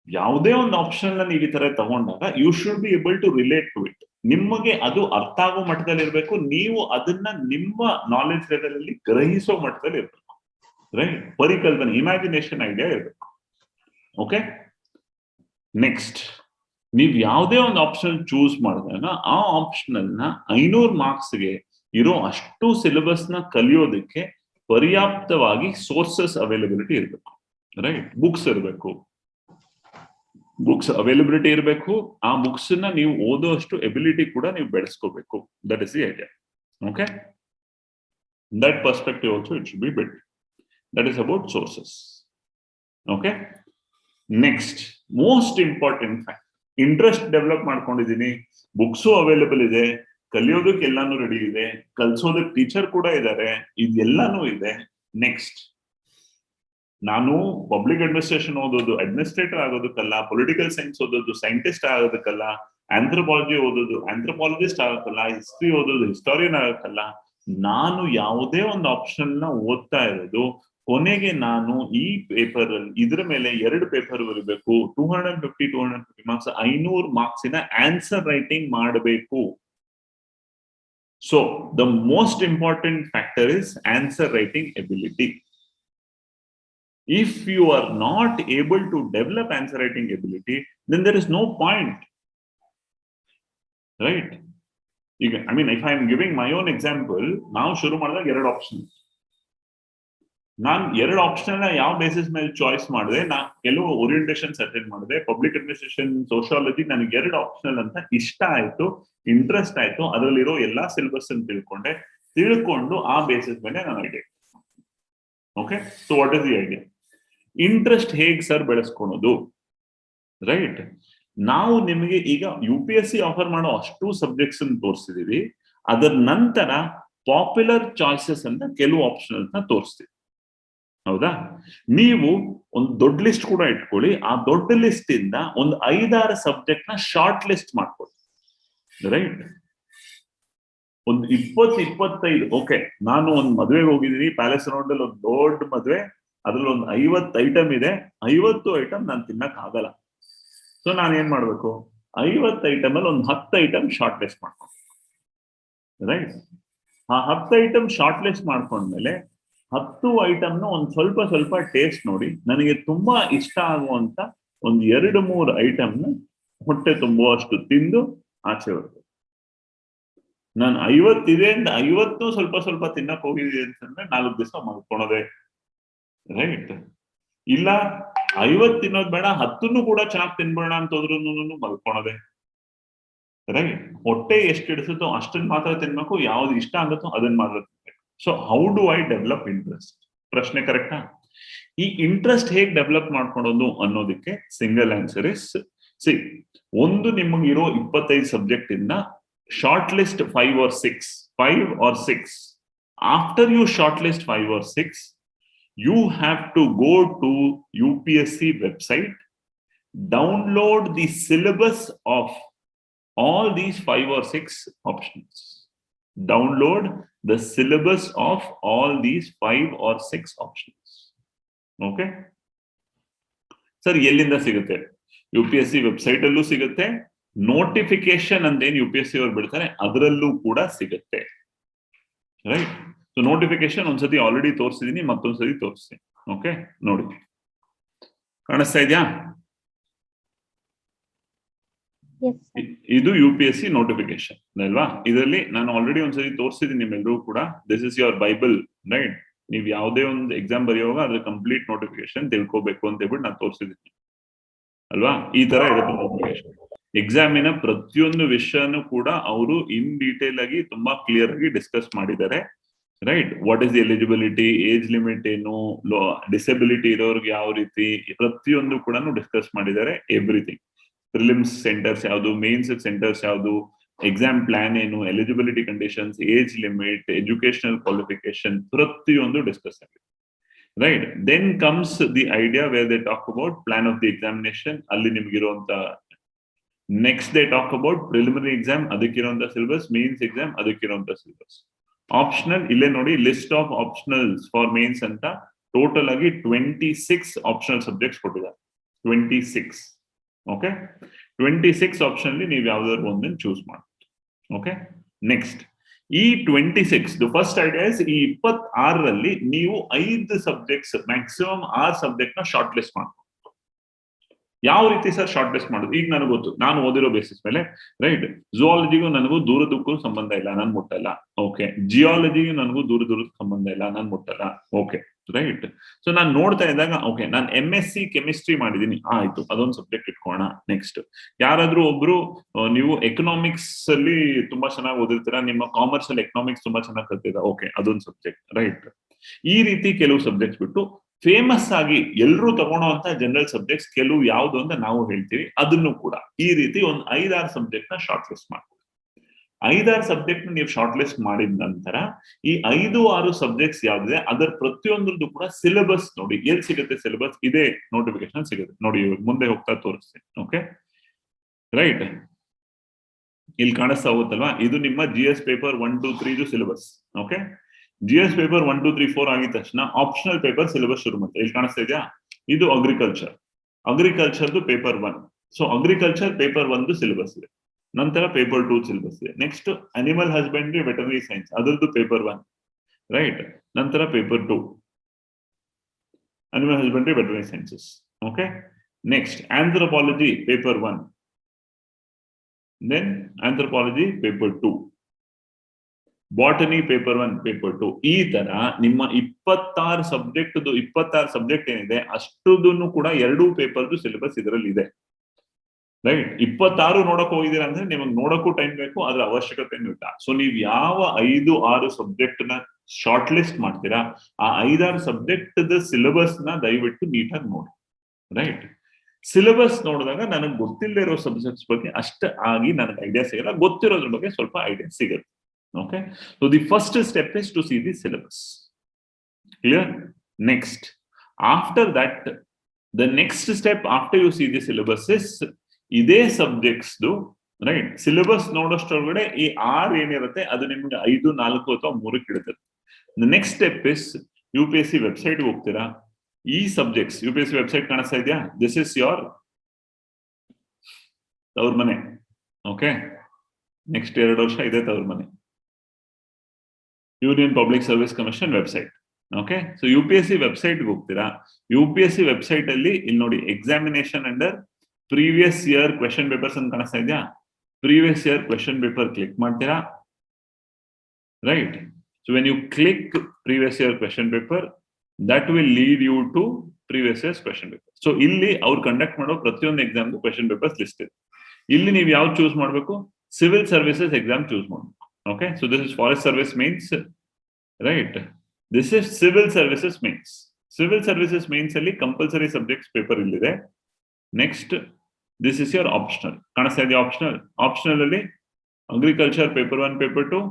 ಯಾವುದೇ ಒಂದು ಆಪ್ಷನ್ ನೀವು ಈ ತರ ತಗೊಂಡಾಗ you should be able to relate to it. ನಿಮಗೆ ಅದು ಅರ್ಥ ಆಗೋ ಮಟ್ಟದಲ್ಲಿ ಇರಬೇಕು, ನೀವು ಅದನ್ನ ನಿಮ್ಮ ನಾಲೆಜ್ ಲೆವೆಲ್ ಅಲ್ಲಿ ಗ್ರಹಿಸೋ ಮಟ್ಟದಲ್ಲಿ ಇರಬೇಕು, ರೈಟ್? ಪರಿಕಲ್ಪನೆ, ಇಮ್ಯಾಜಿನೇಷನ್ ಐಡಿಯಾ ಇರಬೇಕು. ಓಕೆ, ನೆಕ್ಸ್ಟ್, ನೀವು ಯಾವುದೇ ಒಂದು ಆಪ್ಷನ್ ಚೂಸ್ ಮಾಡಿದಾಗ ಆ ಆಪ್ಷನಲ್ ನ 500 ಮಾರ್ಕ್ಸ್ಗೆ ಇರೋ ಅಷ್ಟು ಸಿಲೆಬಸ್ ನ ಕಲಿಯೋದಕ್ಕೆ ಪರ್ಯಾಪ್ತವಾಗಿ ಸೋರ್ಸಸ್ ಅವೈಲಬಿಲಿಟಿ ಇರಬೇಕು, ರೈಟ್? ಬುಕ್ಸ್ ಇರಬೇಕು, ಬುಕ್ಸ್ ಅವೈಲಬಿಲಿಟಿ ಇರಬೇಕು. ಆ ಬುಕ್ಸ್ ನ ನೀವು ಓದೋಷ್ಟು ಎಬಿಲಿಟಿ ಕೂಡ ನೀವು ಬೆಳೆಸ್ಕೋಬೇಕು. That is the idea. Okay, that perspective also it should be built. That is about sources. Okay, next most important fact, interest develop ಮಾಡ್ಕೊಂಡಿದ್ದೀನಿ, ಬುಕ್ಸು ಅವೈಲೇಬಲ್ ಇದೆ, ಕಲಿಯೋದಕ್ಕೆ ಎಲ್ಲಾನು ರೆಡಿ ಇದೆ, ಕಲ್ಸೋದಕ್ಕೆ ಟೀಚರ್ ಕೂಡ ಇದ್ದಾರೆ, ಇದೆಲ್ಲಾನು ಇದೆ. ನೆಕ್ಸ್ಟ್, ನಾನು ಪಬ್ಲಿಕ್ ಅಡ್ಮಿನಿಸ್ಟ್ರೇಷನ್ ಓದೋದು ಅಡ್ಮಿನಿಸ್ಟ್ರೇಟರ್ ಆಗೋದಕ್ಕಲ್ಲ, ಪೊಲಿಟಿಕಲ್ ಸೈನ್ಸ್ ಓದೋದು ಸೈಂಟಿಸ್ಟ್ ಆಗೋದಕ್ಕಲ್ಲ, ಆಂಥ್ರೋಪಾಲಜಿ ಓದೋದು ಆಂಥ್ರೋಪಾಲಜಿಸ್ಟ್ ಆಗೋಕ್ಕಲ್ಲ, ಹಿಸ್ಟ್ರಿ ಓದೋದು ಹಿಸ್ಟೋರಿಯನ್ ಆಗೋಕ್ಕಲ್ಲ. ನಾನು ಯಾವುದೇ ಒಂದು ಆಪ್ಷನ್ ನ ಓದ್ತಾ ಇರೋದು ಕೊನೆಗೆ ನಾನು ಈ ಪೇಪರ್ ಅಲ್ಲಿ ಇದ್ರ ಮೇಲೆ 2 ಪೇಪರ್ ಬರಬೇಕು, 250 ಮಾರ್ಕ್ಸ್, 500 ಮಾರ್ಕ್ಸಿನ ಆನ್ಸರ್ ರೈಟಿಂಗ್ ಮಾಡಬೇಕು. So the most important factor is answer writing ability. If you are not able to develop answer writing ability, then there is no point, right? I mean, if I am giving my own example, now shuru ಮಾಡಿದಾಗ 2 option, ನಾನು 2 option ಯಾವ basis ಮೇಲೆ choice ಮಾಡಿದೆ, ನಾನು ಕೆಲವು ಓರಿಯಂಟೇಷನ್ಸ್ attend ಮಾಡಿದೆ, public administration, sociology, ನನಗೆ 2 optional ಅಂತ ಇಷ್ಟ ಆಯ್ತು, ಇಂಟ್ರೆಸ್ಟ್ ಆಯ್ತು, ಅದರಲ್ಲಿರೋ ಎಲ್ಲಾ ಸಿಲೆಬಸ್ ಅನ್ನು ತಿಳ್ಕೊಂಡು ಆ ಬೇಸಿಸ್ ಮೇಲೆ ನಾನು idea. Okay, so what is the idea? Interest ಹೇಗೆ ಸರ್ ಬೆಳೆಸ್ಕೊಳೋದು, ರೈಟ್? ನಾವು ನಿಮಗೆ ಈಗ UPSC ಆಫರ್ ಮಾಡೋ ಅಷ್ಟು ಸಬ್ಜೆಕ್ಟ್ಸ್ ಅನ್ನು ತೋರಿಸಿದೀವಿ, ಅದರ ನಂತರ ಪಾಪ್ಯುಲರ್ ಚಾಯ್ಸಸ್ ಅಂತ ಕೆಲವು ಆಪ್ಷನಲ್ ನ ತೋರಿಸ್ತೀವಿ, ಹೌದಾ? ನೀವು ಒಂದು ದೊಡ್ಡ ಲಿಸ್ಟ್ ಕೂಡ ಇಟ್ಕೊಳ್ಳಿ, ಆ ದೊಡ್ಡ ಲಿಸ್ಟ್ ಇಂದ ಒಂದು 5-6 ಸಬ್ಜೆಕ್ಟ್ ನ ಶಾರ್ಟ್ ಲಿಸ್ಟ್ ಮಾಡ್ಕೊಳ್ಳಿ, ರೈಟ್? ಒಂದು 20-25, ಓಕೆ, ನಾನು ಒಂದು ಮದುವೆಗೆ ಹೋಗಿದ್ದೀನಿ, ಪ್ಯಾಲೇಸ್ ರೋಡ್ ಅಲ್ಲಿ ಒಂದು ದೊಡ್ಡ ಮದುವೆ, ಅದ್ರಲ್ಲಿ ಒಂದು 50 ಐಟಮ್ ಇದೆ, 50 ಐಟಮ್ ನಾನು ತಿನ್ನಕ್ ಆಗಲ್ಲ. ಸೊ ನಾನು ಏನ್ ಮಾಡ್ಬೇಕು, 50 ಐಟಮ್ ಅಲ್ಲಿ ಒಂದು 10 ಐಟಮ್ ಶಾರ್ಟ್ ಲಿಸ್ಟ್ ಮಾಡ್ಕೊಂಡು, ರೈಟ್? ಆ 10 ಐಟಮ್ ಶಾರ್ಟ್ ಲಿಸ್ಟ್ ಮಾಡ್ಕೊಂಡ್ಮೇಲೆ 10 ಐಟಮ್ ನ ಒಂದು ಸ್ವಲ್ಪ ಟೇಸ್ಟ್ ನೋಡಿ, ನನಗೆ ತುಂಬಾ ಇಷ್ಟ ಆಗುವಂತ ಒಂದು 2-3 ಐಟಮ್ ನ ಹೊಟ್ಟೆ ತುಂಬುವಷ್ಟು ತಿಂದು ಆಚೆ ಬರ್ತದೆ. ನಾನು 50 ಇದೆ ಅಂತ 50 ಸ್ವಲ್ಪ ತಿನ್ನಕ್ ಹೋಗಿದ್ದೀನಿ ಅಂತಂದ್ರೆ 4 ದಿವಸ ಮಲ್ಕೊಳೋದೆ, ರೈಟ್? ಇಲ್ಲ 50 ತಿನ್ನೋದು ಬೇಡ, 10 ಕೂಡ ಚೆನ್ನಾಗಿ ತಿನ್ಬೇಡ ಅಂತ ಹೋದ್ರು ಮಲ್ಕೊಳೋದೆ, ರೈಟ್? ಹೊಟ್ಟೆ ಎಷ್ಟು ಹಿಡಿಸುತ್ತೋ ಅಷ್ಟನ್ನ ಮಾತ್ರ ತಿನ್ಬೇಕು, ಯಾವ್ದು ಇಷ್ಟ ಆಗುತ್ತೋ ಅದನ್ನ ಮಾತ್ರ ತಿನ್ಬೇಕು. So how do I develop interest? ಪ್ರಶ್ನೆ ಕರೆಕ್ಟಾ? ಈ ಇಂಟ್ರೆಸ್ಟ್ ಹೇಗೆ ಡೆವಲಪ್ ಮಾಡ್ಕೊಳೋದು ಅನ್ನೋದಕ್ಕೆ ಸಿಂಗಲ್ ಆನ್ಸರ್ ಇಸ್, ಸಿ, ಒಂದು ನಿಮಗಿರೋ 25 ಸಬ್ಜೆಕ್ಟ್ ಇಂದ short list 5 or 6. After you shortlist 5 or 6, you have to go to UPSC website, download the syllabus of all these 5 or 6 options. Download the syllabus of all these 5 or 6 options. Okay? Sir, ಎಲ್ಲಿಂದ ಸಿಗುತ್ತೆ? UPSC website ಅಲ್ಲೂ ಸಿಗುತ್ತೆ, notification ಅಂತೇನು UPSC ಅವರು ಬಿಡ್ತಾರೆ ಅದರಲ್ಲೂ ಕೂಡ ಸಿಗುತ್ತೆ, ರೈಟ್? ಸೊ ನೋಟಿಫಿಕೇಶನ್ ಒಂದ್ಸತಿ ಆಲ್ರೆಡಿ ತೋರಿಸಿದೀನಿ, ಮತ್ತೊಂದ್ಸತಿ ತೋರಿಸ್ತೀನಿ. ಓಕೆ, ನೋಡಿ ಕಾಣಿಸ್ತಾ ಇದೆಯಾ? ಇದು UPSC ನೋಟಿಫಿಕೇಶನ್ ಅಲ್ವಾ? ಇದರಲ್ಲಿ ನಾನು ಆಲ್ರೆಡಿ ಒಂದ್ಸತಿ ತೋರಿಸಿದೀನಿ ನಿಮ್ಮೆಲ್ಲರೂ ಕೂಡ. This is your Bible, right? ನೀವು ಯಾವುದೇ ಒಂದು ಎಕ್ಸಾಮ್ ಬರೆಯುವಾಗ ಅದ್ರ ಕಂಪ್ಲೀಟ್ ನೋಟಿಫಿಕೇಶನ್ ತಿಳ್ಕೋಬೇಕು ಅಂತ ಹೇಳ್ಬಿಟ್ಟು ನಾನು ತೋರಿಸಿದ್ದೀನಿ ಅಲ್ವಾ? ಈ ತರ ಇರುತ್ತೆ ನೋಟಿಫಿಕೇಶನ್. ಎಕ್ಸಾಮಿನ ಪ್ರತಿಯೊಂದು ವಿಷಯನೂ ಕೂಡ ಅವರು ಇನ್ ಡೀಟೇಲ್ ಆಗಿ ತುಂಬಾ ಕ್ಲಿಯರ್ ಆಗಿ ಡಿಸ್ಕಸ್ ಮಾಡಿದ್ದಾರೆ, right? What is the eligibility, age limit ಏನು, ಡಿಸೆಬಿಲಿಟಿ ಇರೋರ್ಗೆ ಯಾವ ರೀತಿ, ಪ್ರತಿಯೊಂದು ಕೂಡ ಡಿಸ್ಕಸ್ ಮಾಡಿದ್ದಾರೆ. ಎವ್ರಿಥಿಂಗ್, ಪ್ರಿಲಿಮ್ಸ್ ಸೆಂಟರ್ಸ್ ಯಾವುದು, ಮೇನ್ಸ್ ಸೆಂಟರ್ಸ್ ಯಾವುದು, ಎಕ್ಸಾಮ್ ಪ್ಲಾನ್ ಏನು, eligibility conditions, age limit, educational qualification, ಪ್ರತಿಯೊಂದು ಡಿಸ್ಕಸ್ ಆಗಿದೆ, right? Then comes the idea where they talk about plan of the examination. ಅಲ್ಲಿ ನಿಮ್ಗಿರುವಂತ next they talk about preliminary exam, ಅದಕ್ಕಿರುವಂತ syllabus, mains exam ಅದಕ್ಕಿರುವಂತ syllabus. Optional ಇಲ್ಲೇ ನೋಡಿ, list of optionals for mains ಅಂತ total ಆಗಿ 26 optional subjects ಕೊಟ್ಟಿದ್ದಾರೆ. 26. Okay, 26 option ಅಲ್ಲಿ ನೀವು ಯಾವ್ದಾದ್ರು ಒಂದನ್ನು ಚೂಸ್ ಮಾಡಿ. ಓಕೆ, ನೆಕ್ಸ್ಟ್ ಈ 26 ಫಸ್ಟ್ ಐಡಿಯಾ ಇಸ್, ಈ 26ರಲ್ಲಿ ನೀವು 5 ಸಬ್ಜೆಕ್ಟ್ಸ್, ಮ್ಯಾಕ್ಸಿಮಮ್ 6 ಸಬ್ಜೆಕ್ಟ್ ನ ಶಾರ್ಟ್ ಲಿಸ್ಟ್ ಮಾಡ್ಬೇಕು. ಯಾವ ರೀತಿ ಸರ್ ಶಾರ್ಟ್ ಲಿಸ್ಟ್ ಮಾಡೋದು? ಈಗ ನನಗೆ ಗೊತ್ತು, ನಾನು ಓದಿರೋ ಬೇಸಿಸ್ ಮೇಲೆ, ರೈಟ್? ಝುವಾಲಜಿಗೂ ನನಗೂ ದೂರದಕ್ಕೂ ಸಂಬಂಧ ಇಲ್ಲ, ನಾನು ಮುಟ್ಟಲ್ಲ. ಓಕೆ, ಜಿಯಾಲಜಿಗೂ ನನಗೂ ದೂರದ ಸಂಬಂಧ ಇಲ್ಲ, ನಾನು ಮುಟ್ಟಲ್ಲ. Okay, right? ಸೊ ನಾನು ನೋಡ್ತಾ ಇದ್ದಾಗ, ಓಕೆ, ನಾನು MSc ಕೆಮಿಸ್ಟ್ರಿ ಮಾಡಿದೀನಿ, ಆಯ್ತು, ಅದೊಂದು ಸಬ್ಜೆಕ್ಟ್ ಇಟ್ಕೋಣ. ನೆಕ್ಸ್ಟ್ ಯಾರಾದ್ರೂ ಒಬ್ರು ನೀವು ಎಕನಾಮಿಕ್ಸ್ ಅಲ್ಲಿ ತುಂಬಾ ಚೆನ್ನಾಗಿ ಓದಿರ್ತೀರಾ, ನಿಮ್ಮ ಕಾಮರ್ಸ್ ಅಲ್ಲಿ ಎಕನಾಮಿಕ್ಸ್ ತುಂಬಾ ಚೆನ್ನಾಗಿ ಕಲ್ತಿದ್ದೀರಾ, ಓಕೆ, ಅದೊಂದು ಸಬ್ಜೆಕ್ಟ್, ರೈಟ್? ಈ ರೀತಿ ಕೆಲವು ಸಬ್ಜೆಕ್ಟ್ಸ್ ಬಿಟ್ಟು ಫೇಮಸ್ ಆಗಿ ಎಲ್ಲರೂ ತಗೊಳ್ಳೋಂತ ಜನರಲ್ ಸಬ್ಜೆಕ್ಟ್ಸ್ ಕೆಲವು ಯಾವ್ದು ಅಂತ ನಾವು ಹೇಳ್ತೀವಿ, ಅದನ್ನು ಕೂಡ ಈ ರೀತಿ ಒಂದು 5-6 ಸಬ್ಜೆಕ್ಟ್ ನ ಶಾರ್ಟ್ ಲಿಸ್ಟ್ ಮಾಡ್ತೀವಿ. 5-6 ಸಬ್ಜೆಕ್ಟ್ ನೀವು ಶಾರ್ಟ್ ಲಿಸ್ಟ್ ಮಾಡಿದ ನಂತರ ಈ 5-6 ಸಬ್ಜೆಕ್ಟ್ಸ್ ಯಾವ್ದಿದೆ ಅದರ ಪ್ರತಿಯೊಂದ್ರದ್ದು ಕೂಡ ಸಿಲೆಬಸ್ ನೋಡಿ. ಎಲ್ಲಿ ಸಿಗುತ್ತೆ ಸಿಲೆಬಸ್? ಇದೇ ನೋಟಿಫಿಕೇಶನ್ ಸಿಗುತ್ತೆ ನೋಡಿ, ಮುಂದೆ ಹೋಗ್ತಾ ತೋರಿಸ್ತೀನಿ. Okay, right? ಇಲ್ಲಿ ಕಾಣಿಸ್ತಾ ಹೋಗುತ್ತಲ್ವಾ, ಇದು ನಿಮ್ಮ GS paper 1, 2, 3 syllabus. Okay, GS paper 1, 2, 3, 4 ಆಗಿದ ತಕ್ಷಣ ಆಪ್ಷನಲ್ ಪೇಪರ್ ಸಿಲೆಬಸ್ ಶುರು ಮಾಡುತ್ತೆ. ಇಲ್ಲಿ ಕಾಣಿಸ್ತಾ ಇದೆಯಾ? ಇದು ಅಗ್ರಿಕಲ್ಚರ್ದು paper 1. So agriculture paper 1 syllabus ಇದೆ. ನಂತರ ಪೇಪರ್ 2 ಸಿಲೆಬಸ್ ಇದೆ. Next animal husbandry veterinary science, ಅದರದ್ದು ಪೇಪರ್ 1, ರೈಟ್? ನಂತರ paper 2 animal husbandry veterinary sciences. Okay, next anthropology paper 1, then anthropology paper 2, botany paper 1, paper 2. ಈ ತರ ನಿಮ್ಮ 26 ಸಬ್ಜೆಕ್ಟ್ ಏನಿದೆ ಅಷ್ಟುದನ್ನು ಕೂಡ 2 ಪೇಪರ್ದು ಸಿಲೆಬಸ್ ಇದರಲ್ಲಿ ಇದೆ, ರೈಟ್? 26 ನೋಡಕ್ ಹೋಗಿದ್ದೀರಾ ಅಂದ್ರೆ ನಿಮಗೆ ನೋಡಕ್ಕೂ ಟೈಮ್ ಬೇಕು, ಅದ್ರ ಅವಶ್ಯಕತೆ ಇಲ್ಲ. ಸೊ ನೀವು ಯಾವ 5-6 ಸಬ್ಜೆಕ್ಟ್ ನ ಶಾರ್ಟ್ ಲಿಸ್ಟ್ ಮಾಡ್ತೀರಾ, ಆ 5-6 ಸಬ್ಜೆಕ್ಟ್ ಸಿಲೆಬಸ್ ನ ದಯವಿಟ್ಟು ನೀಟಾಗಿ ನೋಡಿ, ರೈಟ್? ಸಿಲೆಬಸ್ ನೋಡಿದಾಗ ನನಗೆ ಗೊತ್ತಿಲ್ಲದೆ ಇರೋ ಸಬ್ಜೆಕ್ಟ್ಸ್ ಬಗ್ಗೆ ಅಷ್ಟ ಆಗಿ ನನಗೆ ಐಡಿಯಾ ಸಿಗಲ್ಲ, ಗೊತ್ತಿರೋದ್ರ ಬಗ್ಗೆ ಸ್ವಲ್ಪ ಐಡಿಯಾ ಸಿಗುತ್ತೆ. Okay, so the first step is to see the syllabus. Clear? Next, after that, the next step after you see the syllabus is ಇದೇ ಸಬ್ಜೆಕ್ಟ್ಸ್ ರೈಟ್? ಸಿಲೆಬಸ್ ನೋಡೋಷ್ಟೊಳಗಡೆ ಈ 6 ಏನಿರುತ್ತೆ ಅದು ನಿಮ್ಗೆ 5, 4 ಅಥವಾ 3 ಇಡುತ್ತೆ. Next step is UPSC website ಹೋಗ್ತೀರಾ, ಈ subjects UPSC website ಕಾಣಿಸ್ತಾ ಇದೆಯಾ? ದಿಸ್ ಇಸ್ ಯೋರ್ ತವ್ರ ಮನೆ. ಓಕೆ, ನೆಕ್ಸ್ಟ್ 2 ವರ್ಷ ಇದೆ ತವ್ರ ಮನೆ. Union public service commission website. Okay, so UPSC website ಹೋಗ್ತೀರಾ. UPSC ವೆಬ್ಸೈಟ್ ಅಲ್ಲಿ ಇಲ್ಲಿ ನೋಡಿ, examination under previous year question papers ಅಂತ ಕಾಣಿಸ್ತಾ ಇದೆಯಾ? Previous year question paper click ಮಾಡ್ತೀರಾ, right? So when you click previous year question paper, that will lead you to previous years question paper. So ಇಲ್ಲಿ ಅವ್ರು conduct ಮಾಡೋ ಪ್ರತಿಯೊಂದು exam question papers list ಇದೆ. ಇಲ್ಲಿ ನೀವು ಯಾವ್ದು ಚೂಸ್ ಮಾಡಬೇಕು? ಸಿವಿಲ್ ಸರ್ವಿಸಸ್ ಎಕ್ಸಾಮ್ ಚೂಸ್ ಮಾಡಬೇಕು. Okay, so this is forest service mains, right? This is civil services mains. Civil services mains ಅಲ್ಲಿ compulsory subjects paper ಇಲ್ಲಿದೆ. Next, this is your optional. ಕಾಣಿಸ್ತಾ ಇದೆ optional ಅಲ್ಲಿ agriculture paper 1, paper 2,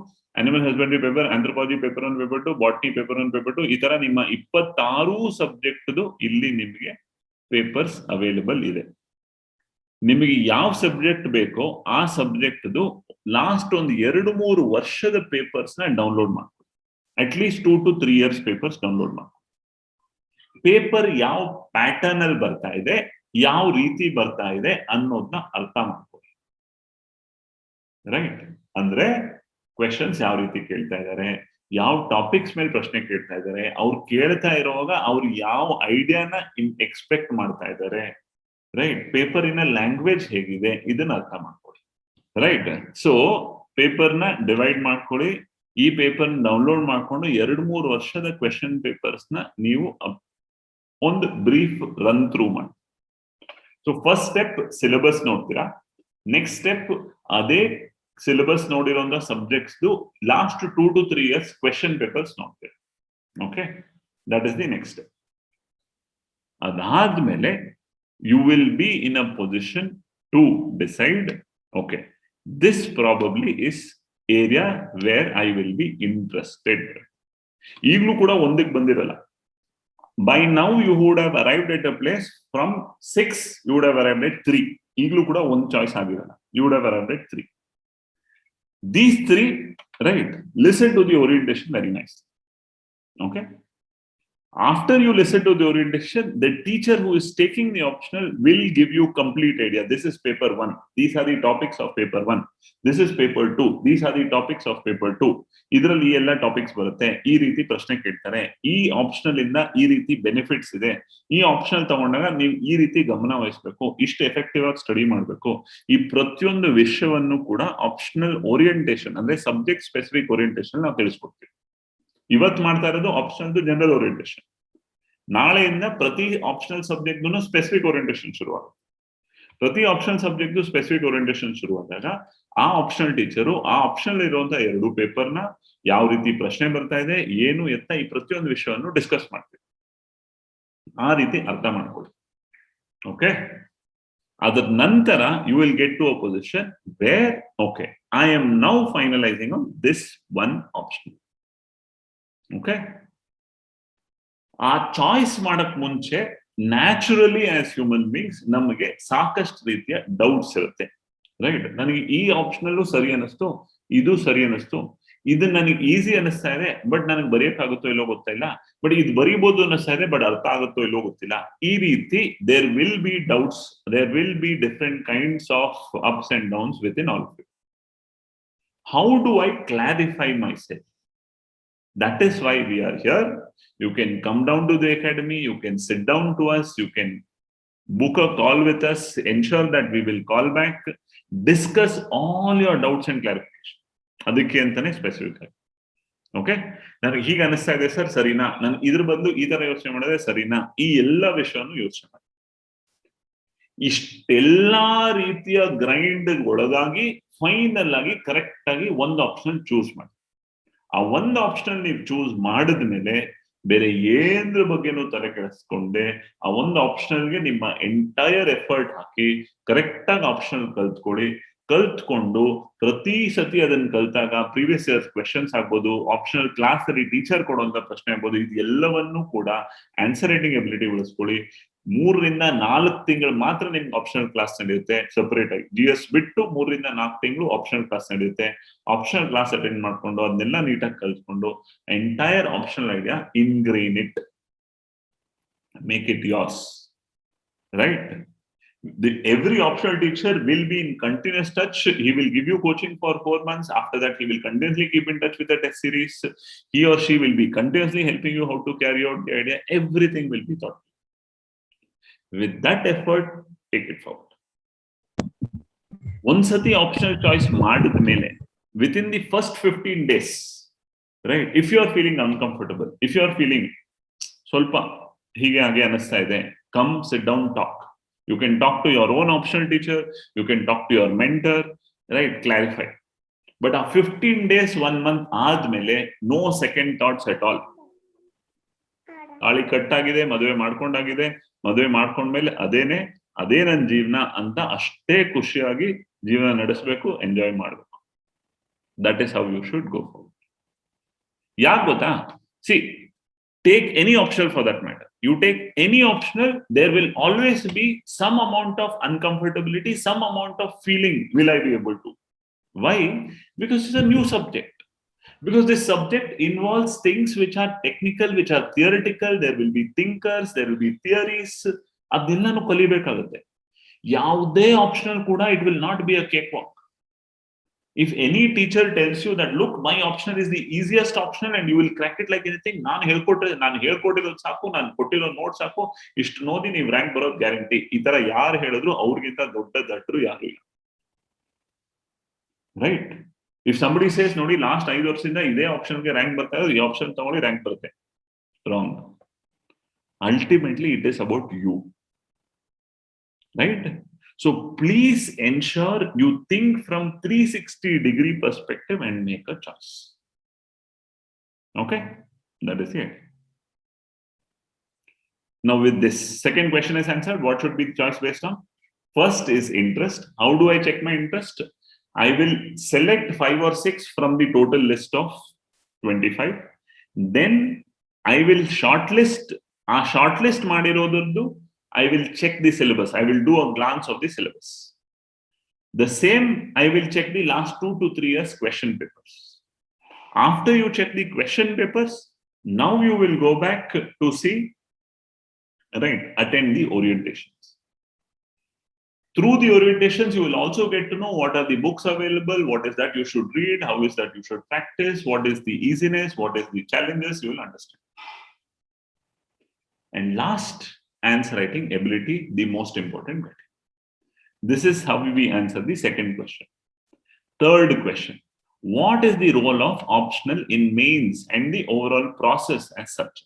animal husbandry paper, anthropology paper 1, paper 2, botany paper 1, paper 2. ಈ ತರ ನಿಮ್ಮ 26 ಸಬ್ಜೆಕ್ಟ್ದು ಇಲ್ಲಿ ನಿಮಗೆ ಪೇಪರ್ಸ್ ಅವೈಲೇಬಲ್ ಇದೆ. ನಿಮಗೆ ಯಾವ ಸಬ್ಜೆಕ್ಟ್ ಬೇಕೋ ಆ ಸಬ್ಜೆಕ್ಟ್ದು ಲಾಸ್ಟ್ ಒಂದು 2-3 ವರ್ಷದ ಪೇಪರ್ಸ್ ನ ಡೌನ್ಲೋಡ್ ಮಾಡ್ಕೊಳ್ಳಿ. At least 2 to 3 years papers download ಮಾಡ್ಕೊಳ್ಳಿ. ಪೇಪರ್ ಯಾವ ಪ್ಯಾಟರ್ನ್ ಅಲ್ಲಿ ಬರ್ತಾ ಇದೆ, ಯಾವ ರೀತಿ ಬರ್ತಾ ಇದೆ ಅನ್ನೋದನ್ನ ಅರ್ಥ ಮಾಡ್ಕೊಳ್ಳಿ, ರೈಟ್? ಅಂದ್ರೆ ಕ್ವೆಶನ್ಸ್ ಯಾವ ರೀತಿ ಕೇಳ್ತಾ ಇದ್ದಾರೆ, ಯಾವ ಟಾಪಿಕ್ಸ್ ಮೇಲೆ ಪ್ರಶ್ನೆ ಕೇಳ್ತಾ ಇದ್ದಾರೆ, ಅವ್ರು ಕೇಳ್ತಾ ಇರುವಾಗ ಅವ್ರು ಯಾವ ಐಡಿಯಾನ ಎಕ್ಸ್ಪೆಕ್ಟ್ ಮಾಡ್ತಾ ಇದ್ದಾರೆ, ರೈಟ್? ಪೇಪರಿನ ಲ್ಯಾಂಗ್ವೇಜ್ ಹೇಗಿದೆ ಇದನ್ನ ಅರ್ಥ ಮಾಡ್ಕೊಳ್ಳಿ, ರೈಟ್? ಸೊ ಪೇಪರ್ನ ಡಿವೈಡ್ ಮಾಡ್ಕೊಳ್ಳಿ. ಈ ಪೇಪರ್ ಡೌನ್ಲೋಡ್ ಮಾಡ್ಕೊಂಡು 2-3 ವರ್ಷದ ಕ್ವೆಶನ್ ಪೇಪರ್ಸ್ ನ ನೀವು ಒಂದು ಬ್ರೀಫ್ ರನ್ ಥ್ರೂ ಮಾಡಿ. ಸೊ ಫಸ್ಟ್ ಸ್ಟೆಪ್ ಸಿಲೆಬಸ್ ನೋಡ್ತೀರಾ. ನೆಕ್ಸ್ಟ್ ಸ್ಟೆಪ್ ಅದೇ ಸಿಲೆಬಸ್ ನೋಡಿರೋ subjects last 2 to 3 years question papers ನೋಡ್ತೀರಾ. Okay, that is the next step. ಅದಾದ್ಮೇಲೆ you will be in a position to decide, okay, this probably is area where I will be interested. ಈಗಲೂ ಕೂಡ ಒಂದಕ್ಕೆ ಬಂದಿರಲ್ಲ. By now you would have arrived at a place from 6, you would have arrived at 3. ಈಗಲೂ ಕೂಡ ಒಂದು choice ಆಗಿರಲ್ಲ. You would have arrived at 3. These 3, right? Listen to the orientation very nicely. Okay. After you listen to the orientation, the teacher who is taking the optional will give you complete idea. This is paper 1. These are the topics of paper 1. This is paper 2. These are the topics of paper 2. ಇದರಲ್ಲಿ ಈ ಎಲ್ಲ topics ಬರುತ್ತೆ, ಈ ರೀತಿ ಪ್ರಶ್ನೆ ಕೇಳ್ತಾರೆ, ಈ optional ಇಂದ ಈ ರೀತಿ ಬೆನಿಫಿಟ್ಸ್ ಇದೆ, ಈ ಆಪ್ಷನಲ್ ತಗೊಂಡಾಗ ನೀವು ಈ ರೀತಿ ಗಮನ ವಹಿಸ್ಬೇಕು, ಇಷ್ಟು ಎಫೆಕ್ಟಿವ್ ಆಗಿ ಸ್ಟಡಿ ಮಾಡಬೇಕು. ಈ ಪ್ರತಿಯೊಂದು ವಿಷಯವನ್ನು ಕೂಡ ಆಪ್ಷನಲ್ ಓರಿಯೆಂಟೇಶನ್ ಅಂದ್ರೆ ಸಬ್ಜೆಕ್ಟ್ ಸ್ಪೆಸಿಫಿಕ್ ಓರಿಯೆಂಟೇಶನ್ ನಾವು ತಿಳಿಸ್ಕೊಡ್ತೀವಿ. ಇವತ್ತು ಮಾಡ್ತಾ ಇರೋದು ಆಪ್ಷನಲ್ ಜನರಲ್ ಓರಿಯೆಂಟೇಶನ್. ನಾಳೆಯಿಂದ ಪ್ರತಿ ಆಪ್ಷನಲ್ ಸಬ್ಜೆಕ್ಟ್ ಸ್ಪೆಸಿಫಿಕ್ ಓರಿಯೆಂಟೇಶನ್ ಶುರುವಾಗುತ್ತೆ. ಪ್ರತಿ ಆಪ್ಷನಲ್ ಸಬ್ಜೆಕ್ಟ್ ಸ್ಪೆಸಿಫಿಕ್ ಓರಿಯೆಂಟೇಶನ್ ಶುರುವಾದಾಗ ಆ ಆಪ್ಷನಲ್ ಟೀಚರು ಆ ಆಪ್ಷನಲ್ ಇರುವಂತಹ 2 ಪೇಪರ್ನ ಯಾವ ರೀತಿ ಪ್ರಶ್ನೆ ಬರ್ತಾ ಇದೆ, ಏನು ಎತ್ತ, ಈ ಪ್ರತಿಯೊಂದು ವಿಷಯವನ್ನು ಡಿಸ್ಕಸ್ ಮಾಡ್ತೀವಿ. ಆ ರೀತಿ ಅರ್ಥ ಮಾಡ್ಕೊಳ್ಳಿ. ಓಕೆ, ಅದರ ನಂತರ you will get to a position where, okay, I am now finalising on this one option. Okay, ಆ ಚಾಯ್ಸ್ ಮಾಡಕ್ ಮುಂಚೆ ನ್ಯಾಚುರಲಿ ಆಸ್ ಹ್ಯೂಮನ್ ಬೀಯಿಂಗ್ಸ್ ನಮಗೆ ಸಾಕಷ್ಟು ರೀತಿಯ ಡೌಟ್ಸ್ ಇರುತ್ತೆ, ರೈಟ್? ನನಗೆ ಈ ಆಪ್ಷನಲ್ಲೂ ಸರಿ ಅನಿಸ್ತು, ಇದು ಸರಿ ಅನಿಸ್ತು, ಇದು ನನಗೆ ಈಸಿ ಅನಿಸ್ತಾ ಇದೆ, ಬಟ್ ನನಗೆ ಬರೆಯಕ್ಕಾಗುತ್ತೋ ಇಲ್ಲೋ ಗೊತ್ತಿಲ್ಲ, ಬಟ್ ಇದು ಬರೀಬಹುದು ಅನಿಸ್ತಾ ಇದೆ, ಬಟ್ ಅರ್ಥ ಆಗುತ್ತೋ ಇಲ್ಲೋ ಗೊತ್ತಿಲ್ಲ. ಈ ರೀತಿ there will be doubts, there will be different kinds of ups and downs within all of you. How do I clarify myself? That is why we are here. You can come down to the academy, you can sit down to us, you can book a call with us, ensure that we will call back, discuss all your doubts and clarification. ಅದಕ್ಕೆ ಅಂತಾನೆ specific ಆಗಿ. Okay, ನನಗೆ ಹೀಗೆ ಅನಿಸ್ತಾ ಇದೆ sir, ಸರಿನಾ? ನಾನು ಇದ್ರ ಬದಲು ಈ ತರ ಯೋಚನೆ ಮಾಡಿದ್ರೆ ಸರಿನಾ? ಈ ಎಲ್ಲ ವಿಷಯವನ್ನು ಯೋಚನೆ ಮಾಡಿ. ಇಷ್ಟೆಲ್ಲಾ ರೀತಿಯ ಗ್ರೈಂಡ್ ಒಳಗಾಗಿ ಫೈನಲ್ ಆಗಿ ಕರೆಕ್ಟ್ ಆಗಿ ಒಂದು ಆಪ್ಷನ್ ಚೂಸ್ ಮಾಡಿ. ಆ ಒಂದು ಆಪ್ಷನ್ ನೀವು ಚೂಸ್ ಮಾಡಿದ್ಮೇಲೆ ಬೇರೆ ಏನ್ರ ಬಗ್ಗೆನೂ ತಲೆ ಕೆಡಿಸ್ಕೊಂಡೆ ಆ ಒಂದು ಆಪ್ಷನ್ಗೆ ನಿಮ್ಮ ಎಂಟೈರ್ ಎಫರ್ಟ್ ಹಾಕಿ ಕರೆಕ್ಟ್ ಆಗಿ ಆಪ್ಷನ್ ಕಲ್ತ್ಕೊಂಡು ಪ್ರತಿ ಸತಿ ಅದನ್ನ ಕಲ್ತಾಗ ಪ್ರೀವಿಯಸ್ ಇಯರ್ಸ್ ಕ್ವೆಶನ್ಸ್ ಆಗ್ಬೋದು, ಆಪ್ಷನಲ್ ಕ್ಲಾಸ್ ಅಲ್ಲಿ ಟೀಚರ್ ಕೊಡುವಂತ ಪ್ರಶ್ನೆ ಆಗ್ಬೋದು, ಇದು ಎಲ್ಲವನ್ನೂ ಕೂಡ ಆನ್ಸರ್ ರೈಟಿಂಗ್ ಎಬಿಲಿಟಿ ಉಳಿಸ್ಕೊಳ್ಳಿ. 3 ರಿಂದ 4 ತಿಂಗಳು ಮಾತ್ರ ನಿಮ್ಗೆ ಆಪ್ಷನಲ್ ಕ್ಲಾಸ್ ನಡೆಯುತ್ತೆ ಸೆಪರೇಟ್ ಆಗಿ. GS ಬಿಟ್ಟು 3 ರಿಂದ 4 ತಿಂಗಳು ಆಪ್ಷನಲ್ ಕ್ಲಾಸ್ ನಡೆಯುತ್ತೆ. ಆಪ್ಷನಲ್ ಕ್ಲಾಸ್ ಅಟೆಂಡ್ ಮಾಡ್ಕೊಂಡು ಅದನ್ನೆಲ್ಲ ನೀಟಾಗಿ ಕಲ್ತ್ಕೊಂಡು entire optional idea ingrain it, make it yours, right? Every optional teacher will be in continuous touch. He will give you coaching for 4 months. After that, he will continuously keep in touch with the test series. He or she will be continuously helping you how to carry out the idea. Everything will be taught. With that effort, take it forward. One sati optional choice ಮಾಡಿದ ಮೇಲೆ within the first 15 days, right? If you are feeling uncomfortable, if you are feeling ಸ್ವಲ್ಪ ಹೀಗೆ ಹಾಗೆ ಅನಿಸ್ತಾ ಇದೆ, come sit down, talk. You can talk to your own optional teacher, you can talk to your mentor, right? Clarify. But a 15 days, 1 month ಆದ್ಮೇಲೆ no second thoughts at all. ಆಳಿ ಕಟ್ಟಾಗಿದೆ, ಮದುವೆ ಮಾಡ್ಕೊಂಡಾಗಿದೆ, ಮದುವೆ ಮಾಡ್ಕೊಂಡ್ಮೇಲೆ ಅದೇ ನನ್ನ ಜೀವನ ಅಂತ ಅಷ್ಟೇ ಖುಷಿಯಾಗಿ ಜೀವನ ನಡೆಸಬೇಕು, ಎಂಜಾಯ್ ಮಾಡಬೇಕು. That is how you should go forward. ಯಾಕೆ ಗೊತ್ತಾ? See, take any optional for that matter. You take any optional, there will always be some amount of uncomfortability, some amount of feeling, will I be able to? Why? Because it's a new subject. Because this subject involves things which are technical, which are theoretical. There will be thinkers, there will be theories. ಅದೆಲ್ಲನೂ ಕಲಿಬೇಕಾಗುತ್ತೆ. ಯಾವುದೇ optional ಕೂಡ it will not be a cakewalk. If any teacher tells you that, look, my optional is the easiest optional and you will crack it like anything, ನಾನು ಹೇಳ್ಕೊಟ್ಟಿರೋದು ಸಾಕು, ನಾನು ಕೊಟ್ಟಿರೋ note ಸಾಕು, ಇಷ್ಟು ಓದಿ ನೀವು ರ್ಯಾಂಕ್ ಬರೋದು ಗ್ಯಾರಂಟಿ, ಈ ತರ ಯಾರು ಹೇಳಿದ್ರು ಅವ್ರಿಗಿಂತ ದೊಡ್ಡ ದಡ್ಡರು ಯಾರು ಇಲ್ಲ. ರೈಟ್? ಇಫ್ ಸಂಬಡಿ ಸೇಸ್ ನೋಡಿ ಲಾಸ್ಟ್ 5 ವರ್ಷದಿಂದ ಇದೇ ಆಪ್ಷನ್ಗೆ ರ್ಯಾಂಕ್ ಬರ್ತಾ ಇರೋದು, ಈ ಆಪ್ಷನ್ ತಗೊಳ್ಳಿ ರ್ಯಾಂಕ್ ಬರುತ್ತೆ. Wrong. Ultimately it is about you. Right? So please ensure you think from 360-degree perspective and make a choice. Okay? That is it. Now with this second question is answered, what should be the choice based on? First is interest. How do I check my interest? I will select 5 or 6 from the total list of 25. Then I will shortlist. Shortlist ಮಾಡಿರೋದದ್ದು I will check the syllabus. I will do a glance of the syllabus. The same, I will check the last 2 to 3 years question papers. After you check the question papers, now you will go back to see, right, attend the orientations. Through the orientations, you will also get to know what are the books available, what is that you should read, how is that you should practice, what is the easiness, what is the challenges, you will understand. And last, answer writing ability, the most important bit. This is how we answer the second question. Third question, what is the role of optional in mains and the overall process as such?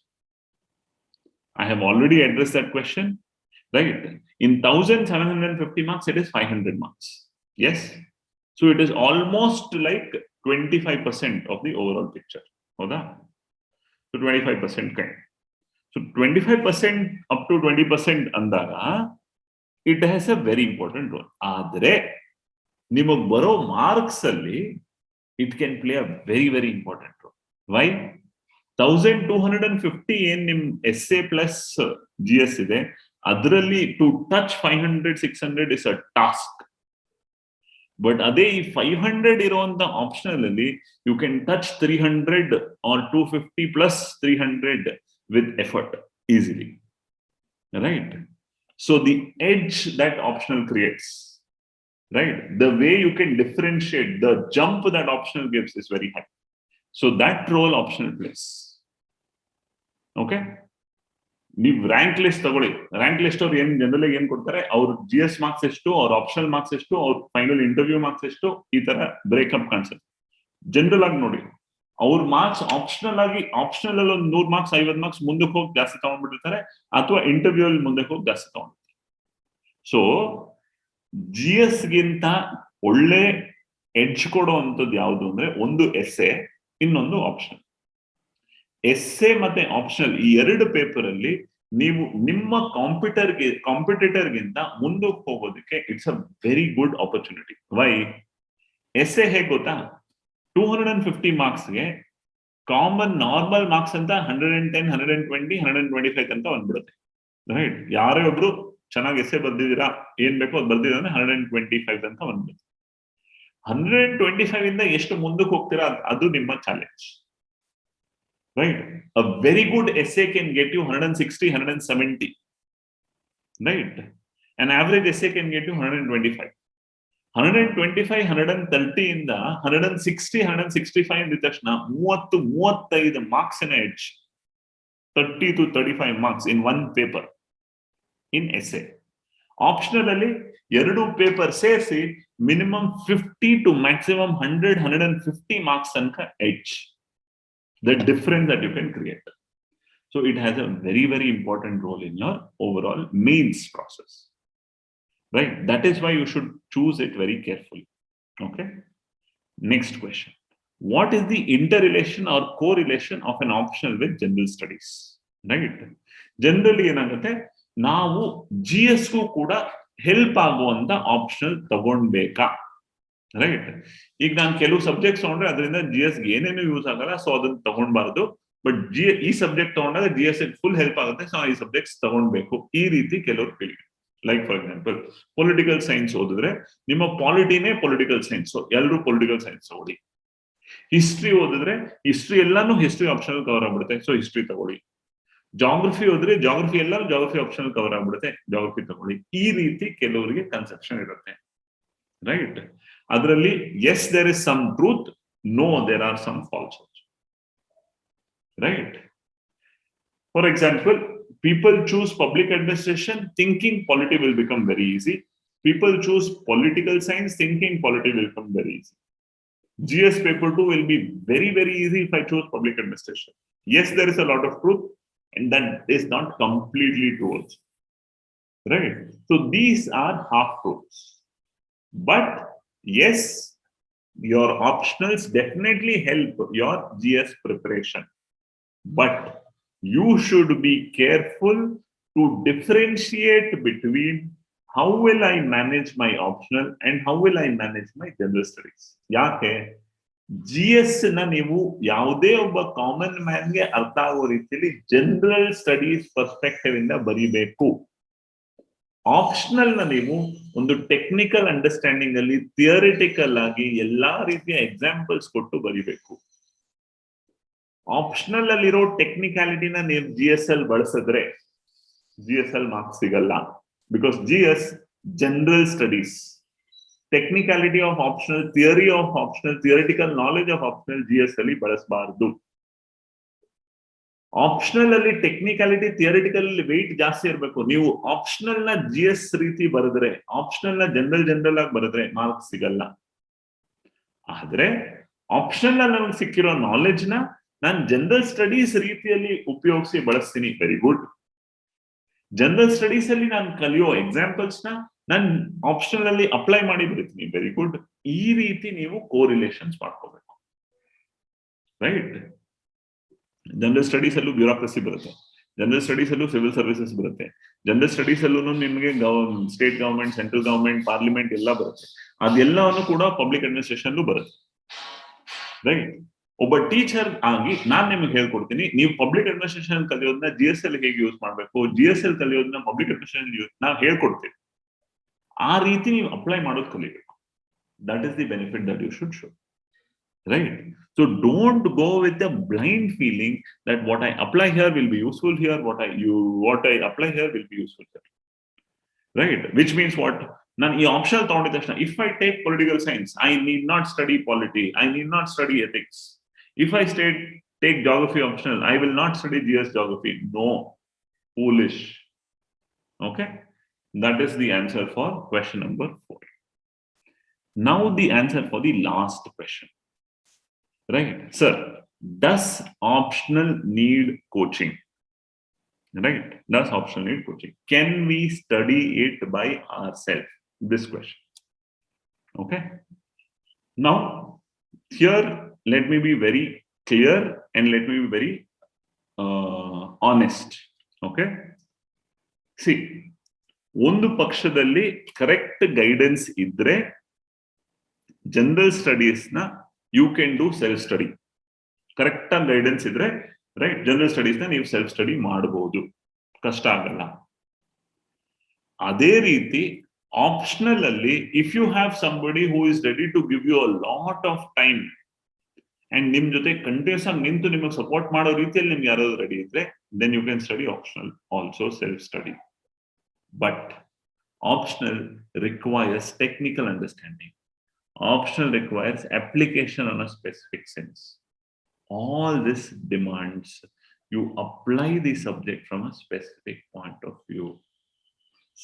I have already addressed that question, right? In 1750 marks, it is 500 marks. Yes? So it is almost like 25% of the overall picture. So 25% kind. So 25% up to 20% ಅಂದಾಗ it has a very important role. ಆದರೆ ನಿಮಗೆ ಬರೋ marks ಅಲ್ಲಿ it can play a very, very important role. Why? 1250 ಏನ್ ನಿಮ್ essay plus GS ಇದೆ, ಅದರಲ್ಲಿ to touch 500, 600 is a task. But ಅದೇ ಈ 500 ಇರುವಂತ ಆಪ್ಷನಲ್ ಅಲ್ಲಿ you can touch 300 or 250 plus 300 with effort easily, right? So the edge that optional creates, right, the way you can differentiate, the jump that optional gives is very high. So that role optional plays. Okay? ನೀವು rank list ತಗೊಳ್ಳಿ, rank list ಅವ್ರು ಏನ್ general ಏನ್ ಕೊಡ್ತಾರೆ, ಅವ್ರ GS marks ಎಷ್ಟು, ಅವ್ರ optional marks ಎಷ್ಟು, ಅವ್ರ ಫೈನಲ್ ಇಂಟರ್ವ್ಯೂ ಮಾರ್ಕ್ಸ್ ಎಷ್ಟು, ಈ ತರ ಬ್ರೇಕಪ್ ಕಾಣಿಸುತ್ತೆ. ಜನರಲ್ ಆಗಿ ನೋಡಿ, ಅವ್ರ ಮಾರ್ಕ್ಸ್ ಆಪ್ಷನಲ್ ಅಲ್ಲಿ ಒಂದು 100 ಮಾರ್ಕ್ಸ್ 50 ಮಾರ್ಕ್ಸ್ ಮುಂದಕ್ಕೆ ಹೋಗಿ ಜಾಸ್ತಿ ತಗೊಂಡ್ಬಿಟ್ಟಿರ್ತಾರೆ, ಅಥವಾ ಇಂಟರ್ವ್ಯೂ ಅಲ್ಲಿ ಮುಂದಕ್ಕೆ ಹೋಗಿ ಜಾಸ್ತಿ ತಗೊಂಡಿರ್ತಾರೆ. ಸೊ GS ಗಿಂತ ಒಳ್ಳೆ ಎಡ್ಜ್ ಕೊಡುವಂಥದ್ದು ಯಾವುದು ಅಂದ್ರೆ, ಒಂದು ಎಸ್ಸೆ, ಇನ್ನೊಂದು ಆಪ್ಷನಲ್. ಎಸ್ಸೆ ಮತ್ತೆ ಆಪ್ಷನಲ್ ಈ ಎರಡು ಪೇಪರ್ ಅಲ್ಲಿ ನೀವು ನಿಮ್ಮ ಕಾಂಪಿಟೇಟರ್ಗಿಂತ ಮುಂದಕ್ಕೆ ಹೋಗೋದಕ್ಕೆ it's a very good opportunity. Why? Essay ಹೇಗೆ ಗೊತ್ತಾ, 250 ಮಾರ್ಕ್ಸ್ಗೆ ಕಾಮನ್ ನಾರ್ಮಲ್ ಮಾರ್ಕ್ಸ್ ಅಂತ 110, 120, 125 ಅಂತ ಬಂದ್ಬಿಡುತ್ತೆ, ರೈಟ್? ಯಾರೇ ಒಬ್ರು ಚೆನ್ನಾಗಿ ಎಸ್ಸೆ ಬರ್ದಿದ್ದೀರಾ, ಏನ್ ಬೇಕೋ ಅದು ಬರ್ದಿದ್ದೀರಾ ಅಂದ್ರೆ 125 ಅಂತ ಬಂದ್ಬಿಡುತ್ತೆ. 125 ಇಂದ ಎಷ್ಟು ಮುಂದಕ್ಕೆ ಹೋಗ್ತೀರಾ ಅದು ನಿಮ್ಮ challenge, right? A very good essay can get you 160, 170, right? an average essay can get you 125. 125, 130 ಇಂದ 160, 165 ಅಂದ ತಕ್ಷಣ 30-35 marks in edge, 30 to 35 marks in one paper in essay. Optional ಅಲ್ಲಿ ಎರಡು ಪೇಪರ್ ಸೇರಿಸಿ ಮಿನಿಮಮ್ 50 to maximum 100, 150 ಮಾರ್ಕ್ಸ್ ತನಕ edge. The difference that you can create. So it has a very, very important role in your overall mains process. Right? That is why you should choose it very carefully. Okay? Next question. What is the interrelation or correlation of an optional with general studies? Right? Generally, ಏನಾಗುತ್ತೆ, ನಾವು GS ಗೂ ಕೂಡ help ಆಗುವಂತ optional ತಗೊಂಡ್ಬೇಕಾ? Right? ಈಗ ನಾನು ಕೆಲವು subjects ತಗೊಂಡ್ರೆ ಅದರಿಂದ GS ಗೆ ಏನೇನು ಯೂಸ್ ಆಗಲ್ಲ, ಸೊ ಅದನ್ನ ತಗೊಂಡ್ಬಾರ್ದು. ಬಟ್ ಈ ಸಬ್ಜೆಕ್ಟ್ ತಗೊಂಡಾಗ GS ಫುಲ್ ಹೆಲ್ಪ್ ಆಗುತ್ತೆ, ಸೊ ಈ ಸಬ್ಜೆಕ್ಟ್ಸ್ ತಗೊಂಡ್ಬೇಕು. ಈ ರೀತಿ ಕೆಲವರು feel. Like for example, political science ಓದಿದ್ರೆ ನಿಮ್ಮ ಪಾಲಿಟಿನೇ ಪೊಲಿಟಿಕಲ್ ಸೈನ್ಸ್, ಎಲ್ಲರೂ ಪೊಲಿಟಿಕಲ್ ಸೈನ್ಸ್ ತಗೊಳ್ಳಿ. ಹಿಸ್ಟ್ರಿ ಓದಿದ್ರೆ ಹಿಸ್ಟ್ರಿ ಎಲ್ಲಾನು ಹಿಸ್ಟ್ರಿ ಆಪ್ಷನಲ್ ಕವರ್ ಆಗ್ಬಿಡುತ್ತೆ, ಸೊ ಹಿಸ್ಟ್ರಿ ತಗೊಳ್ಳಿ. ಜಾಗ್ರಫಿ ಓದಿದ್ರೆ ಜಾಗ್ರಫಿ ಎಲ್ಲಾನು ಜಾಗ್ರಫಿ ಆಪ್ಷನಲ್ ಕವರ್ ಆಗ್ಬಿಡುತ್ತೆ, ಜಾಗ್ರಫಿ ತಗೊಳ್ಳಿ. ಈ ರೀತಿ ಕೆಲವರಿಗೆ ಕನ್ಸೆಪ್ಷನ್ ಇರುತ್ತೆ, right? Adralli, yes, there is some truth. No, there are some falsehoods. Right? For example, people choose public administration thinking polity will become very easy. People choose political science thinking polity will become very easy. GS paper 2 will be very, very easy if I choose public administration. Yes, there is a lot of truth, and that is not completely true also. Right? So these are half truths. But yes, your optionals definitely help your GS preparation. But you should be careful to differentiate between how will I manage my optional and how will I manage my general studies. ಯಾಕೆ GS ನ ನೀವು ಯಾವುದೇ ಒಬ್ಬ common ಮ್ಯಾನ್ಗೆ ಅರ್ಥ ಆಗೋ ರೀತಿಯಲ್ಲಿ general studies perspective ಇಂದ ಬರಿಬೇಕು. ಆಪ್ಷನಲ್ ನ ನೀವು ಒಂದು ಟೆಕ್ನಿಕಲ್ ಅಂಡರ್ಸ್ಟ್ಯಾಂಡಿಂಗ್ ಅಲ್ಲಿ ಥಿಯರಿಟಿಕಲ್ ಆಗಿ ಎಲ್ಲಾ ರೀತಿಯ ಎಕ್ಸಾಂಪಲ್ಸ್ ಕೊಟ್ಟು ಬರಿಬೇಕು. ಆಪ್ಷನಲ್ ಅಲ್ಲಿರೋ ಟೆಕ್ನಿಕ್ಯಾಲಿಟಿನ ನೀವು GS ಬಳಸಿದ್ರೆ GS ಮಾರ್ಕ್ಸ್ ಸಿಗಲ್ಲ. Because GS general studies, technicality of optional, theory of optional, theoretical knowledge of optional GS ಅಲ್ಲಿ ಬಳಸಬಾರದು. ಆಪ್ಷನಲ್ ಅಲ್ಲಿ ಟೆಕ್ನಿಕ್ಯಾಲಿಟಿ, ಥಿಯರಿಟಿಕಲ್ ವೆಯ್ಟ್ ಜಾಸ್ತಿ ಇರಬೇಕು. ನೀವು ಆಪ್ಷನಲ್ ನ GS ರೀತಿ ಬರೆದ್ರೆ, ಆಪ್ಷನಲ್ ನ ಜನರಲ್ ಆಗಿ ಬರೆದ್ರೆ ಮಾರ್ಕ್ಸ್ ಸಿಗಲ್ಲ. ಆದ್ರೆ ಆಪ್ಷನಲ್ ನಲ್ಲಿ ನಮಗೆ ಸಿಕ್ಕಿರೋ ನಾಲೆಜ್ ನ ನಾನು ಜನರಲ್ ಸ್ಟಡೀಸ್ ರೀತಿಯಲ್ಲಿ ಉಪಯೋಗಿಸಿ ಬಳಸ್ತೀನಿ, ವೆರಿ ಗುಡ್. ಜನರಲ್ ಸ್ಟಡೀಸ್ ಅಲ್ಲಿ ನಾನು ಕಲಿಯೋ ಎಕ್ಸಾಂಪಲ್ಸ್ ನ ನಾನು ಆಪ್ಷನಲ್ ಅಲ್ಲಿ ಅಪ್ಲೈ ಮಾಡಿ ಬರೀತೀನಿ, ವೆರಿ ಗುಡ್. ಈ ರೀತಿ ನೀವು ಕೋರಿಲೇಷನ್ಸ್ ಮಾಡ್ಕೋಬೇಕು. ರೈಟ್? ಜನರಲ್ ಸ್ಟಡೀಸ್ ಅಲ್ಲೂ ಬ್ಯೂರೋಕ್ರಸಿ ಬರುತ್ತೆ, ಜನರಲ್ ಸ್ಟಡೀಸ್ ಅಲ್ಲೂ ಸಿವಿಲ್ ಸರ್ವಿಸಸ್ ಬರುತ್ತೆ, ಜನರಲ್ ಸ್ಟಡೀಸ್ ಅಲ್ಲೂ ನಿಮಗೆ state government, central government, parliament ಎಲ್ಲ ಬರುತ್ತೆ. ಅದೆಲ್ಲವನ್ನು ಕೂಡ ಪಬ್ಲಿಕ್ ಅಡ್ಮಿನಿಸ್ಟ್ರೇಷನ್ ಬರುತ್ತೆ. ರೈಟ್? ಒಬ್ಬ ಟೀಚರ್ ಆಗಿ ನಾನ್ ನಿಮಗೆ ಹೇಳ್ಕೊಡ್ತೀನಿ, ನೀವು ಪಬ್ಲಿಕ್ ಅಡ್ಮಿನಿಸ್ಟ್ರೇಷನ್ ಕಲಿಯೋದನ್ನ GS ಹೇಗೆ ಯೂಸ್ ಮಾಡಬೇಕು, GS ಕಲಿಯೋದನ್ನ ಪಬ್ಲಿಕ್ ಅಡ್ಮಿನಿಸ್ಟ್ರೇಷನ್ ನಾವು ಹೇಳ್ಕೊಡ್ತೀವಿ. ಆ ರೀತಿ ನೀವು ಅಪ್ಲೈ ಮಾಡೋದು ಕಲಿಬೇಕು. That is the benefit that you should show. Right? So don't go with a blind feeling that what I apply here will be useful here, what I apply here will be useful here. Right? Which means what? Nan ee optional tagondida tashna, if I take political science, I need not study polity, I need not study ethics. If I take geography optional, I will not study GS geography. No, foolish. Okay? That is the answer for question number 4. Now the answer for the last question. Right? Sir, does optional need coaching? Right? Does optional need coaching? Can we study it by ourselves? This question. Okay? Now, here, let me be very clear and let me be very honest. Okay? See, ಒಂದು ಪಕ್ಷದಲ್ಲಿ correct guidance ಇದ್ರೆ general studies ನ you can do self study. Correct ಆಗಿ guidance ಇದ್ರೆ, right, general studies ನ ನೀವು self study ಮಾಡಬಹುದು, ಕಷ್ಟ ಆಗಲ್ಲ. ಅದೇ ರೀತಿ ಆಪ್ಷನಲ್ ಅಲ್ಲಿ if you have somebody who is ready to give you a lot of time and ನಿಮ್ ಜೊತೆ ಕಂಟಿನ್ಯೂಸ್ ಆಗಿ ನಿಂತು ನಿಮಗೆ ಸಪೋರ್ಟ್ ಮಾಡೋ ರೀತಿಯಲ್ಲಿ ನಿಮ್ಗೆ ಯಾರಾದ್ರೂ ರೆಡಿ ಇದ್ರೆ, then you can study optional, also self study. But optional requires technical understanding. Optional requires application on a specific sense. All this demands you apply the subject from a specific point of view.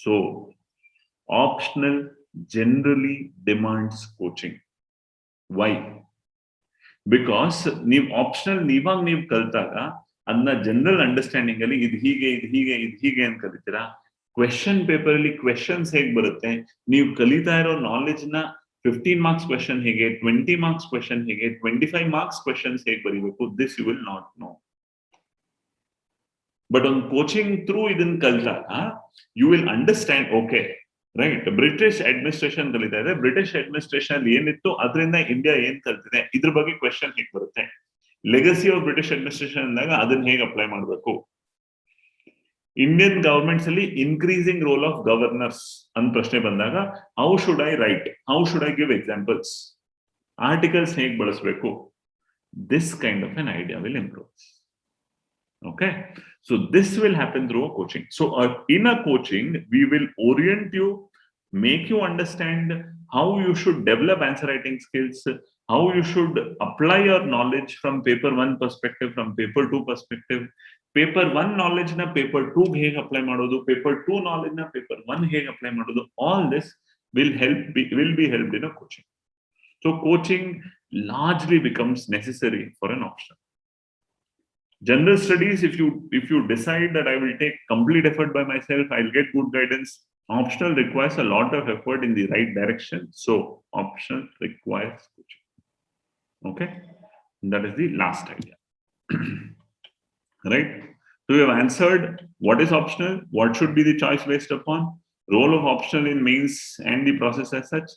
So, optional generally demands coaching. Why? Because optional ನೀವು ಕಲ್ತಾಗ ಅದನ್ನ general understanding ಅಲ್ಲಿ ಇದು ಹೀಗೆ ಅಂತ ಕಲಿತೀರಾ. Question paper ಅಲ್ಲಿ questions ಹೇಗೆ ಬರುತ್ತೆ, ನೀವು ಕಲಿತಾ ಇರೋ ನಾಲೆಜ್ ನ 15 marks question ಹೇಗೆ, 20 marks question ಹೇಗೆ, 25 marks questions ಹೇಗೆ ಬರೀಬೇಕು, this you will not know. But on coaching through ಇದನ್ನ ಕಲಿತಾಗ you will understand, okay, right, British administration ಕಲಿತಾ ಇದೆ, ಬ್ರಿಟಿಷ್ ಅಡ್ಮಿನಿಸ್ಟ್ರೇಷನ್ ಏನಿತ್ತು ಅದರಿಂದ ಇಂಡಿಯಾ ಏನ್ ಕಲ್ತಿದೆ, ಇದ್ರ ಬಗ್ಗೆ ಕ್ವೆಶನ್ ಹೇಗೆ ಬರುತ್ತೆ, ಲೆಗಸಿ ಆಫ್ ಬ್ರಿಟಿಷ್ ಅಡ್ಮಿನಿಸ್ಟ್ರೇಷನ್ ಅಂದಾಗ ಅದನ್ನ ಹೇಗೆ ಅಪ್ಲೈ ಮಾಡಬೇಕು, ಇಂಡಿಯನ್ ಗವರ್ಮೆಂಟ್ಸ್ ಅಲ್ಲಿ ಇನ್ಕ್ರೀಸಿಂಗ್ ರೋಲ್ ಆಫ್ ಗವರ್ನರ್ಸ್ ಅಂತ ಪ್ರಶ್ನೆ ಬಂದಾಗ how should I write, how should I give examples, articles ಹೇಗೆ ಬಳಸಬೇಕು, this kind of an idea will improve. Okay, so this will happen through a coaching. So in a coaching we will orient you make you understand how you should develop answer writing skills, how you should apply your knowledge from paper 1 perspective, from paper 2 perspective, paper 1 knowledge na paper 2 ಹೇಗೆ apply ಮಾಡೋದು, paper 2 knowledge na paper 1 ಹೇಗೆ apply ಮಾಡೋದು, all this will be helped in a coaching. So coaching largely becomes necessary for an optional. General studies, if you decide that I will take complete effort by myself, I'll get good guidance. Optional requires a lot of effort in the right direction. So optional requires coaching. Okay, that is the last idea. Right? So we have answered what is optional, what should be the choice based upon, role of optional in mains and the process as such,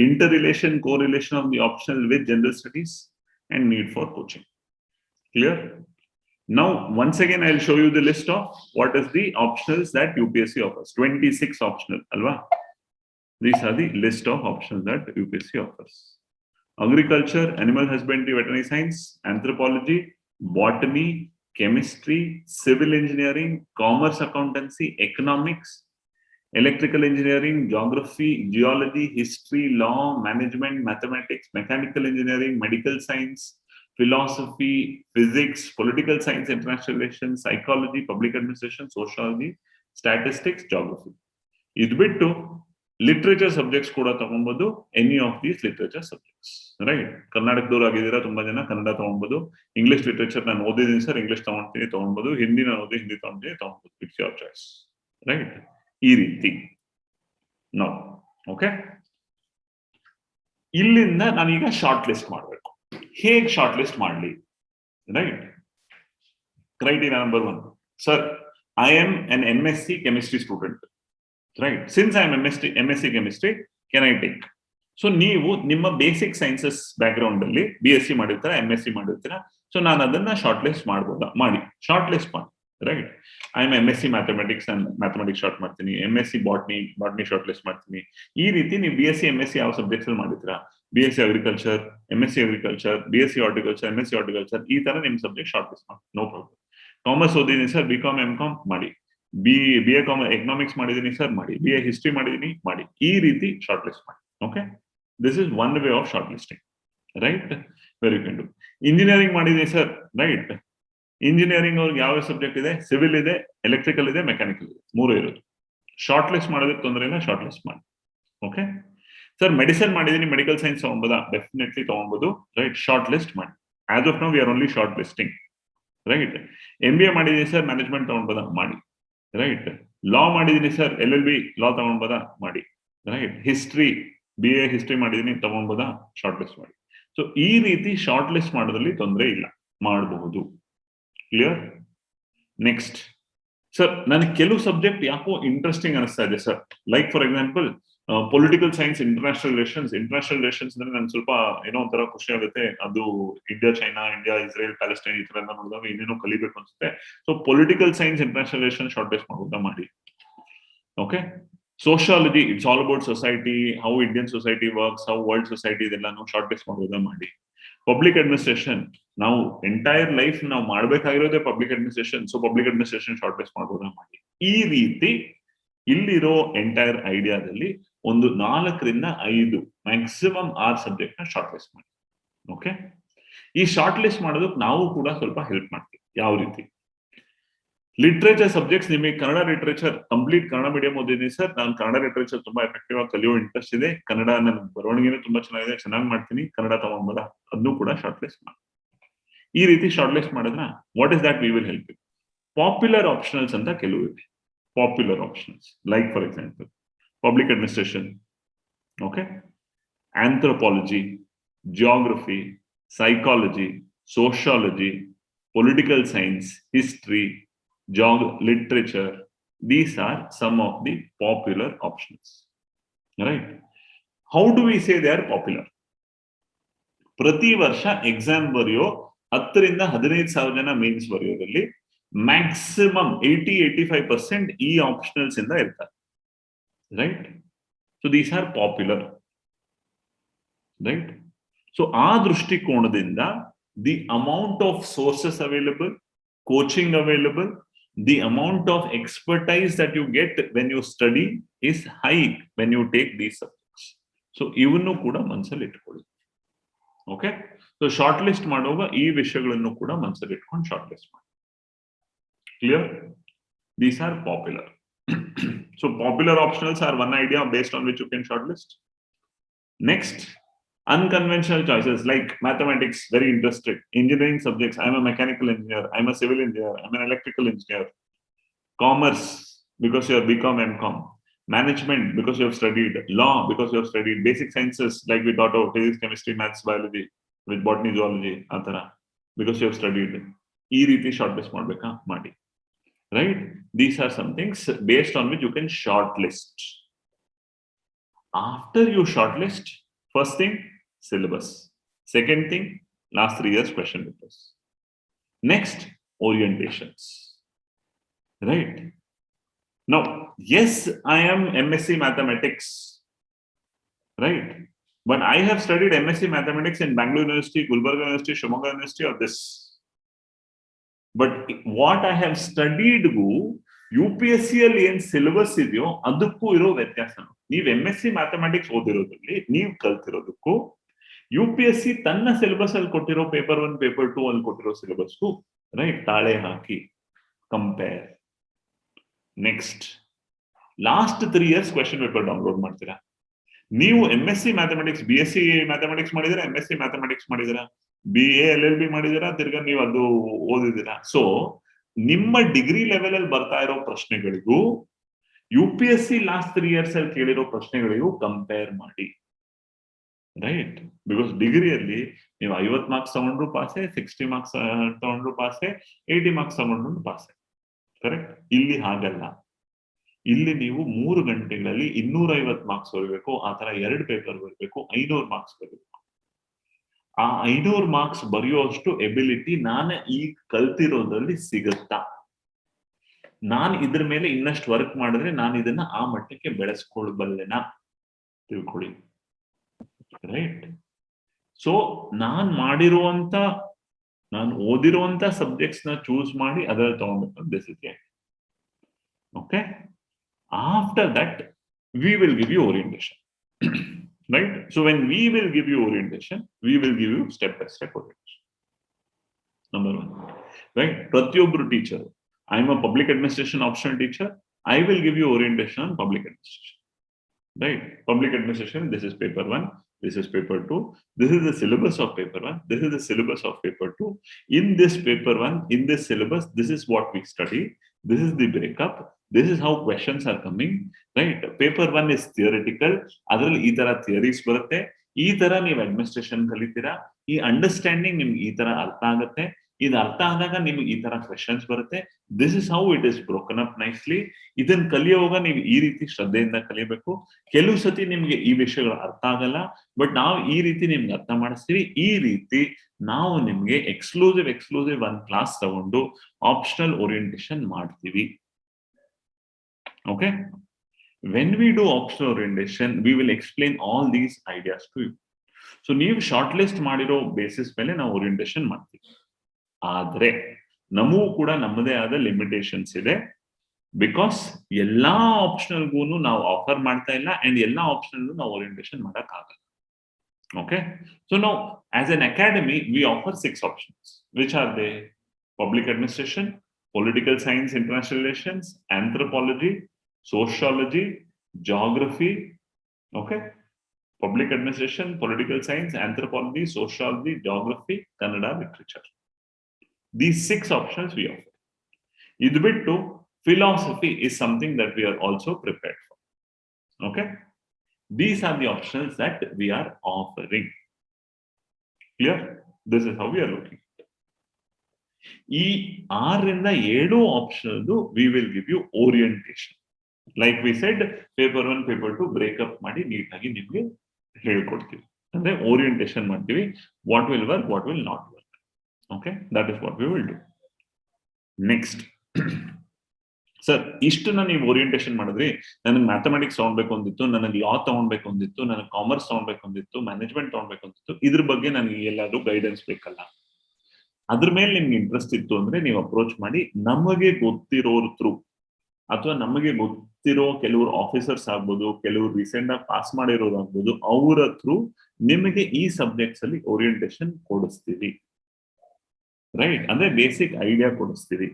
interrelation, correlation of the optional with general studies, and need for coaching. Clear? Now, once again, I'll show you the list of what is the optionals that UPSC offers. 26 optional, alva? These are the list of options that UPSC offers. Agriculture, animal husbandry, veterinary science, anthropology, botany, chemistry, civil engineering, commerce accountancy, economics, electrical engineering, geography, geology, history, law, management, mathematics, mechanical engineering, medical science, philosophy, physics, political science, international relations, psychology, public administration, sociology, statistics, geography. It bittu literature subjects kuda tagonbodu, any of these literature subjects, right? Karnatakadoru agidira tumba jana kannada tagonbodu, English literature ನಾನು ಓದಿದ್ದೀನಿ sir, English ತಗೊಂಬೋದು, Hindi ನಾನು ಓದಿ ಹಿಂದಿ ತಗೊಂಬೋದು, it's your choice, right? ಈ ರೀತಿ ನಾವು okay. ಇಲ್ಲಿಂದ ನಾನೀಗ ಶಾರ್ಟ್ ಲಿಸ್ಟ್ ಮಾಡಬೇಕು. ಹೇಗೆ ಶಾರ್ಟ್ ಲಿಸ್ಟ್ ಮಾಡಲಿ, right? Criteria number 1, sir I am an MSc chemistry student, right? Since I am MSc chemistry, can I take? So ನೀವು ನಿಮ್ಮ ಬೇಸಿಕ್ ಸೈನ್ಸಸ್ ಬ್ಯಾಕ್ ಗ್ರೌಂಡ್ ಅಲ್ಲಿ BSc ಮಾಡಿರ್ತೀರಾ, MSc ಮಾಡಿರ್ತೀರಾ, ಸೊ ನಾನು ಅದನ್ನ short list ಮಾಡ್ಬೋದಾ? ಮಾಡಿ, short list ಮಾಡಿ, right? I M MSc mathematics and mathematics short ಮಾಡ್ತೀನಿ, MSc botany short list ಮಾಡ್ತೀನಿ. ಈ ರೀತಿ ನೀವು BSc MSc ಯಾವ ಸಬ್ಜೆಕ್ಟ್ಸ್ ಅಲ್ಲಿ ಮಾಡಿರ್ತೀರಾ, BSc agriculture, MSc agriculture, BSc horticulture, MSc horticulture, ಈ ತರ ನಿಮ್ ಸಬ್ಜೆಕ್ಟ್ ಶಾರ್ಟ್ ಲಿಸ್ಟ್ ಮಾಡಿ, ನೋ ಪ್ರಾಬ್ಲಮ್. ಕಾಮರ್ಸ್ ಓದಿದ್ದೀನಿ ಸರ್, BCom MCom ಮಾಡಿ, BA ಎಕನಾಮಿಕ್ಸ್ ಮಾಡಿದೀನಿ ಸರ್, ಮಾಡಿ, BA ಹಿಸ್ಟ್ರಿ ಮಾಡಿದೀನಿ, ಮಾಡಿ, ಈ ರೀತಿ ಶಾರ್ಟ್ ಲಿಸ್ಟ್ ಮಾಡಿ. Okay, this is one way of short listing, right? Very you can do. Engineering ಮಾಡಿದೀನಿ ಸರ್, ರೈಟ್? ಇಂಜಿನಿಯರಿಂಗ್ ಅವ್ರಿಗೆ ಯಾವ ಸಬ್ಜೆಕ್ಟ್ ಇದೆ? ಸಿವಿಲ್ ಇದೆ, ಎಲೆಕ್ಟ್ರಿಕಲ್ ಇದೆ, ಮೆಕ್ಯಾನಿಕಲ್ ಇದೆ, 3 ಇರೋದು. ಶಾರ್ಟ್ ಲಿಸ್ಟ್ ಮಾಡೋದಕ್ಕೆ ತೊಂದರೆ ಇಲ್ಲ, ಶಾರ್ಟ್ ಲಿಸ್ಟ್ ಮಾಡಿ. ಓಕೆ ಸರ್, ಮೆಡಿಸಿನ್ ಮಾಡಿದೀನಿ, ಮೆಡಿಕಲ್ ಸೈನ್ಸ್ ತಗೊಂಬೋದಾ? ಡೆಫಿನೆಟ್ಲಿ ತಗೊಂಬೋದು, ರೈಟ್? ಶಾರ್ಟ್ ಲಿಸ್ಟ್ ಮಾಡಿ. As of now we are only short listing, right? MBA ಮಾಡಿದೀನಿ ಸರ್, ಮ್ಯಾನೇಜ್ಮೆಂಟ್ ತಗೊಂಬೋದಾ? ಮಾಡಿ, ರೈಟ್? ಲಾ ಮಾಡಿದೀನಿ ಸರ್, LLB ಲಾ ತಗೊಂಬೋದಾ? ಮಾಡಿ, ರೈಟ್? ಹಿಸ್ಟ್ರಿ, BA ಹಿಸ್ಟ್ರಿ ಮಾಡಿದೀನಿ, ತಗೊಂಬೋದಾ? ಶಾರ್ಟ್ ಲಿಸ್ಟ್ ಮಾಡಿ. ಸೊ ಈ ರೀತಿ ಶಾರ್ಟ್ ಲಿಸ್ಟ್ ಮಾಡೋದ್ರಲ್ಲಿ ತೊಂದರೆ ಇಲ್ಲ, ಮಾಡಬಹುದು. ಕ್ಲಿಯರ್? ನೆಕ್ಸ್ಟ್, ಸರ್ ನನಗೆ ಕೆಲವು ಸಬ್ಜೆಕ್ಟ್ ಯಾಕೋ ಇಂಟ್ರೆಸ್ಟಿಂಗ್ ಅನಿಸ್ತಾ ಇದೆ sir, like for example political science, international relations ಅಂದ್ರೆ ನನ್ಗೆ ಸ್ವಲ್ಪ ಏನೋ ಒಂಥರ ಖುಷಿ ಆಗುತ್ತೆ. ಅದು India China, India Israel, Palestine ಈ ತರ ಎಲ್ಲ ನೋಡಿದಾಗ ಇನ್ನೇನೋ ಕಲಿಬೇಕು ಅನ್ಸುತ್ತೆ. So political science, international relation short list ಮಾಡೋದಾ? ಮಾಡಿ. Okay, sociology, it's all about society, how Indian society works, how world society, ಇದೆಲ್ಲಾನು ಶಾರ್ಟ್ ಲಿಸ್ಟ್ ಮಾಡೋದಾ? ಮಾಡಿ. ಪಬ್ಲಿಕ್ ಅಡ್ಮಿನಿಸ್ಟ್ರೇಷನ್, ನಾವು ಎಂಟೈರ್ ಲೈಫ್ ನಾವು ಮಾಡ್ಬೇಕಾಗಿರೋದೇ public administration, so public administration short list ಮಾಡೋದಾ? ಮಾಡಿ. ಈ ರೀತಿ ಇಲ್ಲಿರೋ ಎಂಟೈರ್ ಐಡಿಯಾದಲ್ಲಿ ಒಂದು 4 ರಿಂದ 5 ಮ್ಯಾಕ್ಸಿಮಮ್ 6 ಸಬ್ಜೆಕ್ಟ್ ನ ಶಾರ್ಟ್ ಲಿಸ್ಟ್ ಮಾಡಿ. ಓಕೆ, ಈ ಶಾರ್ಟ್ ಲಿಸ್ಟ್ ಮಾಡೋದಕ್ಕೆ ನಾವು ಕೂಡ ಸ್ವಲ್ಪ ಹೆಲ್ಪ್ ಮಾಡ್ತೀವಿ. ಯಾವ ರೀತಿ? ಲಿಟ್ರೇಚರ್ ಸಬ್ಜೆಕ್ಟ್ಸ್, ನಿಮಗೆ Kannada literature, complete Kannada medium ಓದಿದ್ದೀನಿ ಸರ್, ನಾನು ಕನ್ನಡ ಲಿಟ್ರೇಚರ್ ತುಂಬಾ ಎಫೆಕ್ಟಿವ್ ಆಗಿ ಕಲಿಯೋ ಇಂಟ್ರೆಸ್ಟ್ ಇದೆ, ಕನ್ನಡ ನನ್ನ ಬರವಣಿಗೆನೂ ತುಂಬಾ ಚೆನ್ನಾಗಿದೆ, ಚೆನ್ನಾಗಿ ಮಾಡ್ತೀನಿ, ಕನ್ನಡ ತಗೊಂಬೋದಾ? ಅದನ್ನು ಕೂಡ ಶಾರ್ಟ್ ಲಿಸ್ಟ್ ಮಾಡಿ. ಈ ರೀತಿ ಶಾರ್ಟ್ ಲಿಸ್ಟ್ ಮಾಡಿದ್ರ what is that we will help you. Popular optionals ಅಂತ ಕೆಲವು ಇವೆ. Popular optionals like for example public administration, okay, anthropology, geography, psychology, sociology, political science, history, literature. These are some of the popular options, right? How do we say they are popular? ಪ್ರತಿ ವರ್ಷ exam ಬರೆಯೋ 10 ರಿಂದ 15,000 ಜನ mains ಬರೆಯೋದ್ರಲ್ಲಿ maximum 80-85% ಈ optionals ಇಂದ ಇರ್ತಾರೆ, right? So these R popular, right? So ಆ ದೃಷ್ಟಿಕೋನದಿಂದ the amount of sources available, coaching available, the amount of expertise that you get when you study is high when you take these subjects. So ಇವನ್ನು ಕೂಡ ಮನಸ್ಸಲ್ಲಿ ಇಟ್ಕೊಳ್ಳಿ. Okay, so short list ಮಾಡುವಾಗ ಈ ವಿಷಯಗಳನ್ನು ಕೂಡ ಮನಸ್ಸಲ್ಲಿ ಇಟ್ಕೊಂಡು ಶಾರ್ಟ್ ಲಿಸ್ಟ್ ಮಾಡಿ. Clear? These are popular. So popular optionals are one idea based on which you can shortlist. Next, unconventional choices like mathematics, very interested. Engineering subjects, I'm a mechanical engineer, I'm a civil engineer, I'm an electrical engineer. Commerce, because you are BCom, MCom. Management, because you have studied. Law, because you have studied. Basic sciences, like we taught of physics, chemistry, maths, biology, with botany, zoology, atara, because you have studied. Ee riti shortlist madbeka ಮಾಡಿ. Right? These are some things based on which you can shortlist. After you shortlist, first thing, syllabus. Second thing, last 3 years question papers. Next, orientations. Right? Now, yes, I am MSc Mathematics. Right? But I have studied MSc Mathematics in Bangalore University, Gulbarga University, Shimoga University, or this. But what I have studied UPSC ಅಲ್ಲಿ ಏನ್ syllabus ಇದೆಯೋ ಅದಕ್ಕೂ ಇರೋ ವ್ಯತ್ಯಾಸ. ನೀವು MSc mathematics ಓದಿರೋದ್ರಲ್ಲಿ ನೀವು ಕಲ್ತಿರೋದಕ್ಕೂ UPSC ತನ್ನ syllabus ಅಲ್ಲಿ ಕೊಟ್ಟಿರೋ ಪೇಪರ್ 1 ಪೇಪರ್ 2 ಅಲ್ಲಿ ಕೊಟ್ಟಿರೋ ಸಿಲೆಬಸ್ಗೂ ರೈಟ್ ತಾಳೆ ಹಾಕಿ compare. Next, last 3 years question paper download ಮಾಡ್ತೀರಾ. ನೀವು MSc ಮ್ಯಾಥಮೆಟಿಕ್ಸ್ BSc ಮ್ಯಾಥಮೆಟಿಕ್ಸ್ ಮಾಡಿದಿರಾ, MSc ಮ್ಯಾಥಮೆಟಿಕ್ಸ್ ಮಾಡಿದಿರಾ, BA LLB ಮಾಡಿದಿರಾ, ತಿರ್ಗಾ ನೀವು ಅದು ಓದಿದಿರಾ. ಸೊ ನಿಮ್ಮ ಡಿಗ್ರಿ ಲೆವೆಲ್ ಅಲ್ಲಿ ಬರ್ತಾ ಇರೋ ಪ್ರಶ್ನೆಗಳಿಗೂ UPSC ಲಾಸ್ಟ್ 3 years ಅಲ್ಲಿ ಕೇಳಿರೋ ಪ್ರಶ್ನೆಗಳಿಗೂ ಕಂಪೇರ್ ಮಾಡಿ. ರೈಟ್? ಬಿಕಾಸ್ ಡಿಗ್ರಿಯಲ್ಲಿ ನೀವು 50 ಮಾರ್ಕ್ಸ್ ತಗೊಂಡ್ರು ಪಾಸೆ, 60 ಮಾರ್ಕ್ಸ್ ತಗೊಂಡ್ರು ಪಾಸೆ, 80 ಮಾರ್ಕ್ಸ್ ತಗೊಂಡ್ರು ಪಾಸೆ. ಕರೆಕ್ಟ್? ಇಲ್ಲಿ ಹಾಗಲ್ಲ. ಇಲ್ಲಿ ನೀವು 3 ಗಂಟೆಗಳಲ್ಲಿ 250 ಮಾರ್ಕ್ಸ್ ಬರಬೇಕು. ಆ ತರ 2 ಪೇಪರ್ ಬರಬೇಕು, 500 ಮಾರ್ಕ್ಸ್ ಬರಬೇಕು. ಆ 500 ಮಾರ್ಕ್ಸ್ ಬರೆಯುವಷ್ಟು ಎಬಿಲಿಟಿ ನಾನು ಈಗ ಕಲ್ತಿರೋದ್ರಲ್ಲಿ ಸಿಗುತ್ತಾ? ನಾನು ಇದ್ರ ಮೇಲೆ ಇನ್ನಷ್ಟು ವರ್ಕ್ ಮಾಡಿದ್ರೆ ನಾನು ಇದನ್ನ ಆ ಮಟ್ಟಕ್ಕೆ ಬೆಳೆಸ್ಕೊಳ್ಬಲ್ಲೆನಾ? ತಿಳ್ಕೊಳ್ಳಿ. ರೈಟ್? ಸೊ ನಾನು ಓದಿರುವಂತ ಸಬ್ಜೆಕ್ಟ್ಸ್ ನ ಚೂಸ್ ಮಾಡಿ ಅದರಲ್ಲಿ ತಗೊಂಡ್ಬೇಕು. This is it. Okay, after that we will give you orientation. Right? So when we will give you orientation, we will give you step-by-step orientation. Number 1. Right? Pratyobru teacher. I am a public administration optional teacher. I will give you orientation on public administration. Right? Public administration, this is paper 1. This is paper 2. This is the syllabus of paper 1. This is the syllabus of paper 2. In this paper 1, in this syllabus, this is what we study. This is the breakup. This is how questions are coming. Right? Paper 1 is theoretical. ಅದರಲ್ಲಿ ಈ ತರ theories ಬರುತ್ತೆ. ಈ ತರ ನೀವು administration ಕಲಿತೀರಾ. ಈ understanding ನಿಮ್ಗೆ ಈ ತರ ಅರ್ಥ ಆಗುತ್ತೆ. ಇದು ಅರ್ಥ ಆದಾಗ ನಿಮ್ಗೆ ಈ ತರ ಕ್ವೆಶನ್ಸ್ ಬರುತ್ತೆ. This is how it is broken up nicely. ಇದನ್ನ ಕಲಿಯುವಾಗ ನೀವು ಈ ರೀತಿ ಶ್ರದ್ಧೆಯಿಂದ ಕಲಿಬೇಕು. ಕೆಲವು ಸತಿ ನಿಮ್ಗೆ ಈ ವಿಷಯಗಳು ಅರ್ಥ ಆಗಲ್ಲ, ಬಟ್ ನಾವು ಈ ರೀತಿ ನಿಮ್ಗೆ ಅರ್ಥ ಮಾಡಿಸ್ತೀವಿ. ಈ ರೀತಿ ನಾವು ನಿಮ್ಗೆ ಎಕ್ಸ್ಕ್ಲೂಸಿವ್ 1 ಕ್ಲಾಸ್ ತಗೊಂಡು ಆಪ್ಷನಲ್ ಓರಿಯಂಟೇಶನ್ ಮಾಡ್ತೀವಿ. Okay, when we do optional orientation, we will explain all these ideas to you. So ನೀವು ಶಾರ್ಟ್ ಲಿಸ್ಟ್ ಮಾಡಿರೋ ಬೇಸಿಸ್ ಮೇಲೆ ನಾವು ಓರಿಯಂಟೇಶನ್ ಮಾಡ್ತೀವಿ. ಆದ್ರೆ ನಮಗೂ ಕೂಡ ನಮ್ಮದೇ ಆದ ಲಿಮಿಟೇಷನ್ಸ್ ಇದೆ. ಬಿಕಾಸ್ ಎಲ್ಲಾ ಆಪ್ಷನಲ್ಗೂ ನಾವು ಆಫರ್ ಮಾಡ್ತಾ ಇಲ್ಲ, ಅಂಡ್ ಎಲ್ಲಾ ಆಪ್ಷನಲ್ ನಾವು ಓರಿಯಂಟೇಶನ್ ಮಾಡಕ್ ಆಗಲ್ಲ. ಓಕೆ, ಸೊ ನಾವು as an academy V offer 6 options. Which are they? Public administration, political science, international relations, anthropology, sociology, geography. Okay, public administration, political science, anthropology, sociology, geography, Kannada literature. These 6 options we offer. Idu bittu philosophy is something that we are also prepared for. Okay, these are the options that we are offering. Clear? This is how we are looking. ಈ 6ರಿಂದ 7 option we will give you orientation. Like we said, paper 1 paper 2 breakup ಮಾಡಿ ನೀಟಾಗಿ ನಿಮ್ಗೆ ಹೇಳ್ಕೊಡ್ತೀವಿ. ಅಂದ್ರೆ orientation ಮಾಡ್ತೀವಿ. What will work, what will not work. Okay, that is what we will do. Next, sir ಇಷ್ಟನ್ನ ನೀವು ಓರಿಯಂಟೇಶನ್ ಮಾಡಿದ್ರಿ, ನನಗೆ ಮ್ಯಾಥಮೆಟಿಕ್ಸ್ ತಗೊಳ್ಬೇಕು ಅಂದಿತ್ತು, ನನಗೆ ಲಾ ತಗೊಳ್ಬೇಕು ಅಂದಿತ್ತು, ನನಗೆ ಕಾಮರ್ಸ್ ತಗೊಳ್ಬೇಕು ಅಂದಿತ್ತು, ಮ್ಯಾನೇಜ್ಮೆಂಟ್ ತಗೊಳ್ಬೇಕು ಅಂದಿತ್ತು, ಇದ್ರ ಬಗ್ಗೆ ನನಗೆ ಎಲ್ಲಾದ್ರೂ ಗೈಡೆನ್ಸ್ ಬೇಕಲ್ಲ. ಅದ್ರ ಮೇಲೆ ನಿಮ್ಗೆ ಇಂಟ್ರೆಸ್ಟ್ ಇತ್ತು ಅಂದ್ರೆ ನೀವು ಅಪ್ರೋಚ್ ಮಾಡಿ. ನಮಗೆ ಗೊತ್ತಿರೋರ್ ಥ್ರೂ ಅಥವಾ ನಮಗೆ ಗೊತ್ತಿರೋ ಕೆಲವರು ಆಫೀಸರ್ಸ್ ಆಗ್ಬೋದು, ಕೆಲವರು ರೀಸೆಂಟ್ ಆಗಿ ಪಾಸ್ ಮಾಡಿರೋರು ಆಗ್ಬೋದು, ಅವರ ಥ್ರೂ ನಿಮಗೆ ಈ ಸಬ್ಜೆಕ್ಟ್ಸ್ ಅಲ್ಲಿ ಓರಿಯೆಂಟೇಶನ್ ಕೊಡಿಸ್ತೀವಿ. ರೈಟ್, ಅಂದ್ರೆ ಬೇಸಿಕ್ ಐಡಿಯಾ ಕೊಡಿಸ್ತೀವಿ.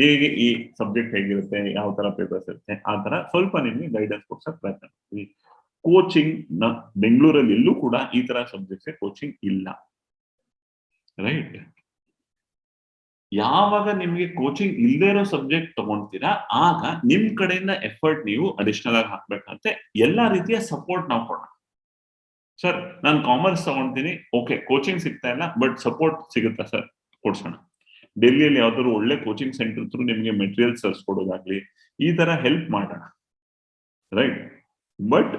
ಹೇಗೆ ಈ ಸಬ್ಜೆಕ್ಟ್ ಹೇಗಿರುತ್ತೆ, ಯಾವ ತರ ಪೇಪರ್ಸ್ ಇರುತ್ತೆ, ಆ ತರ ಸ್ವಲ್ಪ ನಿಮ್ಗೆ ಗೈಡೆನ್ಸ್ ಕೊಡ್ಸಕ್ ಪ್ರಯತ್ನ ಮಾಡ್ತೀವಿ. ಕೋಚಿಂಗ್ ಬೆಂಗಳೂರಲ್ಲಿ ಎಲ್ಲೂ ಕೂಡ ಈ ತರ ಸಬ್ಜೆಕ್ಟ್ಸ್ ಕೋಚಿಂಗ್ ಇಲ್ಲ. ರೈಟ್, ಯಾವಾಗ ನಿಮ್ಗೆ ಕೋಚಿಂಗ್ ಇಲ್ಲದೇ ಇರೋ ಸಬ್ಜೆಕ್ಟ್ ತಗೊಂತೀರಾ ಆಗ ನಿಮ್ ಕಡೆಯಿಂದ ಎಫರ್ಟ್ ನೀವು ಅಡಿಷನಲ್ ಆಗಿ ಹಾಕ್ಬೇಕಾಗುತ್ತೆ. ಎಲ್ಲಾ ರೀತಿಯ ಸಪೋರ್ಟ್ ನಾವು ಕೊಡೋಣ. ಸರ್ ನಾನು ಕಾಮರ್ಸ್ ತಗೊಂತೀನಿ, ಓಕೆ ಕೋಚಿಂಗ್ ಸಿಗ್ತಾ ಇಲ್ಲ ಬಟ್ ಸಪೋರ್ಟ್ ಸಿಗುತ್ತಾ ಸರ್, ಕೊಡ್ಸೋಣ. ಡೆಲ್ಲಿಯಲ್ಲಿ ಯಾವ್ದಾದ್ರು ಒಳ್ಳೆ ಕೋಚಿಂಗ್ ಸೆಂಟರ್ ಥ್ರೂ ನಿಮ್ಗೆ ಮೆಟೀರಿಯಲ್ಸ್ ತರಿಸ್ಕೊಡೋದಾಗ್ಲಿ, ಈ ತರ ಹೆಲ್ಪ್ ಮಾಡೋಣ. ರೈಟ್, ಬಟ್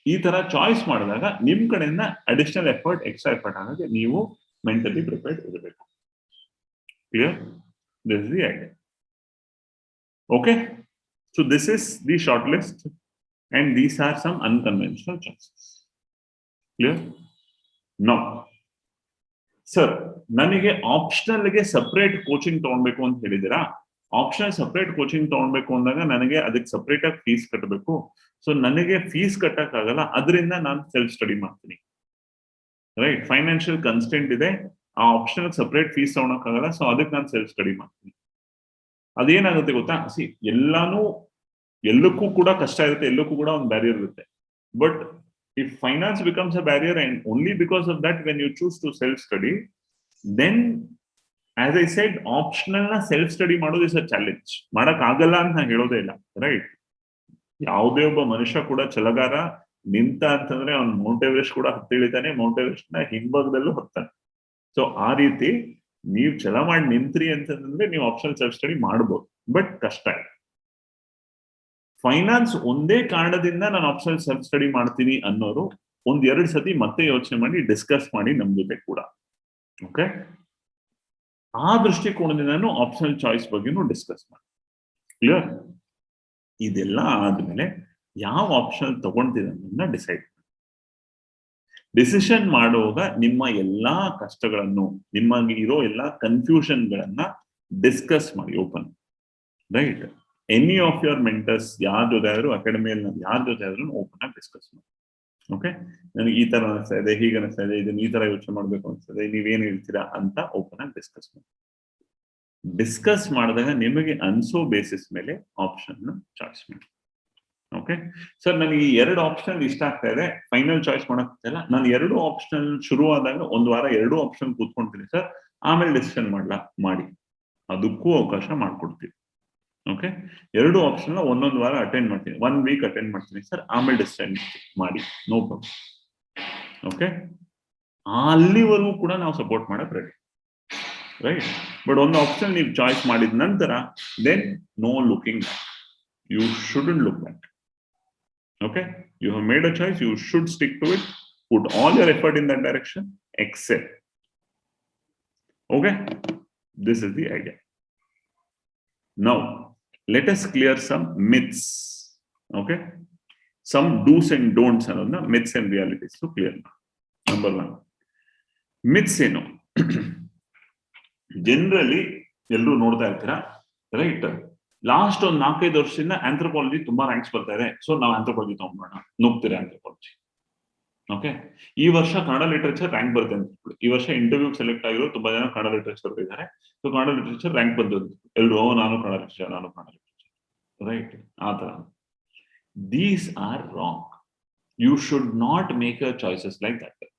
ಈ ತರ ಚಾಯ್ಸ್ ಮಾಡಿದಾಗ ನಿಮ್ ಕಡೆಯಿಂದ ಅಡಿಷನಲ್ ಎಫರ್ಟ್, ಎಕ್ಸ್ಟ್ರಾ ಎಫರ್ಟ್ ಆಗೋಕ್ಕೆ ನೀವು ಮೆಂಟಲಿ ಪ್ರಿಪೇರ್ಡ್ ಇರಬೇಕು. Clear? This is the idea. Okay, so this is the short list and these are some unconventional choices. Clear? Now, sir, ನನಗೆ ಆಪ್ಷನಲ್ ಗೆ ಸಪರೇಟ್ ಕೋಚಿಂಗ್ ತಗೊಳ್ಬೇಕು ಅಂತ ಹೇಳಿದಿರಾ. ಆಪ್ಷನಲ್ ಸಪರೇಟ್ ಕೋಚಿಂಗ್ ತಗೊಳ್ಬೇಕು ಅಂದಾಗ ನನಗೆ ಅದಕ್ಕೆ ಸಪರೇಟ್ ಆಗಿ ಫೀಸ್ ಕಟ್ಟಬೇಕು. ಸೊ ನನಗೆ ಫೀಸ್ ಕಟ್ಟಕ್ ಆಗಲ್ಲ, ಅದರಿಂದ ನಾನು ಸೆಲ್ಫ್ ಸ್ಟಡಿ ಮಾಡ್ತೀನಿ. ರೈಟ್, ಫೈನಾನ್ಷಿಯಲ್ ಕನ್ಸ್ಟೆಂಟ್ ಇದೆ, ಆ ಆಪ್ಷನ್ ಸಪರೇಟ್ ಫೀಸ್ ತಗೊಳಕ್ಕಾಗಲ್ಲ. ಸೊ ಅದಕ್ಕೆ ನಾನು ಸೆಲ್ಫ್ ಸ್ಟಡಿ ಮಾಡ್ತೀನಿ. ಅದೇನಾಗುತ್ತೆ ಗೊತ್ತಾ, ಎಲ್ಲಕ್ಕೂ ಕೂಡ ಕಷ್ಟ ಇರುತ್ತೆ, ಎಲ್ಲಕ್ಕೂ ಕೂಡ ಒಂದು ಬ್ಯಾರಿಯರ್ ಇರುತ್ತೆ. But if finance becomes a barrier and only because of that when you choose to self study, then as I said optional ನ ಸೆಲ್ಫ್ ಸ್ಟಡಿ ಮಾಡೋದು ಇಸ್ ಅ ಚಾಲೆಂಜ್. ಮಾಡಕ್ ಆಗಲ್ಲ ಅಂತ ನಾನು ಹೇಳೋದೇ ಇಲ್ಲ. ರೈಟ್, ಯಾವುದೇ ಒಬ್ಬ ಮನುಷ್ಯ ಕೂಡ ಛಲಗಾರ ನಿಂತ ಅಂತಂದ್ರೆ ಅವ್ನು ಮೌಂಟ್ ಎವರೆಸ್ಟ್ ಕೂಡ ಹತ್ತಿಳಿತಾನೆ, ಮೌಂಟ್ ಎವರೆಸ್ಟ್ ನ ಹಿಂಭಾಗದಲ್ಲೂ ಹತ್ತಾನೆ. ಸೊ ಆ ರೀತಿ ನೀವು ಛಲ ಮಾಡಿ ನಿಂತ್ರಿ ಅಂತಂದ್ರೆ ನೀವು ಆಪ್ಷನಲ್ ಸೆಲ್ಫ್ ಸ್ಟಡಿ ಮಾಡ್ಬೋದು, ಬಟ್ ಕಷ್ಟ ಇದೆ. ಫೈನಾನ್ಸ್ ಒಂದೇ ಕಾರಣದಿಂದ ನಾನು ಆಪ್ಷನಲ್ ಸೆಲ್ಫ್ ಸ್ಟಡಿ ಮಾಡ್ತೀನಿ ಅನ್ನೋರು 1-2 ಸತಿ ಮತ್ತೆ ಯೋಚನೆ ಮಾಡಿ ಡಿಸ್ಕಸ್ ಮಾಡಿ ನಮ್ ಜೊತೆ ಕೂಡ. ಓಕೆ, ಆ ದೃಷ್ಟಿಕೋನದಿಂದ ಆಪ್ಷನಲ್ ಚಾಯ್ಸ್ ಬಗ್ಗೆನೂ ಡಿಸ್ಕಸ್ ಮಾಡಿ. ಕ್ಲಿಯರ್? ಇದೆಲ್ಲ ಆದ್ಮೇಲೆ ಯಾವ ಆಪ್ಷನಲ್ ತಗೊಂತೀರ ಅನ್ನೋದನ್ನ ಡಿಸೈಡ್ ಮಾಡಿ. ಡಿಸಿಷನ್ ಮಾಡುವಾಗ ನಿಮ್ಮ ಎಲ್ಲಾ ಕಷ್ಟಗಳನ್ನು, ನಿಮಗೆ ಇರೋ ಎಲ್ಲಾ ಕನ್ಫ್ಯೂಷನ್ ಗಳನ್ನ ಡಿಸ್ಕಸ್ ಮಾಡಿ open. Right, any of your mentors ಯಾರ ಜೊತೆ ಆದ್ರೂ, ಅಕಾಡೆಮಿಯಲ್ಲಿ ಯಾರ ಜೊತೆ ಆದ್ರೂ ಓಪನ್ ಆಗಿ ಡಿಸ್ಕಸ್ ಮಾಡಿ. ಓಕೆ, ನನಗೆ ಈ ತರ ಅನಿಸ್ತಾ ಇದೆ, ಹೀಗೆ ಅನಿಸ್ತಾ ಇದೆ, ಇದನ್ನ ಈ ತರ ಯೋಚನೆ ಮಾಡ್ಬೇಕು ಅನಿಸ್ತದೆ, ನೀವೇನ್ ಹೇಳ್ತೀರಾ ಅಂತ ಓಪನ್ ಆಗಿ ಡಿಸ್ಕಸ್ ಮಾಡಿ. ಡಿಸ್ಕಸ್ ಮಾಡಿದಾಗ ನಿಮಗೆ ಅನ್ಸೋ ಬೇಸಿಸ್ ಮೇಲೆ ಆಪ್ಷನ್ ಚಾಯ್ಸ್ ಮಾಡಿ. ಓಕೆ ಸರ್, ನನಗೆ ಈ 2 ಆಪ್ಷನ್ ಇಷ್ಟ ಆಗ್ತಾ ಇದೆ, ಫೈನಲ್ ಚಾಯ್ಸ್ ಮಾಡಕ್ತಿಲ್ಲ. ನಾನು 2 ಆಪ್ಷನ್ ಶುರು ಆದಾಗ 1 ವಾರ 2 ಆಪ್ಷನ್ ಕೂತ್ಕೊಂತೀನಿ ಸರ್, ಆಮೇಲೆ ಡಿಸಿಷನ್ ಮಾಡಿ, ಅದಕ್ಕೂ ಅವಕಾಶ ಮಾಡ್ಕೊಡ್ತೀವಿ. ಓಕೆ, 2 ಆಪ್ಷನ್ ಒಂದೊಂದು ವಾರ ಅಟೆಂಡ್ ಮಾಡ್ತೀನಿ, 1 ವೀಕ್ ಅಟೆಂಡ್ ಮಾಡ್ತೀನಿ ಸರ್, ಆಮೇಲೆ ಡಿಸಿಷನ್ ಮಾಡಿ, ನೋ ಪ್ರಾಬ್ಲಮ್. ಓಕೆ, ಅಲ್ಲಿವರೆಗೂ ಕೂಡ ನಾವು ಸಪೋರ್ಟ್ ಮಾಡಕ್ ರೆಡಿ. ರೈಟ್, ಬಟ್ ಒಂದು ಆಪ್ಷನ್ ನೀವು ಚಾಯ್ಸ್ ಮಾಡಿದ ನಂತರ then no looking back. You shouldn't look back. Okay, you have made a choice, you should stick to it, put all your effort in that direction, excel. Okay, this is the idea. Now let us clear some myths. Okay, some do's and don'ts and myths and realities to clear. Number 1, myths ಏನು generally ಎಲ್ಲರೂ ನೋಡ್ತಾ ಇರ್ತೀರಾ. Right, last 4-5 ವರ್ಷದಿಂದ anthropology ತುಂಬಾ ranks ಬರ್ತಾ ಇದೆ, so ನಾವು anthropology ತಗೊಂಡ್ಬೋಣ, ನುಗ್ತೀರಾ anthropology. Okay, ಈ ವರ್ಷ ಕನ್ನಡ ಲಿಟರೇಚರ್ ರ್ಯಾಂಕ್ ಬರುತ್ತೆ ಅಂತ, ಈ ವರ್ಷ ಇಂಟರ್ವ್ಯೂ ಸೆಲೆಕ್ಟ್ ಆಗಿರೋ ತುಂಬಾ ಜನ ಕನ್ನಡ ಲಿಟರೇಚರ್ ಇದ್ದಾರೆ. ಸೊ ಕನ್ನಡ ಲಿಟರೇಚರ್ ರ್ಯಾಂಕ್ ಬಂದದ್ದು, ಎಲ್ಲರೂ ನಾನು ಕನ್ನಡ ಲಿಟರೇಚರ್. ರೈಟ್, ಆ ತರ these are wrong. You should not make your choices like that.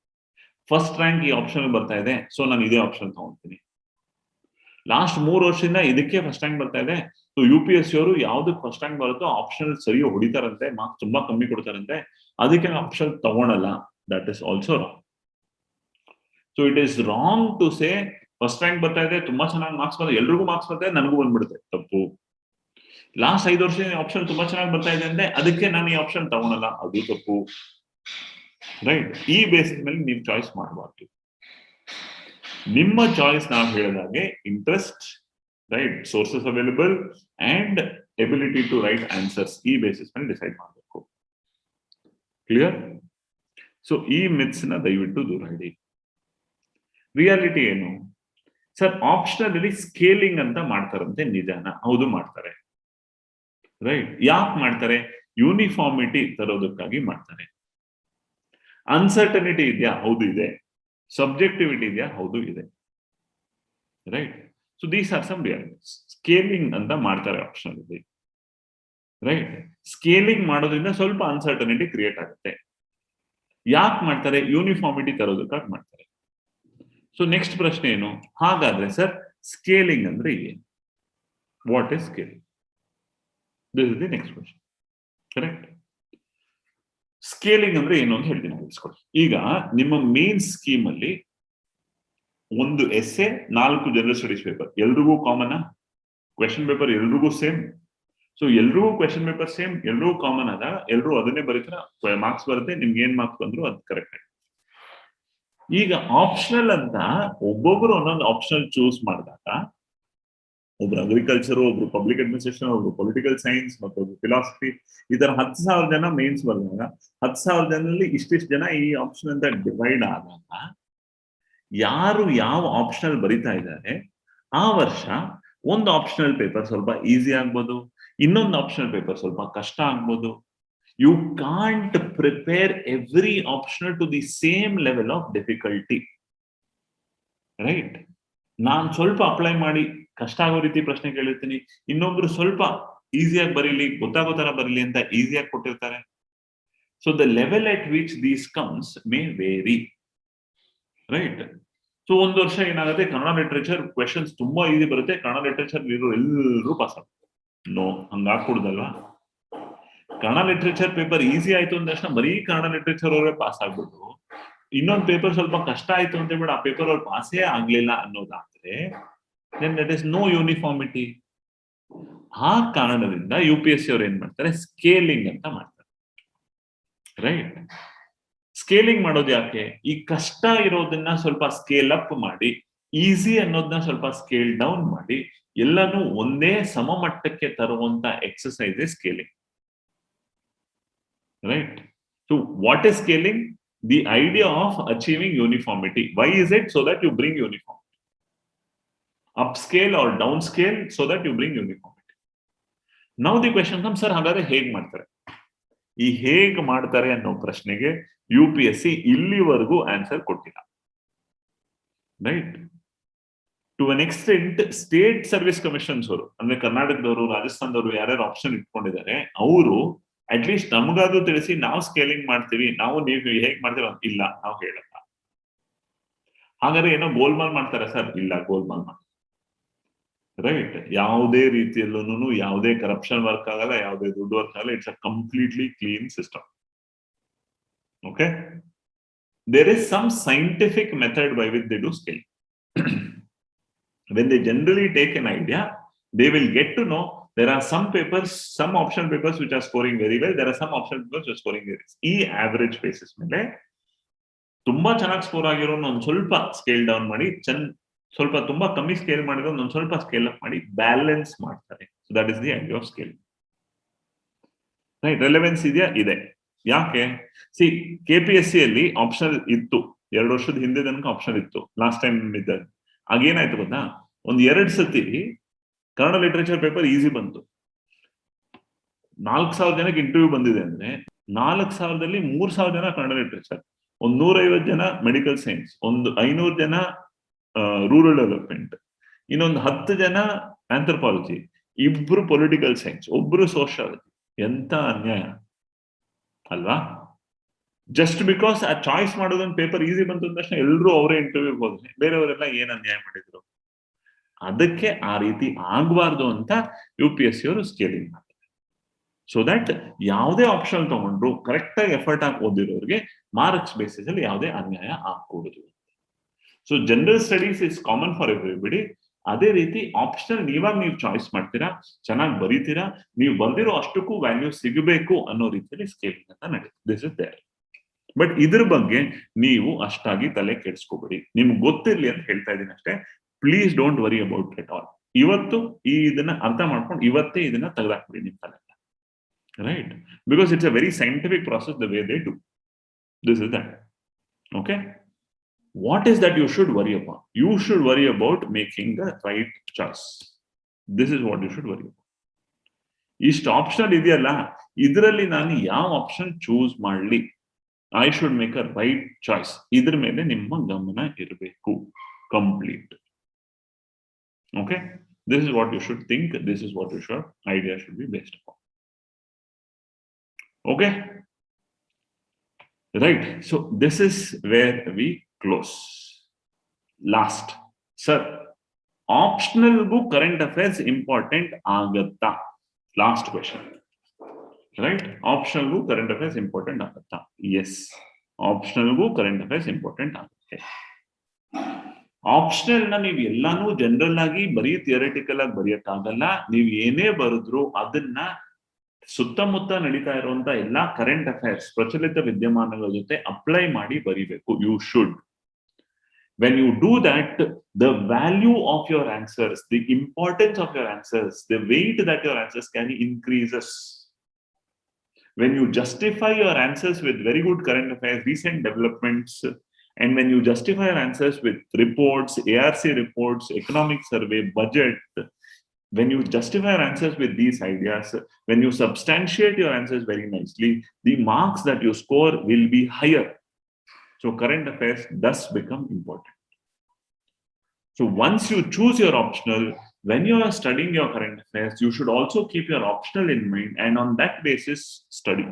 First rank ಈ ಆಪ್ಷನ್ ಬರ್ತಾ ಇದೆ, ಸೊ ನಾನು ಇದೇ ಆಪ್ಷನ್ ತಗೊಂತೀನಿ. ಲಾಸ್ಟ್ 3 ವರ್ಷದಿಂದ ಇದಕ್ಕೆ ಫಸ್ಟ್ ರ್ಯಾಂಕ್ ಬರ್ತಾ ಇದೆ, ಸೊ UPSC ಅವರು ಯಾವ್ದಕ್ಕೆ ಫಸ್ಟ್ ರ್ಯಾಂಕ್ ಬರುತ್ತೋ ಆಪ್ಷನ್ ಸರಿ ಹೊಡಿತಾರಂತೆ, ಮಾರ್ಕ್ಸ್ ತುಂಬಾ ಕಮ್ಮಿ ಕೊಡ್ತಾರಂತೆ, ಅದಕ್ಕೆ ಆಪ್ಷನ್ ತಗೊಳಲ್ಲ. That is also wrong. So it is wrong to say first rank ಬರ್ತಾ ಇದೆ, ತುಂಬಾ ಚೆನ್ನಾಗಿ ಮಾರ್ಕ್ಸ್ ಬಂದ್ರೆ ಎಲ್ರಿಗೂ ಮಾರ್ಕ್ಸ್ ಬರ್ತಾ ಇದೆ, ನನಗೂ ಬಂದ್ಬಿಡುತ್ತೆ. ತಪ್ಪು. ಲಾಸ್ಟ್ 5 ವರ್ಷದಿಂದ ಆಪ್ಷನ್ ತುಂಬಾ ಚೆನ್ನಾಗಿ ಬರ್ತಾ ಇದೆ ಅಂದ್ರೆ ಅದಕ್ಕೆ ನಾನು ಈ ಆಪ್ಷನ್ ತಗೊಳಲ್ಲ, ಅದು ತಪ್ಪು. ರೈಟ್, ಈ ಬೇಸಿಸ್ ಮೇಲೆ ನೀವು ಚಾಯ್ಸ್ ಮಾಡಬಾರ್ದು. ನಿಮ್ಮ ಚಾಯ್ಸ್ ನಾವು ಹೇಳಿದಾಗೆ interest, right, sources available and ability to write answers, ಈ ಬೇಸಿಸ್ ಮೇಲೆ ಡಿಸೈಡ್ ಮಾಡಬೇಕು. ಕ್ಲಿಯರ್? ಸೊ ಈ ಮಿತ್ಸ್ ನ ದಯವಿಟ್ಟು ದೂರ ಇಡಿ. ರಿಯಾಲಿಟಿ ಏನು ಸರ್? ಆಪ್ಷನಲ್ ಅಲ್ಲಿ ಸ್ಕೇಲಿಂಗ್ ಅಂತ ಮಾಡ್ತಾರಂತೆ, ನಿಜಾನ? ಹೌದು, ಮಾಡ್ತಾರೆ. ರೈಟ್. ಯಾಕೆ ಮಾಡ್ತಾರೆ? ಯೂನಿಫಾರ್ಮಿಟಿ ತರೋದಕ್ಕಾಗಿ ಮಾಡ್ತಾರೆ. ಅನ್ಸರ್ಟನಿಟಿ ಇದೆಯಾ? ಹೌದು ಇದೆ. ಸಬ್ಜೆಕ್ಟಿವಿಟಿ ಇದೆಯಾ? ಹೌದು ಇದೆ. Right. So these are some realities. Scaling ಅಂತ ಮಾಡ್ತಾರೆ ಆಪ್ಷನ್ ಅಲ್ಲಿ. ರೈಟ್. ಸ್ಕೇಲಿಂಗ್ ಮಾಡೋದ್ರಿಂದ ಸ್ವಲ್ಪ ಅನ್ಸರ್ಟನಿಟಿ ಕ್ರಿಯೇಟ್ ಆಗುತ್ತೆ. ಯಾಕೆ ಮಾಡ್ತಾರೆ? ಯೂನಿಫಾರ್ಮಿಟಿ ತರೋದಕ್ಕಾಗಿ ಮಾಡ್ತಾರೆ. ಸೊ ನೆಕ್ಸ್ಟ್ ಪ್ರಶ್ನೆ ಏನು? ಹಾಗಾದ್ರೆ ಸರ್ ಸ್ಕೇಲಿಂಗ್ ಅಂದ್ರೆ ಏನು? What is scaling? This is the next question. Correct. Scaling ಅಂದ್ರೆ ಏನು ಅಂತ ಹೇಳ್ತೀನಿ, ತಿಳಿಸ್ಕೊಡಿ. ಈಗ ನಿಮ್ಮ ಮೇನ್ ಸ್ಕೀಮ್ ಅಲ್ಲಿ ಒಂದು ಎಸ್ಸೆ, 4 ಜನರಲ್ ಸ್ಟಡೀಸ್ ಪೇಪರ್, ಎಲ್ರಿಗೂ ಕಾಮನ್. ಕ್ವೆಶನ್ ಪೇಪರ್ ಎಲ್ರಿಗೂ ಸೇಮ್. ಸೊ ಎಲ್ರಿಗೂ ಕ್ವೆಶನ್ ಪೇಪರ್ ಸೇಮ್, ಎಲ್ರಿಗೂ ಕಾಮನ್ ಆದಾಗ ಎಲ್ರು ಅದನ್ನೇ ಬರೀತಾರ, ಮಾರ್ಕ್ಸ್ ಬರುತ್ತೆ. ನಿಮ್ಗೆ ಏನ್ ಮಾರ್ಕ್ಸ್ ಬಂದ್ರು ಅದು ಕರೆಕ್ಟ್. ಈಗ ಆಪ್ಷನಲ್ ಅಂತ ಒಬ್ಬೊಬ್ರು ಒಂದೊಂದು ಆಪ್ಷನಲ್ ಚೂಸ್ ಮಾಡಿದಾಗ, ಒಬ್ರು ಅಗ್ರಿಕಲ್ಚರ್, ಒಬ್ರು ಪಬ್ಲಿಕ್ ಅಡ್ಮಿನಿಸ್ಟ್ರೇಷನ್, ಒಬ್ರು ಪೊಲಿಟಿಕಲ್ ಸೈನ್ಸ್, ಮತ್ತೊಬ್ರು ಫಿಲಾಸಫಿ, ಈ ತರ 10,000 ಜನ ಮೇನ್ಸ್ ಬಂದಾಗ 10,000 ಜನರಲ್ಲಿ ಇಷ್ಟಿಷ್ಟು ಜನ ಈ ಆಪ್ಷನ್ ಅಂತ ಡಿವೈಡ್ ಆದಾಗ ಯಾರು ಯಾವ ಆಪ್ಷನಲ್ ಬರಿತಾ ಇದ್ದಾರೆ ಆ ವರ್ಷ ಒಂದು ಆಪ್ಷನಲ್ ಪೇಪರ್ ಸ್ವಲ್ಪ ಈಸಿ ಆಗ್ಬೋದು, ಇನ್ನೊಂದು ಆಪ್ಷನಲ್ ಪೇಪರ್ ಸ್ವಲ್ಪ ಕಷ್ಟ ಆಗ್ಬೋದು. You can't prepare every optional to the same level of difficulty. Right. ನಾನ್ ಸ್ವಲ್ಪ ಅಪ್ಲೈ ಮಾಡಿ ಕಷ್ಟ ಆಗೋ ರೀತಿ ಪ್ರಶ್ನೆ ಕೇಳಿರ್ತೀನಿ, ಇನ್ನೊಬ್ರು ಸ್ವಲ್ಪ ಈಸಿಯಾಗಿ ಬರೀಲಿ, ಗೊತ್ತಾಗೋ ತರ ಬರೀಲಿ ಅಂತ ಈಸಿಯಾಗಿ ಕೊಟ್ಟಿರ್ತಾರೆ. So the level at which these comes may vary. Right. So ಒಂದು ವರ್ಷ ಏನಾಗುತ್ತೆ, ಕನ್ನಡ ಲಿಟರೇಚರ್ ಕ್ವೆಶನ್ಸ್ ತುಂಬಾ ಈಸಿ ಬರುತ್ತೆ, ಕನ್ನಡ ಲಿಟರೇಚರ್ ಎಲ್ಲರೂ ಪಾಸ್ ಆಗ್ತಾರೆ. ನೋ, ಹಂಗಾಗ್ಕೊಡುದಲ್ವಾ? ಕನ್ನಡ ಲಿಟರೇಚರ್ ಪೇಪರ್ ಈಸಿ ಆಯ್ತು ಅಂದ ತಕ್ಷಣ ಬರೀ ಕನ್ನಡ ಲಿಟರೇಚರ್ ಅವರೇ ಪಾಸ್ ಆಗ್ಬಿಟ್ಟು, ಇನ್ನೊಂದು ಪೇಪರ್ ಸ್ವಲ್ಪ ಕಷ್ಟ ಆಯ್ತು ಅಂತ ಹೇಳ್ಬಿಟ್ಟು ಆ ಪೇಪರ್ ಅವ್ರು ಪಾಸೇ ಆಗ್ಲಿಲ್ಲ ಅನ್ನೋದಾದ್ರೆ then that is no uniformity. ಆ ಕಾರಣದಿಂದ UPSC ಅವ್ರು ಏನ್ ಮಾಡ್ತಾರೆ? ಸ್ಕೇಲಿಂಗ್ ಅಂತ ಮಾಡ್ತಾರೆ. ರೈಟ್. ಸ್ಕೇಲಿಂಗ್ ಮಾಡೋದು ಯಾಕೆ? ಈ ಕಷ್ಟ ಇರೋದನ್ನ ಸ್ವಲ್ಪ ಸ್ಕೇಲ್ ಅಪ್ ಮಾಡಿ, ಈಸಿ ಅನ್ನೋದನ್ನ ಸ್ವಲ್ಪ ಸ್ಕೇಲ್ ಡೌನ್ ಮಾಡಿ, ಎಲ್ಲಾನು ಒಂದೇ ಸಮಮಟ್ಟಕ್ಕೆ ತರುವಂತ exercise scaling. Right. So what is scaling? The idea of achieving uniformity. Why is it? So that you bring uniform. Upscale or downscale so that you bring uniformity. Now the question comes, sir, ಹಾಗಾದ್ರೆ ಹೇಗ್ ಮಾಡ್ತಾರೆ? ಈ ಹೇಗ್ ಮಾಡ್ತಾರೆ ಅನ್ನೋ ಪ್ರಶ್ನೆಗೆ UPSC ಇಲ್ಲಿವರೆಗೂ answer ಕೊಟ್ಟಿಲ್ಲ. Right. To an extent state service commissions ಅವರು, ಅಂದ್ರೆ ಕರ್ನಾಟಕದವರು, ರಾಜಸ್ಥಾನದವರು ಯಾರ್ಯಾರು ಆಪ್ಷನ್ ಇಟ್ಕೊಂಡಿದ್ದಾರೆ ಅವರು ಅಟ್ ಲೀಸ್ಟ್ ನಮಗಾದ್ರೂ ತಿಳಿಸಿ, ನಾವು ಸ್ಕೇಲಿಂಗ್ ಮಾಡ್ತೀವಿ, ನೀವು ಹೇಗ್ ಮಾಡ್ತೀವಿ ಅಂತ ಇಲ್ಲ, ನಾವು ಹೇಳಲ್ಲ. ಹಾಗಾದ್ರೆ ಏನೋ ಗೋಲ್ಮಾಲ್ ಮಾಡ್ತಾರೆ ಸರ್? ಇಲ್ಲ, ಗೋಲ್ಮಾಲ್ ಮಾಡ್ತಾರೆ. ರೈಟ್. ಯಾವುದೇ ರೀತಿಯಲ್ಲೂ ಯಾವುದೇ ಕರಪ್ಷನ್ ವರ್ಕ್ ಆಗಲ್ಲ, ಯಾವುದೇ ದುಡ್ಡು ವರ್ಕ್ ಆಗಲ್ಲ. It's a completely clean system. Okay. There is some scientific method by which they do scaling. When they generally take an idea, they will get to know there are some papers, some option papers which are scoring very well, there are some option papers which are scoring very well. ಈ average basis ಮೇಲೆ ತುಂಬಾ ಚೆನ್ನಾಗಿ score ಆಗಿರೋ ಒಂದು ಸ್ವಲ್ಪ scale down ಮಾಡಿ, ಸ್ವಲ್ಪ ತುಂಬಾ ಕಮ್ಮಿ ಸ್ಕೇಲ್ ಮಾಡಿದ್ರೆ ಒಂದೊಂದು ಸ್ವಲ್ಪ ಸ್ಕೇಲ್ ಅಪ್ ಮಾಡಿ ಬ್ಯಾಲೆನ್ಸ್ ಮಾಡ್ತಾರೆ. So that is the idea of scaling. Right. Relevance ಇದೆಯಾ? ಇದೆ. ಯಾಕೆ? ಸಿ, KPSC ಅಲ್ಲಿ ಆಪ್ಷನ್ ಇತ್ತು, 2 ವರ್ಷದ ಹಿಂದೆ ತನಕ ಆಪ್ಷನ್ ಇತ್ತು. ಲಾಸ್ಟ್ ಟೈಮ್ ಇದ್ದಾಗ ಆಗೇನಾಯ್ತು ಗೊತ್ತಾ? ಒಂದ್ 2 ಸತಿ ಕನ್ನಡ ಲಿಟರೇಚರ್ ಪೇಪರ್ ಈಸಿ ಬಂತು. 4,000 ಜನಕ್ಕೆ ಇಂಟರ್ವ್ಯೂ ಬಂದಿದೆ ಅಂದ್ರೆ 4,000ದಲ್ಲಿ 3,000 ಜನ ಕನ್ನಡ ಲಿಟರೇಚರ್, ಒಂದ್ 150 ಜನ ಮೆಡಿಕಲ್ ಸೈನ್ಸ್, ಒಂದು 500 ಜನ ರೂರಲ್ ಡೆವಲಪ್ಮೆಂಟ್, ಇನ್ನೊಂದು 10 ಜನ ಆಂಥ್ರೋಪಾಲಜಿ, 2 ಪೊಲಿಟಿಕಲ್ ಸೈನ್ಸ್, 1 ಸೋಷಿಯಾಲಜಿ. ಎಂತ ಅನ್ಯಾಯ ಅಲ್ವಾ? ಜಸ್ಟ್ ಬಿಕಾಸ್ ಆ ಚಾಯ್ಸ್ ಮಾಡೋದೊಂದು ಪೇಪರ್ ಈಸಿ ಬಂತು ಅಂದ ತಕ್ಷಣ ಎಲ್ಲರೂ ಅವರೇ ಇಂಟರ್ವ್ಯೂ ಹೋದ್ರೆ ಬೇರೆಯವರೆಲ್ಲ ಏನ್ ಅನ್ಯಾಯ ಮಾಡಿದ್ರು? ಅದಕ್ಕೆ ಆ ರೀತಿ ಆಗ್ಬಾರ್ದು ಅಂತ UPSC ಅವರು ಸ್ಕೇಲಿಂಗ್ ಮಾಡ್ತಾರೆ. ಸೊ ದಟ್ ಯಾವುದೇ ಆಪ್ಷನ್ ತಗೊಂಡ್ರು ಕರೆಕ್ಟ್ ಆಗಿ ಎಫರ್ಟ್ ಆಗಿ ಓದಿರೋರಿಗೆ ಮಾರ್ಕ್ಸ್ ಬೇಸಿಸ್ ಅಲ್ಲಿ ಯಾವುದೇ ಅನ್ಯಾಯ ಆಗ್ಕೂಡುದು. So general studies is common for everybody. ಅದೇ ರೀತಿ ಆಪ್ಷನಲ್ ನೀವು ಚಾಯ್ಸ್ ಮಾಡ್ತೀರಾ, ಚೆನ್ನಾಗಿ ಬರೀತೀರಾ, ನೀವು ಬರ್ದಿರೋ ಅಷ್ಟಕ್ಕೂ ವ್ಯಾಲ್ಯೂ ಸಿಗಬೇಕು ಅನ್ನೋ ರೀತಿಯಲ್ಲಿ ಸ್ಕೇಲಿಂಗ್ ಅಂತ ನಡೀತದೆ. This is there. ಬಟ್ ಇದ್ರ ಬಗ್ಗೆ ನೀವು ಅಷ್ಟಾಗಿ ತಲೆ ಕೆಡಿಸ್ಕೋಬೇಡಿ, ನಿಮ್ಗೆ ಗೊತ್ತಿರ್ಲಿ ಅಂತ ಹೇಳ್ತಾ ಇದ್ದೀನಿ ಅಷ್ಟೇ. Please don't worry about it all. ಇವತ್ತು ಇದನ್ನ ಅರ್ಥ ಮಾಡ್ಕೊಂಡು ಇವತ್ತೇ ಇದನ್ನ ತೆಗೆದಾಕ್ಬಿಡಿ ನಿಮ್ ತಲೆ. Right. Because it's a very scientific process the way they do. This is that. Okay. What is that you should worry about? You should worry about making the right choice. This is what you should worry about. ಇಷ್ಟು optional ಇದೆಯಲ್ಲ, ಇದರಲ್ಲಿ ನಾನು ಯಾವ option choose ಮಾಡ್ಲಿ, I should make a right choice. ಇದ್ರ ಮೇಲೆ ನಿಮ್ಮ ಗಮನ ಇರಬೇಕು complete. Okay, this is what you should think, this is what your idea should be based upon. Okay, right? So this is where we close. Last, sir, optional gu current affairs important agatta? Last question, right? Optional gu current affairs important agatta? Yes, optional gu current affairs important agutte. Optional ನ ನೀವು ಎಲ್ಲಾನು general ಆಗಿ ಬರೀ theoretical ಆಗಿ ಬರೆಯಕ್ಕಾಗಲ್ಲ. ನೀವು ಏನೇ ಬರೆದ್ರು ಅದನ್ನ ಸುತ್ತಮುತ್ತ ನಡೀತಾ ಇರುವಂತ ಎಲ್ಲಾ ಕರೆಂಟ್ ಅಫೇರ್ಸ್, ಪ್ರಚಲಿತ ವಿದ್ಯಮಾನಗಳ ಜೊತೆ ಅಪ್ಲೈ ಮಾಡಿ ಬರೀಬೇಕು. You should. When you do that, the value of your answers, the importance of your answers, the weight that your answers carry increases. When you justify your answers with very good current affairs, recent developments, and when you justify your answers with reports, ARC reports, economic survey, budget, when you justify your answers with these ideas, when you substantiate your answers very nicely, the marks that you score will be higher. So current affairs does become important. So once you choose your optional, when you are studying your current affairs, you should also keep your optional in mind, and on that basis study.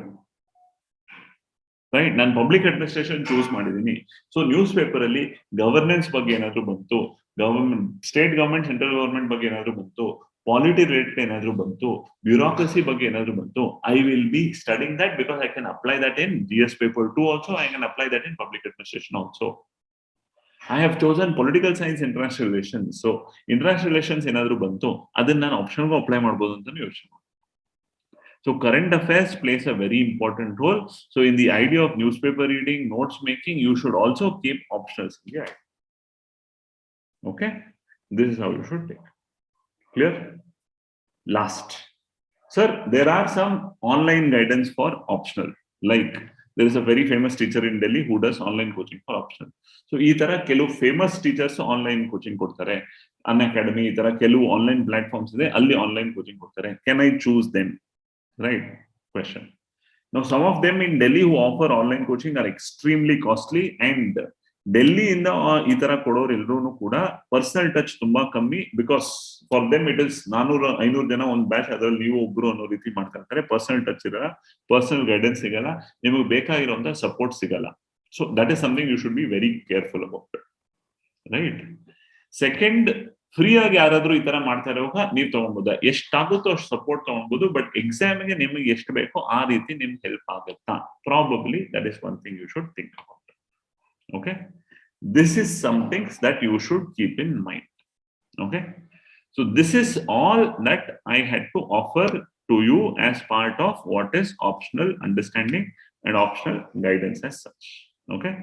Right? ನಾನು public administration choose ಮಾಡಿದೀನಿ. So news paper ಅಲ್ಲಿ governance ಬಗ್ಗೆ ಏನಾದ್ರು ಬಂತು, state government central government ಬಗ್ಗೆ ಏನಾದ್ರು ಬಂತು, polity related ಏನಾದ್ರು ಬಂತು, ಬ್ಯೂರೋಕ್ರಸಿ ಬಗ್ಗೆ ಏನಾದ್ರು ಬಂತು, I will B studying that because I can apply that in GS paper 2 also, I can apply that in public administration also. I have chosen political science international relations, so international relations ಏನಾದ್ರು ಬಂತು ಅದನ್ನ ನಾನು ಆಪ್ಷನ್ಗೂ apply ಮಾಡ್ಬೋದು ಅಂತ ಯೋಚನೆ. So current affairs plays a very important role. So in the idea of newspaper reading, notes making, you should also keep optionals in the idea. Okay, this is how you should take. Clear? Last, sir, there are some online guidance for optional. Like there is a very famous teacher in Delhi who does online coaching for optional. So ee tara kelu famous teachers online coaching kodtare. Unacademy ee tara kelu online platforms ide, alli online coaching kodtare. Can I choose them? Right question. Now some of them in Delhi who offer online coaching are extremely costly, and Delhi ಇಂದ ಈ ತರ ಕೊಡೋರು ಎಲ್ಲರೂ ಕೂಡ personal touch ತುಂಬಾ ಕಮ್ಮಿ, because for them it is 400-500 ಜನ ಒಂದು ಬ್ಯಾಚ್, ಅದ್ರಲ್ಲಿ ನೀವು ಒಬ್ರು ಅನ್ನೋ ರೀತಿ ಮಾಡ್ತಾ ಇರ್ತಾರೆ. ಪರ್ಸನಲ್ ಟಚ್ ಇರಲ್ಲ, ಪರ್ಸನಲ್ ಗೈಡೆನ್ಸ್ ಸಿಗಲ್ಲ, ನಿಮಗೆ ಬೇಕಾಗಿರುವಂತ ಸಪೋರ್ಟ್ ಸಿಗಲ್ಲ. So that is something you should be very careful about, right? Second, free ಆಗಿ ಯಾರಾದ್ರೂ ಈ ತರ ಮಾಡ್ತಾ ಇರುವಾಗ ನೀವು ತಗೊಬಹುದು, ಎಷ್ಟಾಗುತ್ತೋ ಅಷ್ಟು ಸಪೋರ್ಟ್ ತಗೊಬಹುದು, ಬಟ್ ಎಕ್ಸಾಮ್ಗೆ ನಿಮಗೆ ಎಷ್ಟು ಬೇಕೋ ಆ ರೀತಿ ನಿಮ್ಗೆ ಹೆಲ್ಪ್ ಆಗುತ್ತಾ? Probably that is one thing you should think about. Okay, this is some things that you should keep in mind. Okay, so this is all that I had to offer to you as part of what is optional understanding and optional guidance as such. Okay,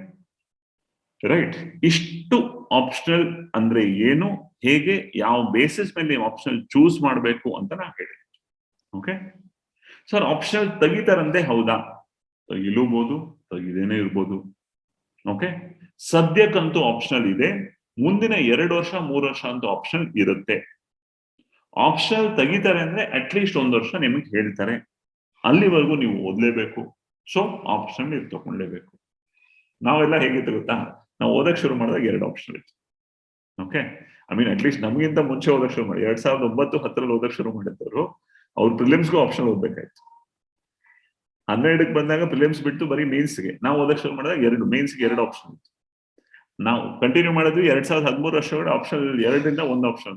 right? Ishtu optional andre ಏನು, ಹೇಗೆ, ಯಾವ basis ಮೇಲೆ ನೀವು optional choose ಮಾಡಬೇಕು ಅಂತ ನಾನು ಹೇಳಿದೆ. Okay sir, optional ತೆಗಿತಾರಂತೆ, ಹೌದಾ? ತೆಗಿಲೂಬಹುದು, ತೆಗಿದೇನೆ ಇರ್ಬೋದು. ಓಕೆ, ಸದ್ಯಕ್ಕಂತೂ ಆಪ್ಷನಲ್ ಇದೆ, ಮುಂದಿನ 2 ವರ್ಷ 3 ವರ್ಷ ಅಂತೂ ಆಪ್ಷನಲ್ ಇರುತ್ತೆ. ಆಪ್ಷನಲ್ ತೆಗಿತಾರೆ ಅಂದ್ರೆ ಅಟ್ಲೀಸ್ಟ್ 1 ವರ್ಷ ನಿಮಗೆ ಹೇಳ್ತಾರೆ, ಅಲ್ಲಿವರೆಗೂ ನೀವು ಓದ್ಲೇಬೇಕು. ಸೊ ಆಪ್ಷನ್ ನೀವು ತಗೊಂಡ್ಲೇಬೇಕು. ನಾವೆಲ್ಲ ಹೇಗಿತ್ತು ಗೊತ್ತಾ, ನಾವು ಓದಕ್ ಶುರು ಮಾಡಿದಾಗ 2 ಆಪ್ಷನ್ ಇತ್ತು. ಓಕೆ, ಐ ಮೀನ್ ಅಟ್ಲೀಸ್ಟ್ ನಮಗಿಂತ ಮುಂಚೆ ಓದಕ್ ಶುರು ಮಾಡಿ 2009-10 ಓದಕ್ ಶುರು ಮಾಡಿದ್ದವರು ಅವ್ರು ಪ್ರಿಲಿಮ್ಸ್ಗೂ ಆಪ್ಷನ್ ಓದ್ಬೇಕಾಯ್ತು. 12ಕ್ಕೆ ಬಂದಾಗ ಪ್ರಿಲಿಮ್ಸ್ ಬಿಟ್ಟು ಬರೀ ಮೇನ್ಸ್ಗೆ ನಾವು ಓದಕ್ ಶುರು ಮಾಡಿದಾಗ 2 ಮೇನ್ಸ್ಗೆ 2 ಆಪ್ಷನ್ ಇತ್ತು. ನಾವು ಕಂಟಿನ್ಯೂ ಮಾಡಿದ್ವಿ 2013 ವರ್ಷಗಳ ಆಪ್ಷನ್ 2ರಿಂದ 1 ಆಪ್ಷನ್.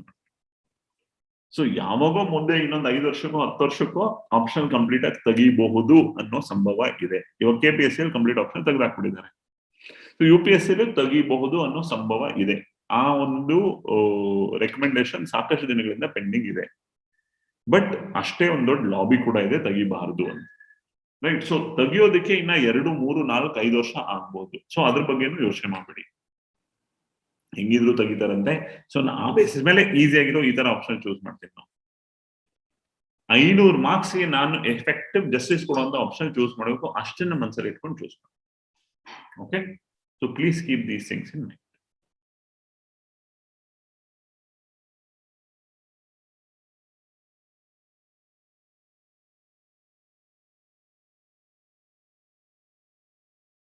ಸೊ ಯಾವಾಗೋ ಮುಂದೆ ಇನ್ನೊಂದು 5 ವರ್ಷಕ್ಕೋ 10 ವರ್ಷಕ್ಕೋ ಆಪ್ಷನ್ ಕಂಪ್ಲೀಟ್ ಆಗಿ ತೆಗಿಬಹುದು ಅನ್ನೋ ಸಂಭವ ಇದೆ. ಇವಾಗ KPSC ಅಲ್ಲಿ ಕಂಪ್ಲೀಟ್ ಆಪ್ಷನ್ ತೆಗೆದಾಕ್ಬಿಟ್ಟಿದ್ದಾರೆ. ಸೊ UPSC ಅಲ್ಲಿ ತೆಗಿಬಹುದು ಅನ್ನೋ ಸಂಭವ ಇದೆ. ಆ ಒಂದು ರೆಕಮೆಂಡೇಶನ್ ಸಾಕಷ್ಟು ದಿನಗಳಿಂದ ಪೆಂಡಿಂಗ್ ಇದೆ. ಬಟ್ ಅಷ್ಟೇ ಒಂದು ದೊಡ್ಡ ಲಾಬಿ ಕೂಡ ಇದೆ ತೆಗಿಬಾರದು ಅಂತ, ರೈಟ್? ಸೊ ತೆಗಿಯೋದಕ್ಕೆ ಇನ್ನ 2, 3, 4, 5 ವರ್ಷ ಆಗ್ಬಹುದು. ಸೊ ಅದ್ರ ಬಗ್ಗೆನೂ ಯೋಚನೆ ಮಾಡ್ಬೇಡಿ, ಹೆಂಗಿದ್ರು ತೆಗಿತಾರಂತೆ. ಸೊ ಆ ಬೇಸಿಸ್ ಮೇಲೆ ಈಸಿ ಆಗಿರೋ ಈ ತರ ಆಪ್ಷನ್ ಚೂಸ್ ಮಾಡ್ತೀನಿ. ನಾವು 500 ಮಾರ್ಕ್ಸ್ಗೆ ನಾನು ಎಫೆಕ್ಟಿವ್ ಜಸ್ಟಿಸ್ ಕೊಡುವಂತ ಆಪ್ಷನ್ ಚೂಸ್ ಮಾಡಬೇಕು, ಅಷ್ಟನ್ನ ಮನಸ್ಸಲ್ಲಿ ಇಟ್ಕೊಂಡು ಚೂಸ್ ಮಾಡಿ. Okay, so please keep these things in mind.